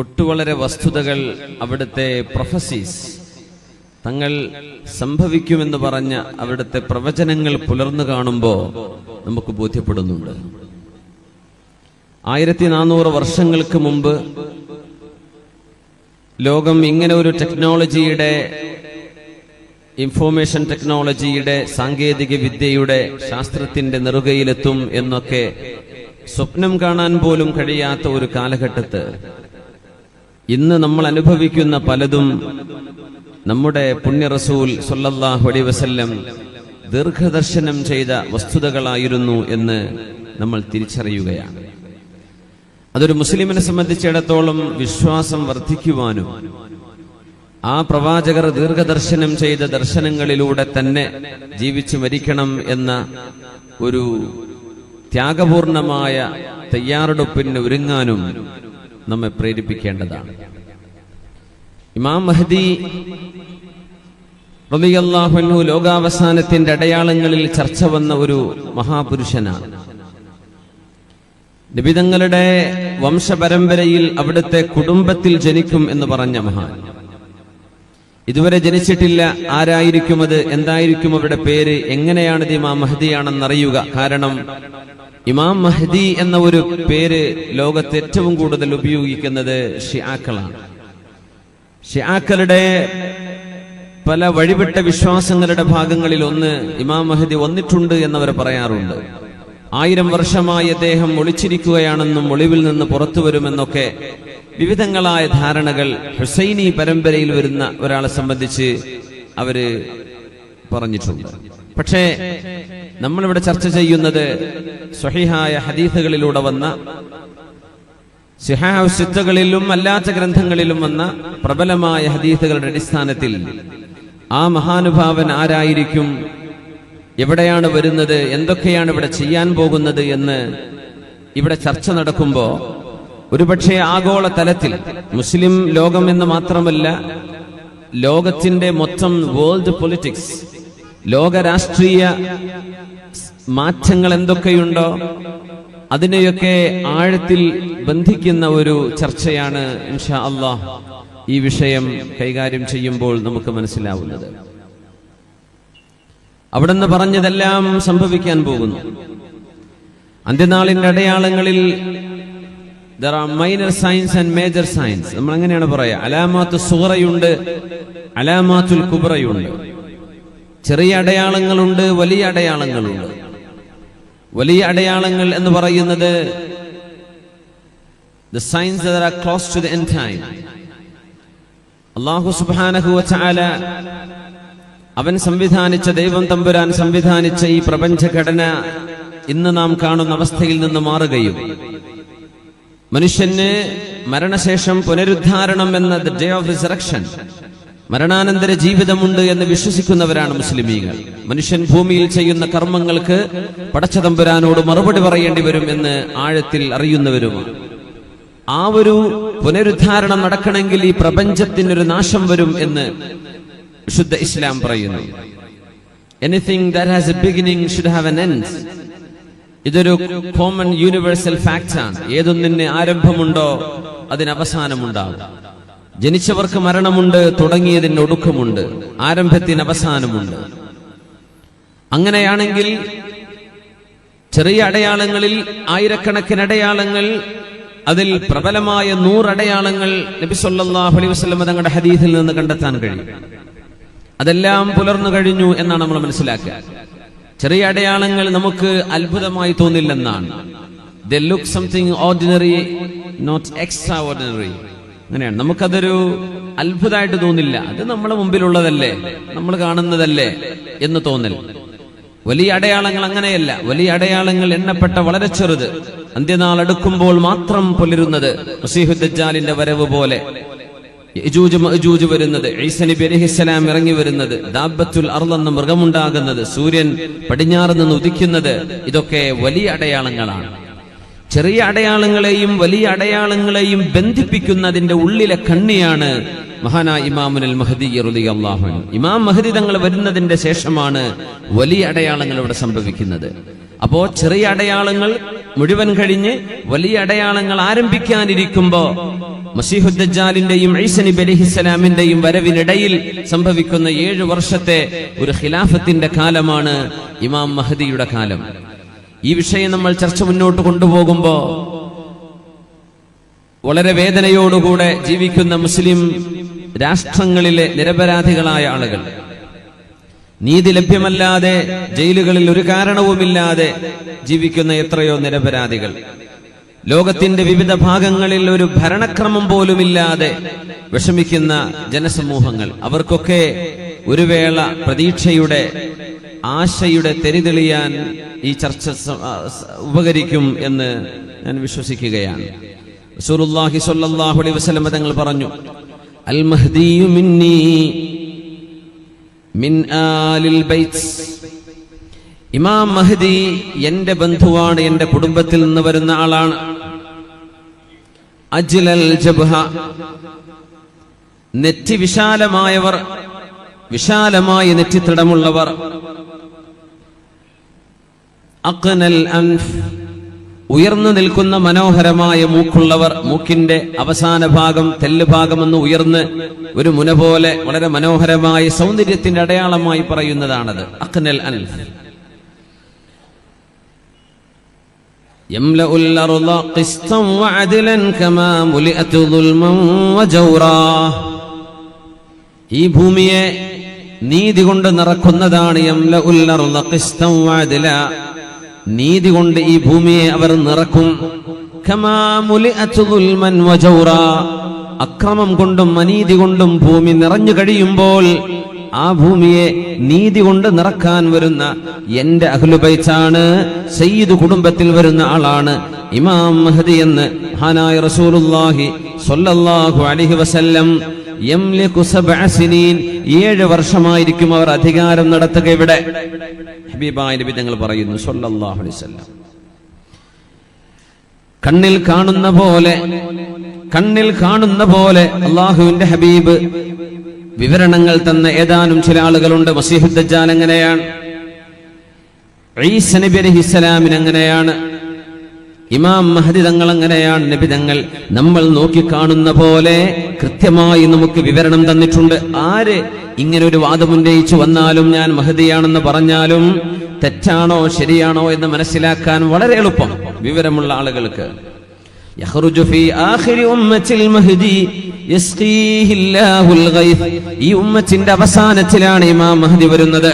ഒട്ടുവളരെ വസ്തുതകൾ അവിടുത്തെ പ്രൊഫസീസ് തങ്ങൾ സംഭവിക്കുമെന്ന് പറഞ്ഞ അവിടുത്തെ പ്രവചനങ്ങൾ പുലർന്നു കാണുമ്പോൾ നമുക്ക് ബോധ്യപ്പെടുന്നുണ്ട്. 1400 വർഷങ്ങൾക്ക് മുമ്പ് ലോകം ഇങ്ങനെ ഒരു ടെക്നോളജിയുടെ, ഇൻഫോർമേഷൻ ടെക്നോളജിയുടെ, സാങ്കേതിക വിദ്യയുടെ, ശാസ്ത്രത്തിന്റെ നെറുകയിലെത്തും എന്നൊക്കെ സ്വപ്നം കാണാൻ പോലും കഴിയാത്ത ഒരു കാലഘട്ടത്ത് ഇന്ന് നമ്മൾ അനുഭവിക്കുന്ന പലതും നമ്മുടെ പുണ്യ റസൂൽ സ്വല്ലല്ലാഹു അലൈഹി വസല്ലം ദീർഘദർശനം ചെയ്ത വസ്തുതകളായിരുന്നു എന്ന് നമ്മൾ തിരിച്ചറിയുകയാണ്. അതൊരു മുസ്ലിമിനെ സംബന്ധിച്ചിടത്തോളം വിശ്വാസം വർദ്ധിക്കുവാനും ആ പ്രവാചകർ ദീർഘദർശനം ചെയ്ത ദർശനങ്ങളിലൂടെ തന്നെ ജീവിച്ചു മരിക്കണം എന്ന ഒരു ത്യാഗപൂർണമായ തയ്യാറെടുപ്പിന് ഒരുങ്ങാനും നമ്മെ പ്രേരിപ്പിക്കേണ്ടതാണ്. ഇമാം മഹ്ദി റളിയല്ലാഹു അൻഹു ലോകാവസാനത്തിന്റെ അടയാളങ്ങളിൽ ചർച്ച വന്ന ഒരു മഹാപുരുഷനാണ്. നബിതങ്ങളുടെ വംശപരമ്പരയിൽ അവിടുത്തെ കുടുംബത്തിൽ ജനിക്കും എന്ന് പറഞ്ഞ മഹാൻ. ഇതുവരെ ജനിച്ചിട്ടില്ല. ആരായിരിക്കും അത്, എന്തായിരിക്കും അവരുടെ പേര്, എങ്ങനെയാണിത് ഇമാം മഹ്ദിയാണെന്നറിയുക. കാരണം ഇമാം മഹ്ദി എന്ന ഒരു പേര് ലോകത്ത് ഏറ്റവും കൂടുതൽ ഉപയോഗിക്കുന്നത് ഷിയാക്കളാണ്. ഷിയാക്കളുടെ പല വഴിവിട്ട വിശ്വാസങ്ങളുടെ ഭാഗങ്ങളിൽ ഒന്ന് ഇമാം മഹ്ദി വന്നിട്ടുണ്ട് എന്നവർ പറയാറുണ്ട്. 1000 വർഷമായി അദ്ദേഹം ഒളിച്ചിരിക്കുകയാണെന്നും ഒളിവിൽ നിന്ന് പുറത്തു വരുമെന്നൊക്കെ വിവിധങ്ങളായ ധാരണകൾ ഹുസൈനി പരമ്പരയിൽ വരുന്ന ഒരാളെ സംബന്ധിച്ച് അവര് പറഞ്ഞിട്ടുണ്ട്. പക്ഷേ നമ്മളിവിടെ ചർച്ച ചെയ്യുന്നത് സ്വഹീഹായ ഹദീസുകളിലൂടെ വന്ന, സിഹാഹ് സിത്തകളിലും അല്ലാത്ത ഗ്രന്ഥങ്ങളിലും വന്ന പ്രബലമായ ഹദീസുകളുടെ അടിസ്ഥാനത്തിൽ ആ മഹാനുഭാവൻ ആരായിരിക്കും, എവിടെയാണ് വരുന്നത്, എന്തൊക്കെയാണ് ഇവിടെ ചെയ്യാൻ പോകുന്നത് എന്ന് ഇവിടെ ചർച്ച നടക്കുമ്പോൾ ഒരുപക്ഷെ ആഗോള തലത്തിൽ മുസ്ലിം ലോകം എന്ന് മാത്രമല്ല, ലോകത്തിന്റെ മൊത്തം വേൾഡ് പൊളിറ്റിക്സ്, ലോക രാഷ്ട്രീയ മാറ്റങ്ങൾ എന്തൊക്കെയുണ്ടോ അതിനെയൊക്കെ ആഴത്തിൽ ബന്ധിക്കുന്ന ഒരു ചർച്ചയാണ് ഇൻഷാ അല്ലാഹ് ഈ വിഷയം കൈകാര്യം ചെയ്യുമ്പോൾ നമുക്ക് മനസ്സിലാവുന്നത്. അവിടുന്ന് പറഞ്ഞതെല്ലാം സംഭവിക്കാൻ പോകുന്നു. അന്ത്യനാളിന്റെ അടയാളങ്ങളിൽ there are minor signs and major signs. നമ്മൾ അങ്ങനെയാണ് പറയാ. അലാമാത്തു സുഗ്റയുണ്ട്, അലാമാത്തുൽ കുബ്റയുണ്ട്. ചെറിയ അടയാളങ്ങളുണ്ട്, വലിയ അടയാളങ്ങളുണ്ട്. വലിയ അടയാളങ്ങൾ എന്ന് പറയുന്നത് the signs that are close to the end time. അല്ലാഹു സുബ്ഹാനഹു വ തആല അവൻ സംവിധാനിച്ച, ദൈവം തമ്പുരാൻ സംവിധാനിച്ച ഈ പ്രപഞ്ചഘടന ഇന്ന് നാം കാണുന്ന അവസ്ഥയിൽ നിന്ന് മാറുകയും മനുഷ്യന് മരണശേഷം പുനരുദ്ധാരണം എന്ന the day of resurrection, മരണാനന്തര ജീവിതമുണ്ട് എന്ന് വിശ്വസിക്കുന്നവരാണ് മുസ്ലിമീങ്ങൾ. മനുഷ്യൻ ഭൂമിയിൽ ചെയ്യുന്ന കർമ്മങ്ങൾക്ക് പടച്ച തമ്പുരാനോട് മറുപടി പറയേണ്ടി വരും എന്ന് ആഴത്തിൽ അറിയുന്നവരുമാണ്. ആ ഒരു പുനരുദ്ധാരണം നടക്കണമെങ്കിൽ ഈ പ്രപഞ്ചത്തിനൊരു നാശം വരും എന്ന് വിശുദ്ധ ഇസ്ലാം പറയുന്നു. Anything that has a beginning should have an end. ഇതൊരു കോമൺ യൂണിവേഴ്സൽ ഫാക്ട് ആണ്. ഏതൊന്നിന് ആരംഭമുണ്ടോ അതിന് അവസാനമുണ്ടാകും. ജനിച്ചവർക്ക് മരണമുണ്ട്, തുടങ്ങിയതിന് ഒടുക്കമുണ്ട്, ആരംഭത്തിന് അവസാനമുണ്ട്. അങ്ങനെയാണെങ്കിൽ ചെറിയ അടയാളങ്ങളിൽ ആയിരക്കണക്കിന് അടയാളങ്ങൾ, അതിൽ പ്രബലമായ 100 അടയാളങ്ങൾ നബി സല്ലല്ലാഹു അലൈഹി വസല്ലം തങ്ങളുടെ ഹദീസിൽ നിന്ന് കണ്ടെത്താൻ കഴിയും. അതെല്ലാം പുലർന്നു കഴിഞ്ഞു എന്നാണ് നമ്മൾ മനസ്സിലാക്കുക. ചെറിയ അടയാളങ്ങൾ നമുക്ക് അത്ഭുതമായി തോന്നില്ലെന്നാണ്. They look something ordinary, not extraordinary. അങ്ങനെയാണ്. നമുക്കതൊരു അത്ഭുതമായിട്ട് തോന്നില്ല. അത് നമ്മുടെ മുമ്പിലുള്ളതല്ലേ, നമ്മൾ കാണുന്നതല്ലേ എന്ന് തോന്നൽ. വലിയ അടയാളങ്ങൾ അങ്ങനെയല്ല. വലിയ അടയാളങ്ങൾ എണ്ണപ്പെട്ട വളരെ ചെറുത്, അന്ത്യനാൾ അടുക്കുമ്പോൾ മാത്രം പുലരുന്നത്. മസീഹുദ് ദജ്ജാലിന്റെ വരവ് പോലെ, യജൂജ് മഅജൂജ് വരുന്നത്, ഈസ നബി അലൈഹിസ്സലാം ഇറങ്ങി വരുന്നത്, ദാബത്തുൽ അർള് എന്ന മൃഗമുണ്ടാകുന്നത്, സൂര്യൻ പടിഞ്ഞാറ് നിന്ന് ഉദിക്കുന്നത്, ഇതൊക്കെ വലിയ അടയാളങ്ങളാണ്. ചെറിയ അടയാളങ്ങളെയും വലിയ അടയാളങ്ങളെയും ബന്ധിപ്പിക്കുന്നതിന്റെ ഉള്ളിലെ കണ്ണിയാണ് മഹാനായ ഇമാമുൽ മഹ്ദി റളിയല്ലാഹു അൻഹു. ഇമാം മഹ്ദി തങ്ങൾ വരുന്നതിന്റെ ശേഷമാണ് വലിയ അടയാളങ്ങൾ ഇവിടെ സംഭവിക്കുന്നത്. അപ്പോ ചെറിയ അടയാളങ്ങൾ മുഴുവൻ കഴിഞ്ഞ് വലിയ അടയാളങ്ങൾ ആരംഭിക്കാനിരിക്കുമ്പോ മസീഹുദ് ദജ്ജാലിന്റെയും ഈസ നബി അലൈഹിസ്സലാമിന്റെയും വരവിനിടയിൽ സംഭവിക്കുന്ന 7 വർഷത്തെ ഒരു ഖിലാഫത്തിന്റെ കാലമാണ് ഇമാം മഹ്ദിയുടെ കാലം. ഈ വിഷയം നമ്മൾ ചർച്ച മുന്നോട്ട് കൊണ്ടുപോകുമ്പോ വളരെ വേദനയോടുകൂടെ ജീവിക്കുന്ന മുസ്ലിം രാഷ്ട്രങ്ങളിലെ നിരപരാധികളായ ആളുകൾ, നീതി ലഭ്യമല്ലാതെ ജയിലുകളിൽ ഒരു കാരണവുമില്ലാതെ ജീവിക്കുന്ന എത്രയോ നിരപരാധികൾ, ലോകത്തിന്റെ വിവിധ ഭാഗങ്ങളിൽ ഒരു ഭരണക്രമം പോലുമില്ലാതെ വിഷമിക്കുന്ന ജനസമൂഹങ്ങൾ, അവർക്കൊക്കെ ഒരു വേള പ്രതീക്ഷയുടെ ആശയുടെ തെരിതെളിയാൻ ഈ ചർച്ച ഉപകരിക്കും എന്ന് ഞാൻ വിശ്വസിക്കുകയാണ്. റസൂലുള്ളാഹി സ്വല്ലല്ലാഹു അലൈഹി വസല്ലം തങ്ങൾ പറഞ്ഞു, അൽ മഹ്ദിയു മിന്നി മിൻ ആലിൽ ബൈത്ത്. ഇമാം മഹ്ദി എന്റെ ബന്ധുവാണ്, എന്റെ കുടുംബത്തിൽ നിന്ന് വരുന്ന ആളാണ്. അജ്ലൽ ജബ്ഹ, നെറ്റി വിശാലമായവർ, വിശാലമായ നെറ്റിത്തടമുള്ളവർ. അഖ്നൽ അൻഫ്, ഉയർന്നു നിൽക്കുന്ന മനോഹരമായ മൂക്കുള്ളവർ. മൂക്കിന്റെ അവസാന ഭാഗം, തെല്ല് ഭാഗമെന്ന് ഉയർന്ന് ഒരു മുന പോലെ വളരെ മനോഹരമായ സൗന്ദര്യത്തിന്റെ അടയാളമായി പറയുന്നതാണത്. അഖ്നൽ അൻഫ്. യംലഉൽ അർള ഖിസ്തൻ വഅദ്ലൻ കമാ മുലിഅത് ദുൽമൻ വജൗറാ. ഈ ഭൂമിയെ നീതി കൊണ്ട് നിറക്കുന്നതാണ്. യംലഉൽ അർള ഖിസ്തൻ വഅദ്ല, നീതി കൊണ്ട് ഈ ഭൂമിയെ അവർ നിറക്കും. കമാ മുലിഅത് ദുൽമൻ വജൗറാ, അക്രമം കൊണ്ടും അനീതി കൊണ്ടും ഭൂമി നിറഞ്ഞു കഴിയുമ്പോൾ ആ ഭൂമിയെ നീതി കൊണ്ട് നിറക്കാൻ വരുന്ന എന്റെ അഹ്ലുബൈത്താണ്, സയ്യിദ് കുടുംബത്തിൽ വരുന്ന ആളാണ് ഇമാം മഹ്ദി എന്ന് മഹാനായ റസൂലുള്ളാഹി സ്വല്ലല്ലാഹു അലൈഹി വസല്ലം. യംലികു 7 സിനീൻ, 7 വർഷമായിരിക്കും അവർ അധികാരം നടത്തുക. ഇവിടെ ഹബീബായ നബി തങ്ങൾ പറയുന്നു സ്വല്ലല്ലാഹു അലൈഹി വസല്ലം, കണ്ണിൽ കാണുന്ന പോലെ അല്ലാഹുവിന്റെ ഹബീബ് വിവരണങ്ങൾ തന്ന ഏതാനും ചില ആളുകളുണ്ട്. മസീഹുദ് ദജ്ജാൽ എങ്ങനെയാണ്, ഈസ നബി അലൈഹിസ്സലാമിന് എങ്ങനെയാണ്, ഇമാം മഹ്ദി തങ്ങൾ എങ്ങനെയാണ്. നബി തങ്ങൾ നമ്മൾ നോക്കിക്കാണുന്ന പോലെ കൃത്യമായി നമുക്ക് വിവരണം തന്നിട്ടുണ്ട്. ആര് ഇങ്ങനെ ഒരു വാദമുന്നയിച്ചു വന്നാലും, ഞാൻ മഹ്ദിയാണെന്ന് പറഞ്ഞാലും തെറ്റാണോ ശരിയാണോ എന്ന് മനസ്സിലാക്കാൻ വളരെ എളുപ്പം വിവരമുള്ള ആളുകൾക്ക്. യഖ്റുജു ഫീ ആഖിരി ഉമ്മത്തിൽ മഹ്ദി യസ്ഖീഹില്ലാഹുൽ ഗൈസ്. ഈ ഉമ്മത്തിന്റെ അവസാനത്തിലാണ് ഇമാം മഹ്ദി വരുന്നത്.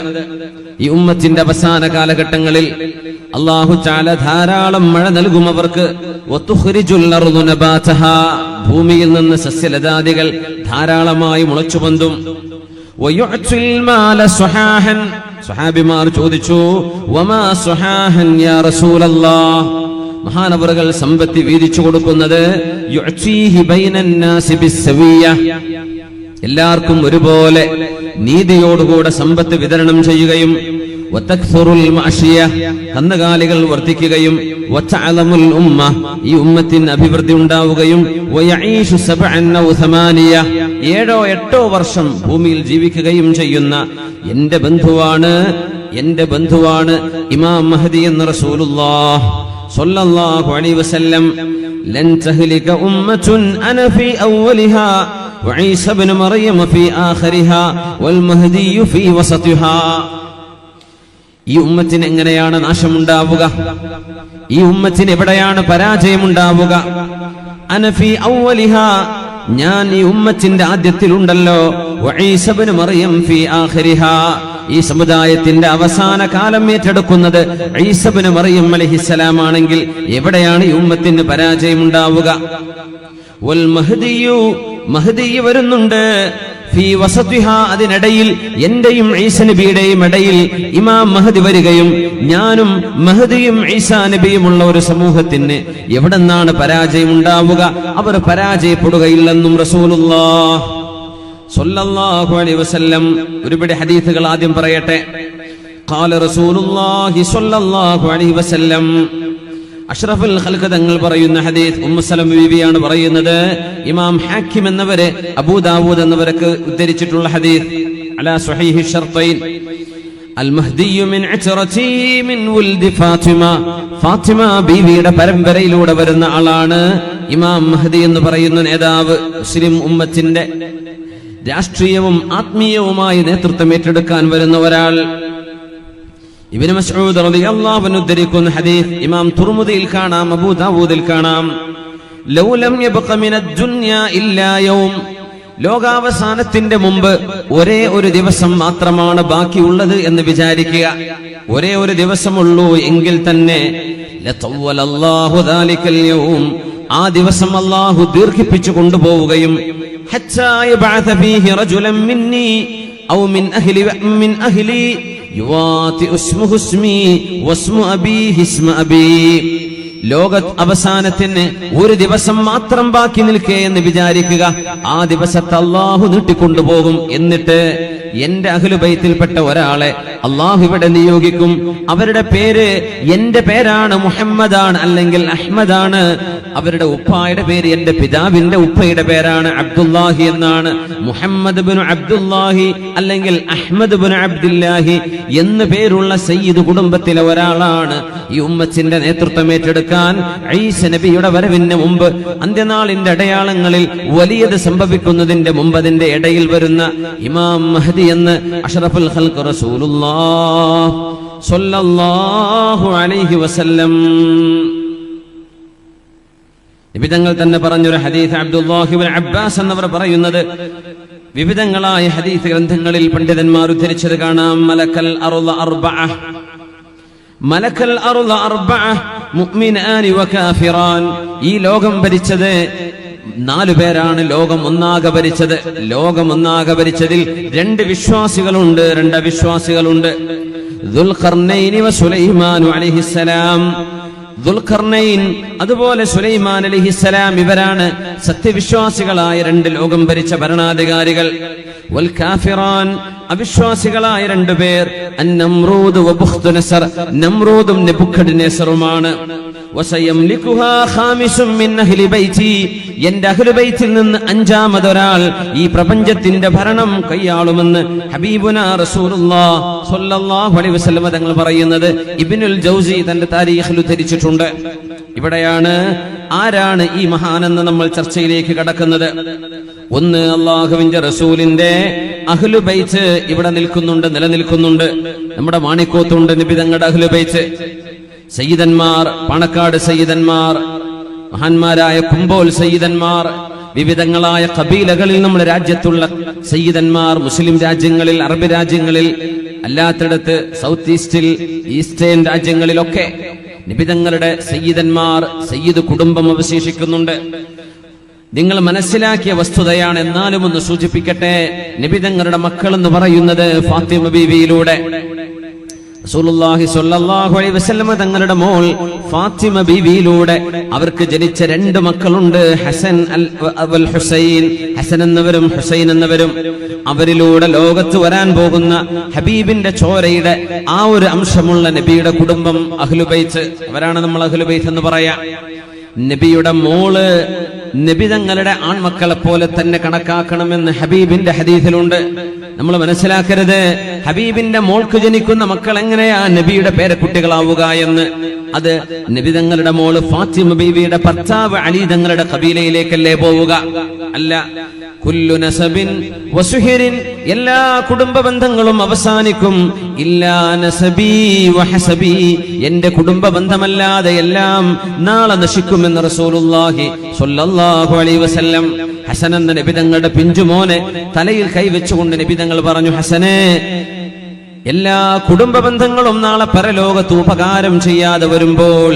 ഈ ഉമ്മത്തിന്റെ അവസാന കാലഘട്ടങ്ങളിൽ അല്ലാഹു തആല ധാരാളം മഴ നൽകും അവർക്ക്. വതുഖ്രിജുൽ അർദു നബാതഹാ, ഭൂമിയിൽ നിന്ന് സസ്യലതാദികൾ ധാരാളമായി മുളച്ചു പൊന്തും. വയുഅ്തിൽ മാല സുഹാഹൻ, സ്വഹാബിമാർ ചോദിച്ചു, വമാ സുഹാഹൻ യാ റസൂലല്ലാഹ്. മഹാനവറുകൾ സമ്പത്ത് വീതിച്ചു കൊടുക്കുന്നത് യുഅ്തീഹി ബൈനൻ നാസി ബിസ്സവിയ്യ, എല്ലാവർക്കും ഒരുപോലെ നീതിയോടുകൂടെ സമ്പത്ത് വിതരണം ചെയ്യുകയും, വതക്സുറുൽ മഅശിയ, കന്നുകാലികൾ വർദ്ധിക്കുകയും, വതഅലമുൽ ഉമ്മ, ഈ ഉമ്മത്തിന് അഭിവൃദ്ധി ഉണ്ടാവുകയും, വയഈശു 7 ഔ 8, 7 ഓ 8 ഓ വർഷം ഭൂമിയിൽ ജീവിക്കുകയും ചെയ്യുന്ന എന്റെ ബന്ധുവാണ് ഇമാം മഹ്ദി എന്ന് റസൂലുള്ളാഹ് സ്വല്ലല്ലാഹു അലൈഹി വസല്ലം. ലൻ തഹ്ലിക ഉമ്മത്തുൻ അന ഫീ അവ്വലിഹാ വഈസ ഇബ്നു മറിയം ഫീ ആഖിരിഹാ വൽ മഹ്ദി ഫീ വസതിഹാ. ഈ ഉമ്മത്തിന് എങ്ങനെയാണ് നാശമുണ്ടാവുക? ഈ ഉമ്മത്തിന് എവിടെയാണ് പരാജയമുണ്ടാവുക? അന ഫീ അവ്വലിഹാ, ഞാൻ ഈ ഉമ്മത്തിന്റെ ആദ്യത്തിലുണ്ടല്ലോ. വഈസ ഇബ്നു മറിയം ഫീ ആഖിരിഹാ, ഈ സമുദായത്തിന്റെ അവസാന കാലം ഏറ്റെടുക്കുന്നത് ഈസ ഇബ്നു മറിയം അലൈഹിസ്സലാം ആണെങ്കിൽ എവിടെയാണ് ഈ ഉമ്മത്തിന് പരാജയമുണ്ടാവുക? വൽ മഹ്ദിയു, മഹ്ദി വരുന്നുണ്ട്. ഫീ വസതിഹാ, അതിനിടയിൽ എന്റെയും ഈസ നബിയുടെയും ഇടയിൽ ഇമാം മഹ്ദി വരികയും ഞാനും മഹ്ദിയും ഈസാ നബിയുമുള്ള ഒരു സമൂഹത്തിന് എവിടെന്നാണ് പരാജയമുണ്ടാവുക? അവർ പരാജയപ്പെടുകയില്ലെന്നും റസൂലുള്ളാഹ് സ്വല്ലല്ലാഹു അലൈഹി വസല്ലം. ഒരുപിടി ഹദീസുകൾ ആദ്യം പറയട്ടെ. ഖാല റസൂലുള്ളാഹി സ്വല്ലല്ലാഹു അലൈഹി വസല്ലം, അഷ്റഫുൽ ഖൽഖ് തങ്ങൾ പറയുന്ന ഹദീസ് ഉമ്മു സലമ ബീവിയാണ് പറയുന്നത്. ഇമാം ഹാക്കിം എന്നവരെ, അബൂ ദാവൂദ് എന്നവരൊക്കെ ഉദ്ധരിച്ചിട്ടുള്ള ഹദീസ് അലാ സ്വഹീഹി ഷർത്തൈൻ. അൽ മഹ്ദിയു മിൻ അച്റതി മിൻ വൽദി ഫാത്തിമ, ഫാത്തിമ ബീവിയുടെ പരമ്പരയിലൂടെ വരുന്ന ആളാണ് ഇമാം മഹ്ദി എന്ന് പറയുന്ന നേതാവ്. മുസ്ലിം ഉമ്മത്തിന്റെ രാഷ്ട്രീയവും ആത്മീയവുമായ നേതൃത്വം ഏറ്റെടുക്കാൻ വരുന്ന ഒരാൾ. ഇബ്നു മസ്ഊദ് റളിയല്ലാഹു അൻഹു ഉദ്ധരിക്കുന്ന ഹദീസ് ഇമാം തുർമുദിയിൽ കാണാം, അബൂ ദാവൂദിൽ കാണാം. ലൗ ലം യബ്ഖ മിനദ് ദുനിയ ഇല്ലാ യൗം, ലോകാവസാനത്തിന്റെ മുമ്പ് ഒരേ ഒരു ദിവസം മാത്രമാണ് ബാക്കിയുള്ളത് എന്ന് വിചാരിക്കുക. ഒരേ ഒരു ദിവസമുള്ളൂ എങ്കിൽ തന്നെ ലതവ്വലല്ലാഹു ദാലികൽ യൗം, ആ ദിവസം അല്ലാഹു ദീർഘിപ്പിച്ചു കൊണ്ടുപോവുകയും ഹത്താ യബഅഥ ഫീഹി റജുലൻ മിന്നി ഔ മിൻ അഹ്ലി യുവാതി ഇസ്മുഹു ഇസ്മി വസ്മു അബീഹി ഇസ്മ അബീ. ലോക അവസാനത്തിന് ഒരു ദിവസം മാത്രം ബാക്കി നിൽക്കേ എന്ന് വിചാരിക്കുക. ആ ദിവസത്തെ അല്ലാഹു നീട്ടിക്കൊണ്ടുപോകും. എന്നിട്ട് എന്റെ അഹ്ലുബൈത്തിൽപ്പെട്ട ഒരാളെ അല്ലാഹു ഇവിടെ നിയോഗിക്കും. അവരുടെ പേര് എന്റെ പേരാണ്, മുഹമ്മദാണ് അല്ലെങ്കിൽ അഹ്മദാണ്. അവരുടെ ഉപ്പായുടെ പേര് എന്റെ പിതാവിന്റെ ഉപ്പയുടെ പേരാണ്, അബ്ദുല്ലാഹി എന്നാണ്. മുഹമ്മദ് ബിൻ അബ്ദുല്ലാഹി അല്ലെങ്കിൽ അഹ്മദ് ബിൻ അബ്ദുല്ലാഹി എന്ന് പേരുള്ള സയ്യിദ് കുടുംബത്തിലെ ഒരാളാണ് ഈ ഉമ്മത്തിന്റെ നേതൃത്വം ഏറ്റെടുക്കാൻ ഈസ നബിയുടെ വരവിന് മുമ്പ്, അന്ത്യനാളിന്റെ അടയാളങ്ങളിൽ വലിയത് സംഭവിക്കുന്നതിന്റെ മുമ്പ് അതിന്റെ ഇടയിൽ വരുന്ന ഇമാം മഹ്ദി എന്ന് അഷ്റഫുൽ ഖൽഖ് റസൂലുള്ളാഹ് സ്വല്ലല്ലാഹു അലൈഹി വസല്ലം വിവിധങ്ങൾ തന്നെ പറഞ്ഞൊരു ഹദീസ്. അബ്ദുല്ലാഹി ഇബ്നു അബ്ബാസ് എന്നവർ പറയുന്നത്, വിവിധങ്ങളായ ഹദീസ് ഗ്രന്ഥങ്ങളിൽ പണ്ഡിതന്മാർ ഉദ്ധരിച്ചത് കാണാം. മലക്കൽ അർള അർബഅ, മലക്കൽ അർള അർബഅ മുഅ്മിനാനി വകാഫിറാൻ. ഈ ലോകം ഭരിച്ചത് 4 പേരാണ്. ലോകം ഒന്നാകെ ഭരിച്ചത്. ലോകം ഒന്നാകെ ഭരിച്ചതിൽ 2 വിശ്വാസികളുണ്ട്, 2 അവിശ്വാസികളുണ്ട്. ദുൽഖർനൈൻ വ സുലൈമാൻ അലൈഹിസ്സലാം. ദുൽഖർനൈൻ അതുപോലെ സുലൈമാൻ അലൈഹിസ്സലാം, ഇവരാണ് സത്യവിശ്വാസികളായ 2 ലോകം ഭരിച്ച ഭരണാധികാരികൾ. വൽ കാഫിറാൻ, അവിശ്വാസികളായ 2 പേർ, അന്നമ്രൂദ് വ ബുഖ്തുനസർ, നമ്രൂദും നെബുക്കദ്നേസറുമാണ്. വസയംലികുഹാ ഖാമിസും മിൻ അഹ്ലി ബൈതി, എന്റെ അഹ്ലുബൈത്തിൽ നിന്ന് 5-മതൊരാൾ ഈ പ്രപഞ്ചത്തിന്റെ ഭരണം കൈയാളുമെന്ന് ഹബീബുനാ റസൂലുള്ളാഹ് സ്വല്ലല്ലാഹു അലൈഹി വസല്ലം തങ്ങൾ പറയുന്നത് ഇബ്നുൽ ജൗസി തന്റെ താരീഖിൽ ഉദ്ധരിച്ചിട്ടുണ്ട്. ഇവിടെയാണ് ആരാണ് ഈ മഹാനെന്ന് നമ്മൾ ചർച്ചയിലേക്ക് കടക്കുന്നത്. ഒന്ന്, അല്ലാഹുവിന്റെ റസൂലിന്റെ അഹ്ലുബൈത്ത് ഇവിടെ നിൽക്കുന്നുണ്ട്, നിലനിൽക്കുന്നുണ്ട്. നമ്മുടെ മാണിക്കോത്തുണ്ട് നബി തങ്ങളുടെ അഹ്ലുബൈത്ത്. സയ്യിദന്മാർ, പാണക്കാട് സയ്യിദന്മാർ, മഹാന്മാരായ കുമ്പോൽ സയ്യിദന്മാർ, വിവിധങ്ങളായ കബീലകളിൽ നമ്മുടെ രാജ്യത്തുള്ള സയ്യിദന്മാർ, മുസ്ലിം രാജ്യങ്ങളിൽ, അറബ് രാജ്യങ്ങളിൽ, അല്ലാത്തിടത്ത് സൗത്ത് ഈസ്റ്റിൽ, ഈസ്റ്റേൺ രാജ്യങ്ങളിലൊക്കെ നിബിതങ്ങളുടെ സയ്യിദന്മാർ, സയ്യിദ് കുടുംബം അവശേഷിക്കുന്നുണ്ട്. നിങ്ങൾ മനസ്സിലാക്കിയ വസ്തുതയാണ്. എന്നാലും ഒന്ന് സൂചിപ്പിക്കട്ടെ, നിബിതങ്ങളുടെ മക്കൾ എന്ന് പറയുന്നത് ഫാത്തിമ ബീവിയിലൂടെ റസൂലുള്ളാഹി സ്വല്ലല്ലാഹു അലൈഹി വസല്ലം തങ്ങളുടെ മോൾ ഫാത്തിമ ബീവിയിലൂടെ അവർക്ക് ജനിച്ച 2 മക്കളുണ്ട്, ഹസൻ അൽ ഹുസൈൻ, ഹസൻ എന്നവരും ഹുസൈൻ എന്നവരും. അവരിലൂടെ ലോകത്ത് വരാൻ പോകുന്ന ഹബീബിന്റെ ചോരയുടെ ആ ഒരു അംശമുള്ള നബിയുടെ കുടുംബം അഹ്ലുബൈത്ത്, അവരാണ് നമ്മൾ അഹ്ലുബൈത്ത് എന്ന് പറയാ. നബിയുടെ മോള് നബി തങ്ങളുടെ ആൺമക്കളെ പോലെ തന്നെ കണക്കാക്കണമെന്ന് ഹബീബിന്റെ ഹദീസിലുണ്ട്. നമ്മൾ മനസ്സിലാക്കരുത് ഹബീബിന്റെ മോൾക്ക് ജനിക്കുന്ന മക്കൾ എങ്ങനെയാ നബിയുടെ പേരക്കുട്ടികളാവുക എന്ന്. അത് നബി തങ്ങളുടെ മോള് ഫാത്തിമ ബീവിയുടെ ഭർത്താവ് അലി തങ്ങളുടെ ഖബീലയിലേക്കല്ലേ പോവുക? അല്ല. കുല്ലു നസബിൻ വസുഹിരിൻ, എല്ലാ കുടുംബ ബന്ധങ്ങളും അവസാനിക്കും. ഇല്ലാ നസബി വഹസബി, എന്റെ കുടുംബ ബന്ധമല്ലാതെ എല്ലാം നാളെ നശിക്കുമെന്ന് റസൂലുള്ളാഹി സ്വല്ലല്ലാഹു അലൈഹി വസല്ലം. ഹസൻ എന്ന നബി തങ്ങളുടെ പിഞ്ചുമോനെ തലയിൽ കൈവച്ചുകൊണ്ട് നബി തങ്ങൾ പറഞ്ഞു, ഹസനെ, എല്ലാ കുടുംബ ബന്ധങ്ങളും നാളെ പരലോകത്ത് ഉപകാരം ചെയ്യാതെ വരുമ്പോൾ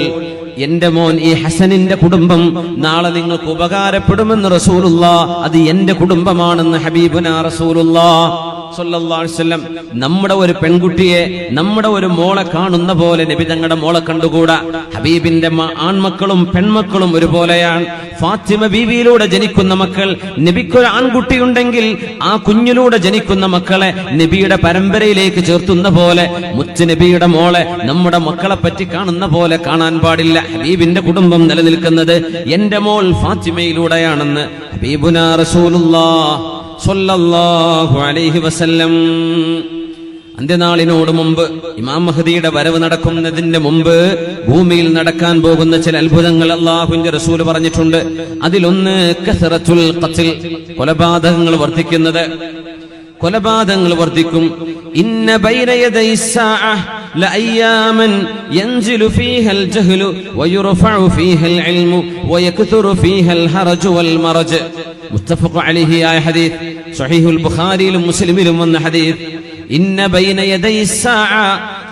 എന്റെ മോൻ ഈ ഹസനിന്റെ കുടുംബം നാളെ നിങ്ങൾക്ക് ഉപകാരപ്പെടുമെന്ന് റസൂലുള്ളാഹ്, അത് എന്റെ കുടുംബമാണെന്ന് ഹബീബുനാ റസൂലുള്ളാഹ് സ്വല്ലല്ലാഹു അലൈഹി വസല്ലം. നമ്മുടെ ഒരു പെൺകുട്ടിയെ, നമ്മുടെ ഒരു മോളെ കാണുന്ന പോലെ നബി തങ്ങളുടെ മോളെ കണ്ടുകൂടാ. ഹബീബിന്റെ ആൺമക്കളും പെൺമക്കളും ഒരുപോലെയാണ്. ഫാത്തിമ ബീവിയിലൂടെ ജനിക്കുന്ന മക്കൾ, നബിക്കൊരു ആൺകുട്ടിയുണ്ടെങ്കിൽ ആ കുഞ്ഞിലൂടെ ജനിക്കുന്ന മക്കളെ നബിയുടെ പരമ്പരയിലേക്ക് ചേർത്തുന്ന പോലെ മുത്ത് നബിയുടെ മോളെ നമ്മുടെ മക്കളെ പറ്റി കാണുന്ന പോലെ കാണാൻ പാടില്ല. ഹബീബിന്റെ കുടുംബം നിലനിൽക്കുന്നത് എന്റെ മോൾ ഫാത്തിമയിലൂടെയാണെന്ന് ഹബീബുനാ റസൂലുള്ളാഹ് സ്വല്ലല്ലാഹു അലൈഹി വസല്ലം. അന്ത്യനാളിനോട് മുമ്പ്, ഇമാം മഹ്ദിയുടെ വരവ് നടക്കുന്നതിന്റെ മുമ്പ് ഭൂമിയിൽ നടക്കാൻ പോകുന്ന ചില അത്ഭുതങ്ങൾ അല്ലാഹുവിന്റെ റസൂൽ പറഞ്ഞിട്ടുണ്ട്. അതിലൊന്ന് കസറത്തുൽ ഖത്ൽ, കൊലപാതകങ്ങൾ വർദ്ധിക്കുന്നത്. കൊലപാതകങ്ങൾ വർദ്ധിക്കും. ഇന്ന ബൈന യദൈ സ്സാഅഹ ലഅയ്യാമൻ യൻസിലു ഫീഹൽ ജഹ്ലു വയുർഫഉ ഫീഹൽ ഇൽമു വയക്തുറു ഫീഹൽ ഹറജു വൽ മറജ്. മുത്തഫഖ് അലൈഹി ആയ ഹദീസ് സ്വഹീഹുൽ ബുഖാരിയിലും മുസ്ലിമിലും വന്ന ഹദീസ്. ഇന്ന ബൈന യദൈ സ്സാഅ,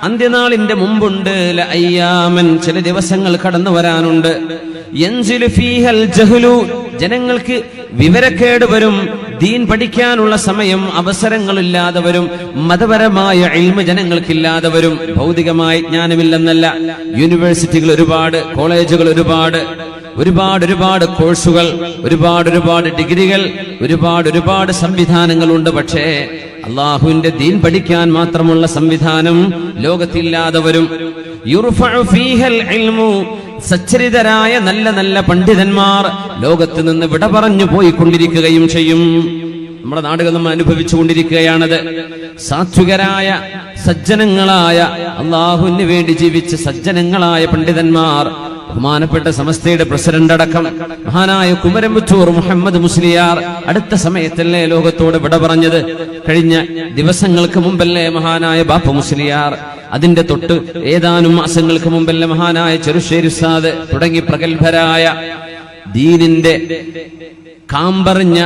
അന്ത്യനാളിന്റെ മുമ്പുണ്ട്, ലഅയ്യാമൻ, ചില ദിവസങ്ങൾ കടന്നു വരാനുണ്ട്. യൻസിലു ഫീഹൽ ജഹ്ലു, ജനങ്ങൾക്ക് വിവരക്കേട് വരും, ദീൻ പഠിക്കാനുള്ള സമയം അവസരങ്ങളില്ലാതെ വരും, മതപരമായ ഇൽമ ജനങ്ങൾക്കില്ലാതെ വരും. ഭൗതികമായ ജ്ഞാനമില്ലെന്നല്ല, യൂണിവേഴ്സിറ്റികൾ ഒരുപാട്, കോളേജുകൾ ഒരുപാട് കോഴ്സുകൾ, ഒരുപാട് ഡിഗ്രികൾ, ഒരുപാട് സംവിധാനങ്ങളുണ്ട്. പക്ഷേ അള്ളാഹുവിന്റെ ദീൻ പഠിക്കാൻ മാത്രമുള്ള സംവിധാനം ലോകത്തില്ലാതെ വരും. യുർഫഉ ഫീഹൽ ഇൽമു, സച്ചരിതരായ നല്ല പണ്ഡിതന്മാർ ലോകത്ത് നിന്ന് വിട പറഞ്ഞു പോയിക്കൊണ്ടിരിക്കുകയും ചെയ്യും. നമ്മുടെ നാടുകൾ നമ്മൾ അനുഭവിച്ചുകൊണ്ടിരിക്കുകയാണത്. സാത്വികരായ സജ്ജനങ്ങളായ അള്ളാഹുവിന് വേണ്ടി ജീവിച്ച സജ്ജനങ്ങളായ പണ്ഡിതന്മാർ, ബഹുമാനപ്പെട്ട സമസ്തയുടെ പ്രസിഡന്റ് അടക്കം മഹാനായ കുമരമ്പത്തൂർ മുഹമ്മദ് മുസ്ലിയാർ അടുത്ത സമയത്തല്ലേ ലോകത്തോട് വിട പറഞ്ഞത്? കഴിഞ്ഞ ദിവസങ്ങൾക്ക് മുമ്പല്ലേ മഹാനായ ബാപ്പ മുസ്ലിയാർ, അതിന്റെ തൊട്ട് ഏതാനും മാസങ്ങൾക്ക് മുമ്പല്ലേ മഹാനായ ചെറുശ്ശേരി ഉസ്താദ് തുടങ്ങി പ്രഗത്ഭരായ ദീനിന്റെ കാമ്പറിഞ്ഞ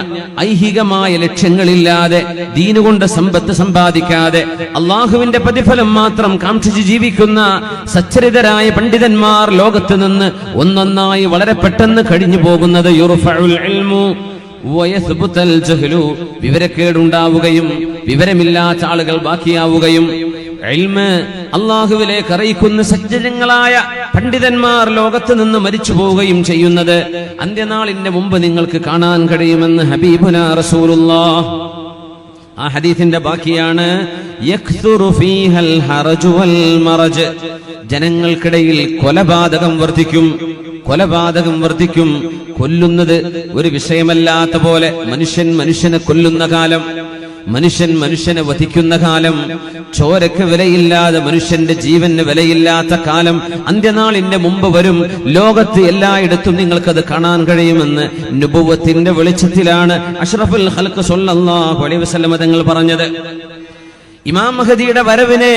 ഐഹികമായ ലക്ഷ്യങ്ങളില്ലാതെ, ദീനുകൊണ്ട് സമ്പത്ത് സമ്പാദിക്കാതെ അള്ളാഹുവിന്റെ പ്രതിഫലം മാത്രം കാക്ഷിച്ച് ജീവിക്കുന്ന സച്ചരിതരായ പണ്ഡിതന്മാർ ലോകത്ത് നിന്ന് ഒന്നൊന്നായി വളരെ പെട്ടെന്ന് കഴിഞ്ഞു പോകുന്നത്. യുർഫഉൽ ഇൽമു വയസ്ബുതൽ ജഹ്ലു, വിവരക്കേടുണ്ടാവുകയും വിവരമില്ലാത്ത ആളുകൾ ബാക്കിയാവുകയും ഇൽമ് അള്ളാഹുവിലേക്ക് അറിയിക്കുന്ന സജ്ജനങ്ങളായ പണ്ഡിതന്മാർ ലോകത്ത് നിന്ന് മരിച്ചു പോവുകയും ചെയ്യുന്നത് അന്ത്യനാളിന്റെ മുമ്പ് നിങ്ങൾക്ക് കാണാൻ കഴിയുമെന്ന് ഹബീബുനാ റസൂലുള്ളാഹ്. ആ ഹദീസിന്റെ ബാക്കിയാണ് യക്സുറു ഫീഹൽ ഹറജു വൽ മറജ്, ജനങ്ങൾക്കിടയിൽ കൊലപാതകം വർദ്ധിക്കും. കൊല്ലുന്നത് ഒരു വിഷയമല്ലാത്ത പോലെ മനുഷ്യനെ കൊല്ലുന്ന കാലം, മനുഷ്യനെ വധിക്കുന്ന കാലം, ചോരക്ക് വിലയില്ലാതെ മനുഷ്യന്റെ ജീവന് വിലയില്ലാത്ത കാലം അന്ത്യനാളിന്റെ മുമ്പ് വരും. ലോകത്ത് എല്ലായിടത്തും നിങ്ങൾക്കത് കാണാൻ കഴിയുമെന്ന് നുബുവത്തിന്റെ വെളിച്ചത്തിലാണ് അഷ്റഫുൽ ഖൽഖ് സ്വല്ലല്ലാഹു അലൈഹി വസല്ലം തങ്ങൾ പറഞ്ഞത്. ഇമാം മഹദിയുടെ വരവിനെ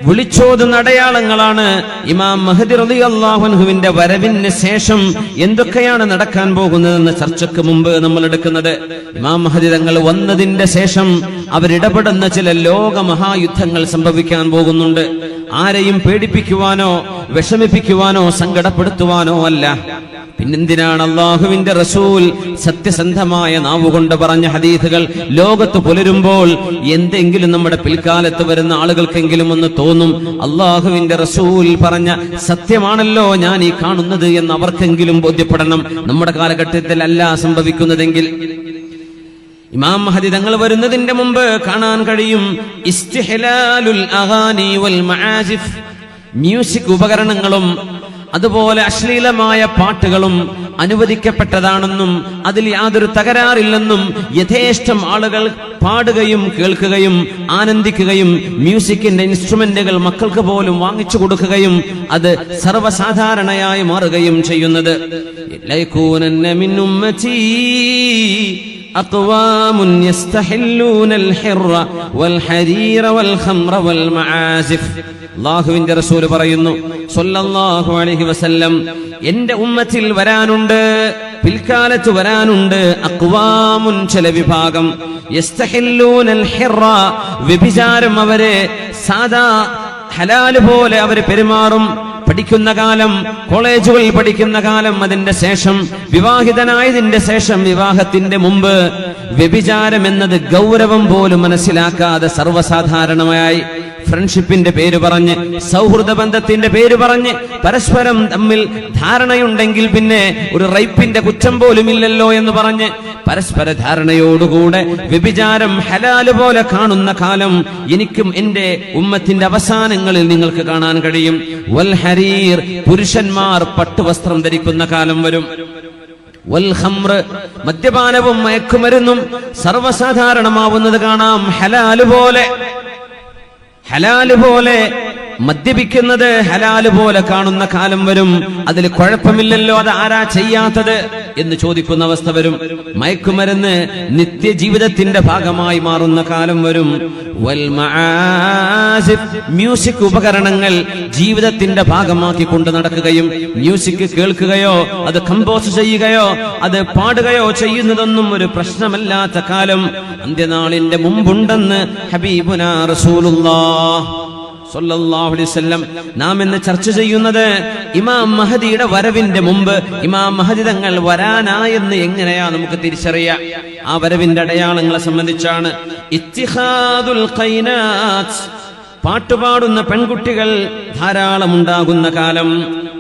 വിളിച്ചോതുന്ന അടയാളങ്ങളാണ്. ഇമാം മഹദി റളിയല്ലാഹു അൻഹുവിന്റെ വരവിന് ശേഷം എന്തൊക്കെയാണ് നടക്കാൻ പോകുന്നതെന്ന ചർച്ചയ്ക്ക് മുമ്പ് നമ്മൾ എടുക്കുന്നത്. ഇമാം മഹദി തങ്ങൾ വന്നതിന്റെ ശേഷം അവരിടപെടുന്ന ചില ലോക മഹായുദ്ധങ്ങൾ സംഭവിക്കാൻ പോകുന്നുണ്ട്. ആരെയും പേടിപ്പിക്കുവാനോ വിഷമിപ്പിക്കുവാനോ സങ്കടപ്പെടുത്തുവാനോ അല്ല. പിന്നെന്തിനാണ് അള്ളാഹുവിന്റെ റസൂൽ സത്യസന്ധമായ നാവുകൊണ്ട് പറഞ്ഞ ഹദീസുകൾ ലോകത്ത് പുലരുമ്പോൾ എന്തെങ്കിലും നമ്മുടെ പിൽക്കാലത്ത് വരുന്ന ആളുകൾക്കെങ്കിലും ഒന്ന് തോന്നും, അള്ളാഹുവിന്റെ റസൂൽ പറഞ്ഞ സത്യമാണല്ലോ ഞാൻ ഈ കാണുന്നത് എന്ന് അവർക്കെങ്കിലും ബോധ്യപ്പെടണം. നമ്മുടെ കാലഘട്ടത്തിൽ അല്ല സംഭവിക്കുന്നതെങ്കിൽ. ഇമാം മഹദി തങ്ങൾ വരുന്നതിന്റെ മുമ്പ് കാണാൻ കഴിയും ഇസ്തിഹ്ലാലുൽ അഗാനി വൽ മആസിഫ്, മ്യൂസിക് ഉപകരണങ്ങളും അതുപോലെ അശ്ലീലമായ പാട്ടുകളും അനുവദിക്കപ്പെട്ടതാണെന്നും അതിൽ യാതൊരു തകരാറില്ലെന്നും യഥേഷ്ടം ആളുകൾ പാടുകയും കേൾക്കുകയും ആനന്ദിക്കുകയും മ്യൂസിക്കിന്റെ ഇൻസ്ട്രുമെന്റുകൾ മക്കൾക്ക് പോലും വാങ്ങിച്ചു കൊടുക്കുകയും അത് സർവ്വസാധാരണയായി മാറുകയും ചെയ്യുന്നത്. അഖ്വാമുൻ യസ്തഹില്ലൂനൽ ഹിർറ വൽ ഹരീറ വൽ ഖംറ വൽ മആസിഫ്. അല്ലാഹുവിന്റെ റസൂൽ പറയുന്നു സ്വല്ലല്ലാഹു അലൈഹി വസല്ലം, എന്റെ ഉമ്മത്തിൽ വരാനുണ്ട്, പിൽക്കാലത്ത് വരാനുണ്ട് അഖ്വാമുൻ, ചില വിഭാഗം, യസ്തഹില്ലൂനൽ ഹിർറ, വ്യഭിചാരം അവരെ സാദാ ഹലാല് പോലെ അവര് പെരുമാറും. പഠിക്കുന്ന കാലം, കോളേജുകളിൽ പഠിക്കുന്ന കാലം, അതിന്റെ ശേഷം വിവാഹിതനായതിന്റെ ശേഷം, വിവാഹത്തിന്റെ മുമ്പ് വ്യഭിചാരം എന്നത് ഗൗരവം പോലും മനസ്സിലാക്കാതെ സർവ്വസാധാരണമായി ഫ്രണ്ട്ഷിപ്പിന്റെ പേര് പറഞ്ഞ്, സൗഹൃദ ബന്ധത്തിന്റെ പേര് പറഞ്ഞ്, പരസ്പരം തമ്മിൽ ധാരണയുണ്ടെങ്കിൽ പിന്നെ ഒരു റൈപ്പിന്റെ കുറ്റം പോലും ഇല്ലല്ലോ എന്ന് പറഞ്ഞ് പരസ്പര ധാരണയോടുകൂടെ വ്യഭിചാരം ഹലാല് പോലെ കാണുന്ന കാലം എനിക്കും എന്റെ ഉമ്മത്തിന്റെ അവസാനങ്ങളിൽ നിങ്ങൾക്ക് കാണാൻ കഴിയും. വൽ ഹരീർ, പുരുഷന്മാർ പട്ടുവസ്ത്രം ധരിക്കുന്ന കാലം വരും. വൽ ഖംർ, മദ്യപാനവും മയക്കുമരുന്നും സർവ്വസാധാരണമാവുന്നത് കാണാം ഹലാല് പോലെ. ഹലാല് പോലെ മദ്യപിക്കുന്നത് ഹലാല് പോലെ കാണുന്ന കാലം വരും. അതിൽ കുഴപ്പമില്ലല്ലോ, അത് ആരാ ചെയ്യാത്തത് എന്ന് ചോദിക്കുന്ന അവസ്ഥ വരും. മയക്കുമരുന്ന് നിത്യജീവിതത്തിന്റെ ഭാഗമായി മാറുന്ന കാലം വരും. വൽ മആസിഫ്, മ്യൂസിക് ഉപകരണങ്ങൾ ജീവിതത്തിന്റെ ഭാഗമാക്കി കൊണ്ട് നടക്കുകയും മ്യൂസിക് കേൾക്കുകയോ അത് കമ്പോസ് ചെയ്യുകയോ അത് പാടുകയോ ചെയ്യുന്നതൊന്നും ഒരു പ്രശ്നമല്ലാത്ത കാലം അന്ത്യനാളിന്റെ മുമ്പുണ്ടെന്ന് ഹബീബുനാ റസൂലുള്ളാഹ് സല്ലല്ലാഹു അലൈഹി വസല്ലം. നാം ഇന്ന് ചർച്ച ചെയ്യുന്നത് ഇമാം മഹദിയുടെ വരവിന്റെ മുമ്പ് ഇമാം മഹദി തങ്ങൾ വരാനായെന്ന് എങ്ങനെയാ നമുക്ക് തിരിച്ചറിയാം? ആ വരവിന്റെ അടയാളങ്ങളെ സംബന്ധിച്ചാണ്. ഇത്തിഖാദുൽ ഖൈനാത്ത്, പാട്ടുപാടുന്ന പെൺകുട്ടികൾ ധാരാളം ഉണ്ടാകുന്ന കാലം.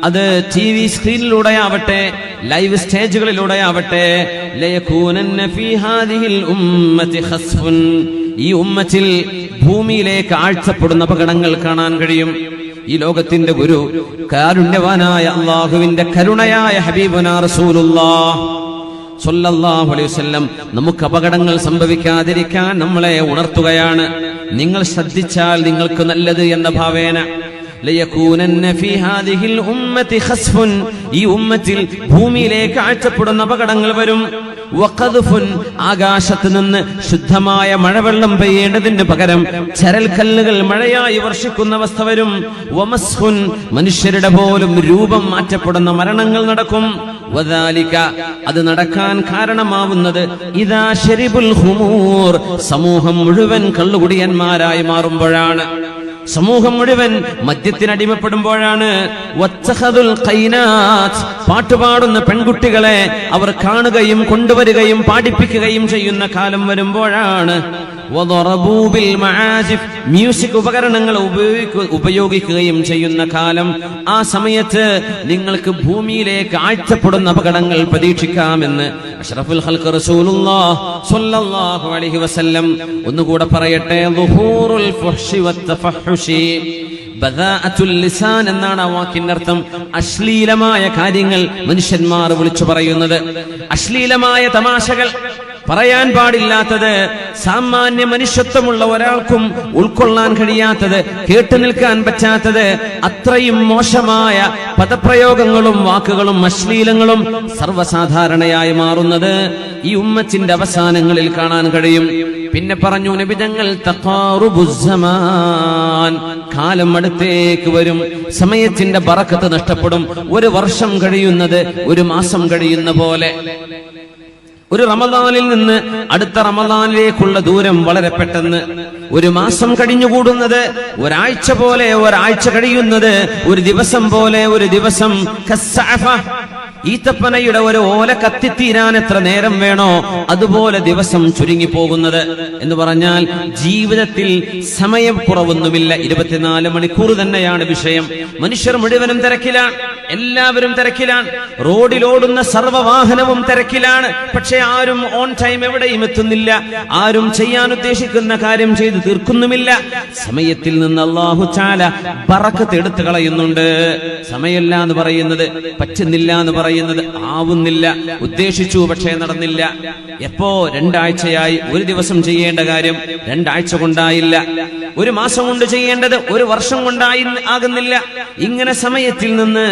അത് TV സ്ക്രീനിലൂടെ ആവട്ടെ, ലൈവ് സ്റ്റേജുകളിലൂടെ ആവട്ടെ. ലയകൂനന്ന ഫീ ഹാദിഹിൽ ഉമ്മത്തി ഖസ്ഫുൻ, ഈ ഉമ്മത്തിൽ ഭൂമിയിലേക്ക് ആഴ്ചപ്പെടുന്ന അപകടങ്ങൾ കാണാൻ കഴിയും. ഈ ലോകത്തിന്റെ ഒരു കാരുണ്യവാനായ അള്ളാഹുവിന്റെ കരുണയായ ഹബീബുനാ റസൂലുള്ളാഹ് സ്വല്ലല്ലാഹു അലൈഹി വസല്ലം നമുക്ക് അപകടങ്ങൾ സംഭവിക്കാതിരിക്കാൻ നമ്മളെ ഉണർത്തുകയാണ്. നിങ്ങൾ ശ്രദ്ധിച്ചാൽ നിങ്ങൾക്ക് നല്ലത് എന്ന ഭാവേന. ലയകൂനന്ന ഫീ ഹാദിഹിൽ ഉമ്മത്തി ഖസ്ഫുൻ, ഈ ഉമ്മത്തിൽ ഭൂമിയിലേക്ക് ആഴ്ചപ്പെടുന്ന അപകടങ്ങൾ വരും. വഖദ്ഫുൻ, ആകാശത്ത് നിന്ന് ശുദ്ധമായ മഴവെള്ളം പെയ്യേണ്ടതിന് പകരം ചരൽക്കല്ലുകൾ മഴയായി വർഷിക്കുന്ന അവസ്ഥ വരും. വമസ്ഖുൻ, മനുഷ്യരുടെ പോലും രൂപം മാറ്റപ്പെടുന്ന മരണങ്ങൾ നടക്കും. വദാലിക, അത് നടക്കാൻ കാരണമാവുന്നത് ഇദാ ശരിബുൽ ഖുമൂർ, സമൂഹം മുഴുവൻ കള്ളുകുടിയന്മാരായി മാറുമ്പോഴാണ്. സമൂഹം മുഴുവൻ മദ്യത്തിനടിമപ്പെടുമ്പോഴാണ്. വത്തഖദുൽ ഖൈനാത്ത്, പാട്ടുപാടുന്ന പെൺകുട്ടികളെ അവർ കാണുകയും കൊണ്ടുവരികയും പാടിപ്പിക്കുകയും ചെയ്യുന്ന കാലം വരുമ്പോഴാണ്. വദറബൂ ബിൽ മആസിഫ്, മ്യൂസിക് ഉപകരണങ്ങൾ ഉപയോഗിക്കുകയും ചെയ്യുന്ന കാലം. ആ സമയത്ത് നിങ്ങൾക്ക് ഭൂമിയിലേക്ക് ആഴ്ചപ്പെടുന്ന അപകടങ്ങൾ പ്രതീക്ഷിക്കാമെന്ന് അഷ്റഫുൽ ഖൽഖ് റസൂലുള്ളാഹ് സ്വല്ലല്ലാഹു അലൈഹി വസല്ലം ഒന്നുകൂടെ പറയട്ടെ. ളുഹൂറുൽ ഫഹ്ശി വത്തഫഹുശി, ബദാഅത്തുൽ ലിസാൻ എന്നാണ് ആ വാക്കിന്റെ അർത്ഥം. അശ്ലീലമായ കാര്യങ്ങൾ മനുഷ്യന്മാർ വിളിച്ചു പറയുന്നത്, അശ്ലീലമായ തമാശകൾ, പറയാൻ പാടില്ലാത്തത്, സാമാന്യ മനുഷ്യത്വമുള്ള ഒരാൾക്കും ഉൾക്കൊള്ളാൻ കഴിയാത്തത്, കേട്ടു നിൽക്കാൻ പറ്റാത്തത്, അത്രയും മോശമായ പദപ്രയോഗങ്ങളും വാക്കുകളും അശ്ലീലങ്ങളും സർവ്വസാധാരണയായി മാറുന്നത് ഈ ഉമ്മത്തിന്റെ അവസാനങ്ങളിൽ കാണാൻ കഴിയും. പിന്നെ പറഞ്ഞു നബി തങ്ങൾ, തഖാറുബുസ്സമാൻ, കാലം അടുത്തേക്ക് വരും, സമയത്തിന്റെ ബറക്കത്ത് നഷ്ടപ്പെടും. ഒരു വർഷം കഴിയുന്നത് ഒരു മാസം കഴിയുന്ന പോലെ. ഒരു റമദാനിൽ നിന്ന് അടുത്ത റമദാനിലേക്കുള്ള ദൂരം വളരെ പെട്ടെന്ന്. ഒരു മാസം കഴിഞ്ഞുകൂടുന്നത് ഒരാഴ്ച പോലെ, ഒരാഴ്ച കഴിയുന്നത് ഒരു ദിവസം പോലെ. ഒരു ദിവസം കസ്സഅഫ, ഈത്തപ്പനയുടെ ഒരു ഓല കത്തിത്തീരാൻ എത്ര നേരം വേണോ അതുപോലെ ദിവസം ചുരുങ്ങി പോകുന്നത് എന്ന് പറഞ്ഞാൽ ജീവിതത്തിൽ സമയക്കുറവൊന്നുമില്ല. 24 മണിക്കൂർ തന്നെയാണ് വിഷയം. മനുഷ്യർ മുഴുവനും തിരക്കിലാണ്, എല്ലാവരും തിരക്കിലാണ്. റോഡിലോടുന്ന സർവ്വവാഹനവും തിരക്കിലാണ്. പക്ഷെ ആരും ഓൺ ടൈം എവിടെയും എത്തുന്നില്ല. ആരും ചെയ്യാൻ ഉദ്ദേശിക്കുന്ന കാര്യം ചെയ്തു തീർക്കുന്നുമില്ല. സമയത്തിൽ നിന്ന് അല്ലാഹു തആല ബറക്കത്ത് എടുത്തു കളയുന്നുണ്ട്. സമയമില്ല എന്ന് പറയുന്നത്, പറ്റുന്നില്ല എന്ന് പറയുന്നത്, ആവുന്നില്ല, ഉദ്ദേശിച്ചു പക്ഷേ നടന്നില്ല. എപ്പോ 2 ആഴ്ചയായി, ഒരു ദിവസം ചെയ്യേണ്ട കാര്യം 2 ആഴ്ച കൊണ്ടായില്ല. ഒരു മാസം കൊണ്ട് ചെയ്യേണ്ടത് ഒരു വർഷം കൊണ്ടായി ആകുന്നില്ല. ഇങ്ങനെ സമയത്തിൽ നിന്ന്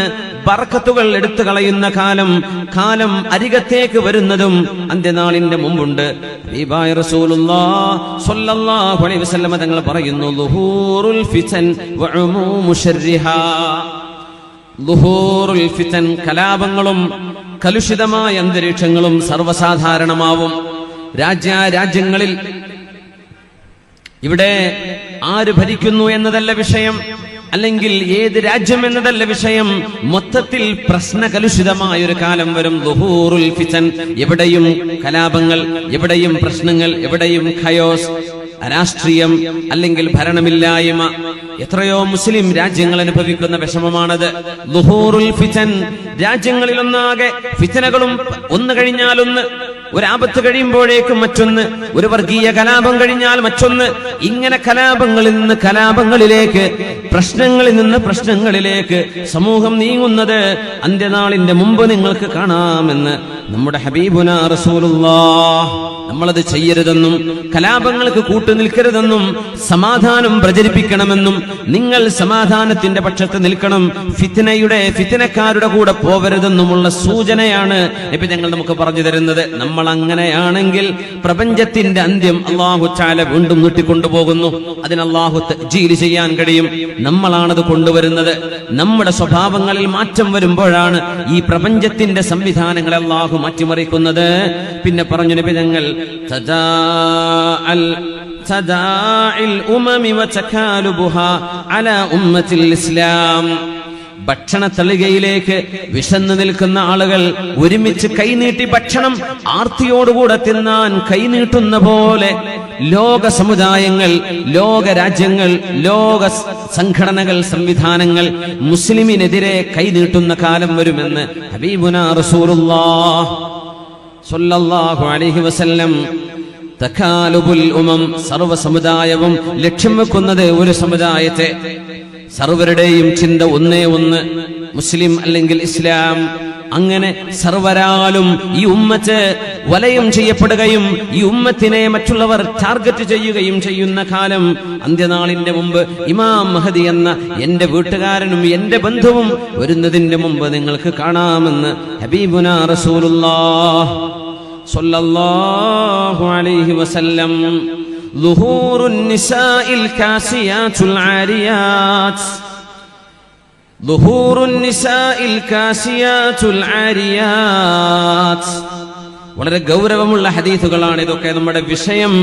ബർക്കത്തുകൾ എടുത്തു കളയുന്ന കാലം അരികത്തേക്ക് വരുന്നതും അന്ത്യനാളിന്റെ മുമ്പുണ്ട്. ഹബീബായ റസൂലുള്ളാഹി സ്വല്ലല്ലാഹു അലൈഹി വസല്ലം തങ്ങൾ പറയുന്നു, ളുഹൂറുൽ ഫിതൻ വഉമൂമു ശർരിഹാ. ളുഹൂറുൽ ഫിതൻ, കലാപങ്ങളും കലുഷിതമായ അന്തരീക്ഷങ്ങളും സർവ്വസാധാരണമാവും. രാജ്യങ്ങളിൽ ഇവിടെ ആര് ഭരിക്കുന്നു എന്നതല്ല വിഷയം, അല്ലെങ്കിൽ ഏത് രാജ്യം എന്നതല്ല വിഷയം. മൊത്തത്തിൽ പ്രശ്നകലുഷിതമായ ഒരു കാലം വരും. ളുഹൂറുൽ ഫിതൻ, എവിടെയും കലാപങ്ങൾ, എവിടെയും പ്രശ്നങ്ങൾ, എവിടെയും ഖയോസ്, രാഷ്ട്രീയം അല്ലെങ്കിൽ ഭരണമില്ലായ്മ. എത്രയോ മുസ്ലിം രാജ്യങ്ങൾ അനുഭവിക്കുന്ന വിഷമമാണത്. ളുഹൂറുൽ ഫിതൻ, രാജ്യങ്ങളിലൊന്നാകെ ഫിതനകളും ഒന്ന് കഴിഞ്ഞാലൊന്ന്. ഒരാപത്ത് കഴിയുമ്പോഴേക്കും മറ്റൊന്ന്, ഒരു വർഗീയ കലാപം കഴിഞ്ഞാൽ മറ്റൊന്ന്, ഇങ്ങനെ കലാപങ്ങളിൽ നിന്ന് കലാപങ്ങളിലേക്ക്, പ്രശ്നങ്ങളിൽ നിന്ന് പ്രശ്നങ്ങളിലേക്ക് സമൂഹം നീങ്ങുന്നത് അന്ത്യനാളിന്റെ മുമ്പ് നിങ്ങൾക്ക് കാണാമെന്ന് നമ്മുടെ ഹബീബുനാ റസൂലുള്ളാഹ്. നമ്മളത് ചെയ്യരുതെന്നും കലാപങ്ങൾക്ക് കൂട്ടുനിൽക്കരുതെന്നും സമാധാനം പ്രചരിപ്പിക്കണമെന്നും നിങ്ങൾ സമാധാനത്തിന്റെ പക്ഷത്ത് നിൽക്കണം, ഫിത്നക്കാരുടെ കൂടെ പോവരുതെന്നുമുള്ള സൂചനയാണ് നബി ഞങ്ങൾ നമുക്ക് പറഞ്ഞു തരുന്നത്. നമ്മൾ അങ്ങനെയാണെങ്കിൽ പ്രപഞ്ചത്തിന്റെ അന്ത്യം അല്ലാഹു തആല വീണ്ടും നീട്ടിക്കൊണ്ടുപോകുന്നു. അതിന് അല്ലാഹു തഅ്ജീൽ ചെയ്യാൻ കഴിയും. നമ്മളാണത് കൊണ്ടുവരുന്നത്. നമ്മുടെ സ്വഭാവങ്ങളിൽ മാറ്റം വരുമ്പോഴാണ് ഈ പ്രപഞ്ചത്തിന്റെ സംവിധാനങ്ങളെ അല്ലാഹു മാറ്റിമറിക്കുന്നത്. പിന്നെ പറഞ്ഞു നബി ഞങ്ങൾ തദാഇൽ ഉമമി വതകാലുബുഹാ അലാ ഉമ്മത്തിൽ ഇസ്ലാം. ഭക്ഷണ തളികയിലേക്ക് വിശന്നു നിൽക്കുന്ന ആളുകൾ ഒരുമിച്ച് കൈനീട്ടി ഭക്ഷണം ആർത്തിയോടുകൂടെ തിന്നാൻ കൈനീട്ടുന്ന പോലെ ലോക സമുദായങ്ങൾ, ലോക രാജ്യങ്ങൾ, ലോക സംഘടനകൾ, സംവിധാനങ്ങൾ മുസ്ലിമിനെതിരെ കൈനീട്ടുന്ന കാലം വരുമെന്ന് ഹബീബുനാ റസൂലുള്ളാഹ് സ്വല്ലല്ലാഹു അലൈഹി വസല്ലം. തകാലുബുൽ ഉമം, സർവ്വ സമുദായവും ലക്ഷ്യം വെക്കുന്നത് ഒരു സമുദായത്തെ. സർവരുടെയും ചിന്ത ഒന്നേ ഒന്ന്, മുസ്ലിം അല്ലെങ്കിൽ ഇസ്ലാം. അങ്ങനെ സർവരാലും ഈ ഉമ്മത്ത് വലയം ചെയ്യപ്പെടുകയും ഈ ഉമ്മത്തിനെ മറ്റുള്ളവർ ടാർഗറ്റ് ചെയ്യുകയും ചെയ്യുന്ന കാലം അന്ത്യനാളിന്റെ മുമ്പ് ഇമാം മഹദി എന്ന എന്റെ വീട്ടുകാരനും എന്റെ ബന്ധുവും വരുന്നതിന്റെ മുമ്പ് നിങ്ങൾക്ക് കാണാമെന്ന് ഹബീബുനാ റസൂലുള്ളാഹ് സ്വല്ലല്ലാഹു അലൈഹി വസല്ലം. ളുഹൂറുൻ നിസാഇൽ കാസിയാത്തുൽ ആരിയാത്ത്, ളുഹൂറുൻ നിസാഇൽ കാസിയാത്തുൽ ആരിയാത്ത്. വളരെ ഗൗരവമുള്ള ഹദീസുകളാണ് ഇതൊക്കെ. നമ്മുടെ വിഷയം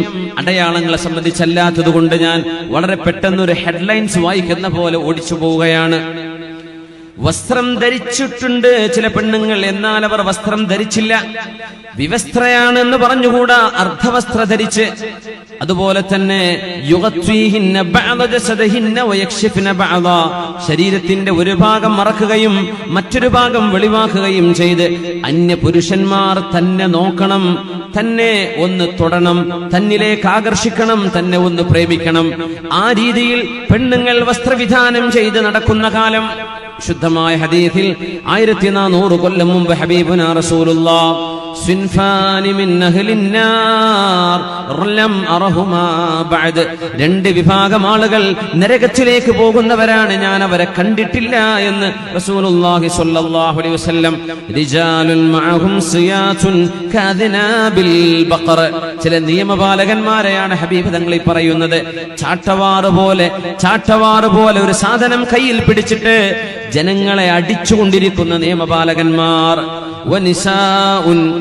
അടയാളങ്ങളെ സംബന്ധിച്ചല്ലാത്തത് കൊണ്ട് ഞാൻ വളരെ പെട്ടെന്നൊരു ഹെഡ്ലൈൻസ് വായിക്കുന്ന പോലെ ഓടിച്ചു പോവുകയാണ്. വസ്ത്രം ധരിച്ചിട്ടുണ്ട് ചില പെണ്ണുങ്ങൾ, എന്നാൽ അവർ വസ്ത്രം ധരിച്ചില്ല. വിവസ്ത്രയാണെന്ന് പറഞ്ഞുകൂടാ, അർദ്ധവസ്ത്ര ധരിച്ച്. അതുപോലെ തന്നെ ശരീരത്തിന്റെ ഒരു ഭാഗം മറക്കുകയും മറ്റൊരു ഭാഗം വെളിവാക്കുകയും ചെയ്ത് അന്യ പുരുഷന്മാർ തന്നെ നോക്കണം, തന്നെ ഒന്ന് തൊടണം, തന്നിലേക്ക് ആകർഷിക്കണം, തന്നെ ഒന്ന് പ്രേമിക്കണം. ആ രീതിയിൽ പെണ്ണുങ്ങൾ വസ്ത്രവിധാനം ചെയ്ത് നടക്കുന്ന കാലം. ശുദ്ധമായ ഹദീസിൽ 1400 കൊല്ലം മുമ്പ് ഹബീബുനാ റസൂലുള്ളാഹ് സിൻഫാനി മിൻ അഹ്ലിന്നാർ ലം അറഹുമാ ബഅദ്, രണ്ട് വിഭാഗം ആളുകൾ നരകത്തിലേക്ക് പോകുന്നവരാണ്, ഞാൻ അവരെ കണ്ടിട്ടില്ല എന്ന് റസൂലുള്ളാഹി സ്വല്ലല്ലാഹു അലൈഹി വസല്ലം. റിജാലുൻ മഅഹും സിയാതുൻ കാദിനാബിൽ ബഖർ, ചില നിയമപാലകന്മാരെയാണ് ഹബീബ് തങ്ങൾ ഈ പറയുന്നത്. ചാട്ടവാറ് പോലെ ഒരു സാധനം കയ്യിൽ പിടിച്ചിട്ട് ജനങ്ങളെ അടിച്ചുകൊണ്ടിരിക്കുന്ന നിയമപാലകന്മാർ.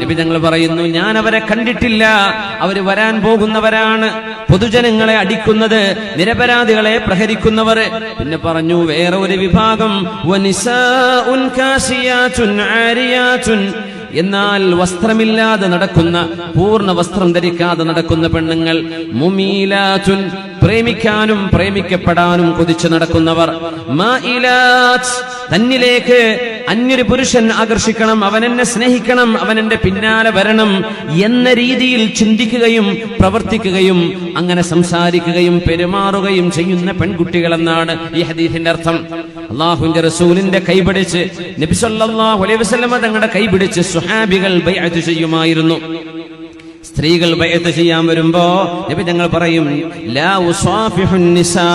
നബി തങ്ങൾ പറയുന്നു, ഞാൻ അവരെ കണ്ടിട്ടില്ല, അവര് വരാൻ പോകുന്നവരാണ്. പൊതുജനങ്ങളെ അടിക്കുന്നത്, നിരപരാധികളെ പ്രഹരിക്കുന്നവർ. പിന്നെ പറഞ്ഞു വേറെ ഒരു വിഭാഗം, എന്നാൽ വസ്ത്രമില്ലാതെ നടക്കുന്ന, പൂർണ്ണ വസ്ത്രം ധരിക്കാതെ നടക്കുന്ന പെണ്ണുങ്ങൾ. മുമീലാത്തുൻ, പ്രേമിക്കാനും പ്രേമിക്കപ്പെടാനും കൊതിച്ചു നടക്കുന്നവർ. മാഇലാത്ത്, തന്നിലേക്ക് അന്യൊരു പുരുഷൻ ആകർഷിക്കണം, അവൻ എന്നെ സ്നേഹിക്കണം, അവൻ എന്റെ പിന്നാലെ വരണം എന്ന രീതിയിൽ ചിന്തിക്കുകയും പ്രവർത്തിക്കുകയും അങ്ങനെ സംസാരിക്കുകയും പെരുമാറുകയും ചെയ്യുന്ന പെൺകുട്ടികളെന്നാണ് ഈ ഹദീസിന്റെ അർത്ഥം. അല്ലാഹുവിന്റെ റസൂലിന്റെ കൈപിടിച്ച് നബി സല്ലല്ലാഹു അലൈഹി വസല്ലം തങ്ങളുടെ കൈപിടിച്ച് സ്വഹാബികൾ ബൈഅത്ത് ചെയ്യുമായിരുന്നു. സ്ത്രീകൾ ബൈഅത്ത് ചെയ്യാൻ വരുമ്പോ നബി തങ്ങൾ പറയും, ലാ ഉസാഫിഹുൻ നിസാ,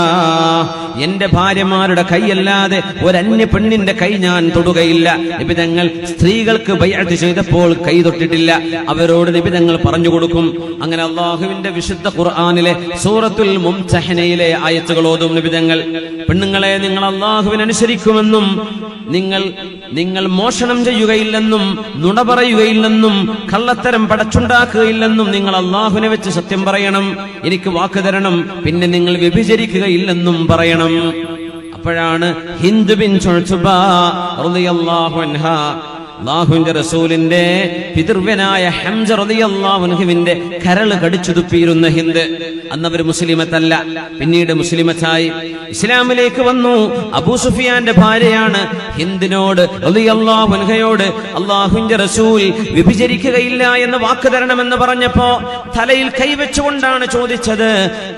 എന്റെ ഭാര്യമാരുടെ കൈയല്ലാതെ ഒരന്യ പെണ്ണിന്റെ കൈ ഞാൻ തൊടുകയില്ല. നബി തങ്ങൾ സ്ത്രീകൾക്ക് ബൈഅത്ത് ചെയ്തപ്പോൾ കൈ തൊട്ടിട്ടില്ല. അവരോട് നബി തങ്ങൾ പറഞ്ഞു കൊടുക്കും. അങ്ങനെ അല്ലാഹുവിന്റെ വിശുദ്ധ ഖുർആനിലെ സൂറത്തുൽ മുംതഹനയിലെ ആയത്തുകൾ ഓതും നബി തങ്ങൾ. പെണ്ണുങ്ങളെ, നിങ്ങൾ അല്ലാഹുവിനെ അനുസരിക്കുമെന്നും നിങ്ങൾ മോഷണം ചെയ്യുകയില്ലെന്നും നുണ പറയുകയില്ലെന്നും കള്ളത്തരം പടച്ചുണ്ടാക്കുകയില്ലെന്നും നിങ്ങൾ അല്ലാഹുവിനെ വെച്ച് സത്യം പറയണം, എനിക്ക് വാക്ക് തരണം, പിന്നെ നിങ്ങൾ വ്യഭിചരിക്കുകയില്ലെന്നും പറയണം. അപ്പോഴാണ് ഹിന്ദ് ബിൻത് ഉത്ബ റളിയല്ലാഹു അൻഹാ അല്ലാഹുവിന്റെ റസൂലിന്റെ പിതൃവ്യനായ ഹംസ റളിയല്ലാഹു അൻഹുവിന്റെ കരള് കടിച്ചു തുപ്പിയിരുന്ന ഹിന്ദ്. അന്നവർ മുസ്ലിമത്തല്ല, പിന്നീട് മുസ്ലിമത്തായി ഇസ്ലാമിലേക്ക് വന്നു. അബൂ സുഫിയാന്റെ ഭാര്യയാണ്. ഹിന്ദിനോട് റളിയല്ലാഹു അൻഹയോട് അല്ലാഹുവിന്റെ റസൂൽ വ്യഭിചരിക്കുകയില്ല എന്ന് വാക്ക് തരണമെന്ന് പറഞ്ഞപ്പോ തലയിൽ കൈവച്ചുകൊണ്ടാണ് ചോദിച്ചത്,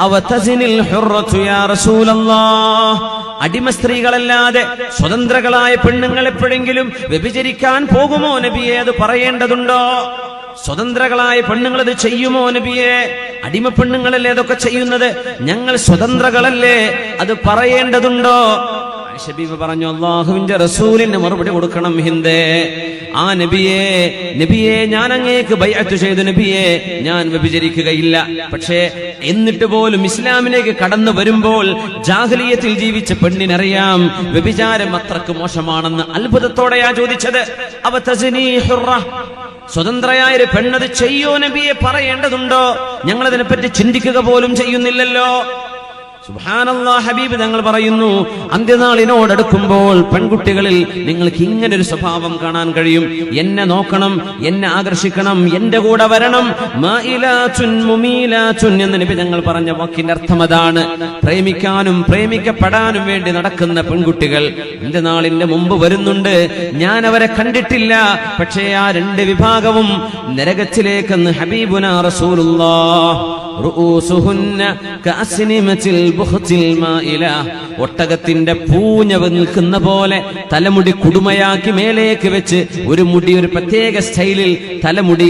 അവതസിനിൽ ഹുർറതു യാ റസൂലല്ലാഹ്, അടിമ സ്ത്രീകളല്ലാതെ സ്വതന്ത്രകളായ പെണ്ണുങ്ങൾ എപ്പോഴെങ്കിലും വ്യഭിചരിക്കാൻ പോകുമോ നബിയെ? അത് പറയേണ്ടതുണ്ടോ? സ്വതന്ത്രകളായ പെണ്ണുങ്ങൾ അത് ചെയ്യുമോ നബിയെ? അടിമ പെണ്ണുങ്ങളല്ലേ അതൊക്കെ ചെയ്യുന്നത്, ഞങ്ങൾ സ്വതന്ത്രകളല്ലേ, അത് പറയേണ്ടതുണ്ടോ? ആയിഷ ബീവി പറഞ്ഞു, അല്ലാഹുവിന്റെ റസൂലിന് മറുപടി കൊടുക്കണം ഹിന്ദേ. ആ നബിയെ ഞാൻ അങ്ങേക്ക് ബൈഅത്ത് ചെയ്തു നബിയെ, ഞാൻ വ്യഭിചരിക്കുകയില്ല. പക്ഷേ എന്നിട്ട് പോലും ഇസ്ലാമിലേക്ക് കടന്നു വരുമ്പോൾ ജാഹിലിയത്തിൽ ജീവിച്ച പെണ്ണിനറിയാം വ്യഭിചാരം അത്രക്ക് മോശമാണെന്ന്. അത്ഭുതത്തോടെയാ ചോദിച്ചത്. അവതസിനി ഹുർറ, സ്വതന്ത്രയായൊരു പെണ്ണത് ചെയ്യോ നബിയെ? പറയേണ്ടതുണ്ടോ? ഞങ്ങളതിനെപ്പറ്റി ചിന്തിക്കുക പോലും ചെയ്യുന്നില്ലല്ലോ. സുബ്ഹാനല്ലാഹ്, ഹബീബ് തങ്ങൾ പറയുന്നു, അന്ത്യനാളിനോടടുക്കുമ്പോൾ പെൺകുട്ടികളിൽ നിങ്ങൾക്ക് ഇങ്ങനൊരു സ്വഭാവം കാണാൻ കഴിയും. എന്നെ നോക്കണം, എന്നെ ആകർഷിക്കണം, എന്റെ കൂടെ വരണം. മായിലാത്തുൻ മുമീലാത്തുൻ എന്ന് നബി തങ്ങൾ പറഞ്ഞ വാക്കിന്റെ അർത്ഥം അതാണ്. പ്രേമിക്കാനും പ്രേമിക്കപ്പെടാനും വേണ്ടി നടക്കുന്ന പെൺകുട്ടികൾ അന്ത്യനാളിന്റെ മുമ്പ് വരുന്നുണ്ട്. ഞാൻ അവരെ കണ്ടിട്ടില്ല, പക്ഷേ ആ രണ്ട് വിഭാഗവും നരകത്തിലേക്കെന്ന് ഹബീബുനാ റസൂലുള്ളാഹ്. റൂസുഹുന്ന കഅസ്നിമത്തിൽ ബുഖ്തിൽ മായില, ഒട്ടകത്തിന്റെ പൂഞ്ഞ നിൽക്കുന്ന പോലെ തലമുടി കുടുമയാക്കി മേലേക്ക് വെച്ച് ഒരു പ്രത്യേക സ്റ്റൈലിൽ തലമുടി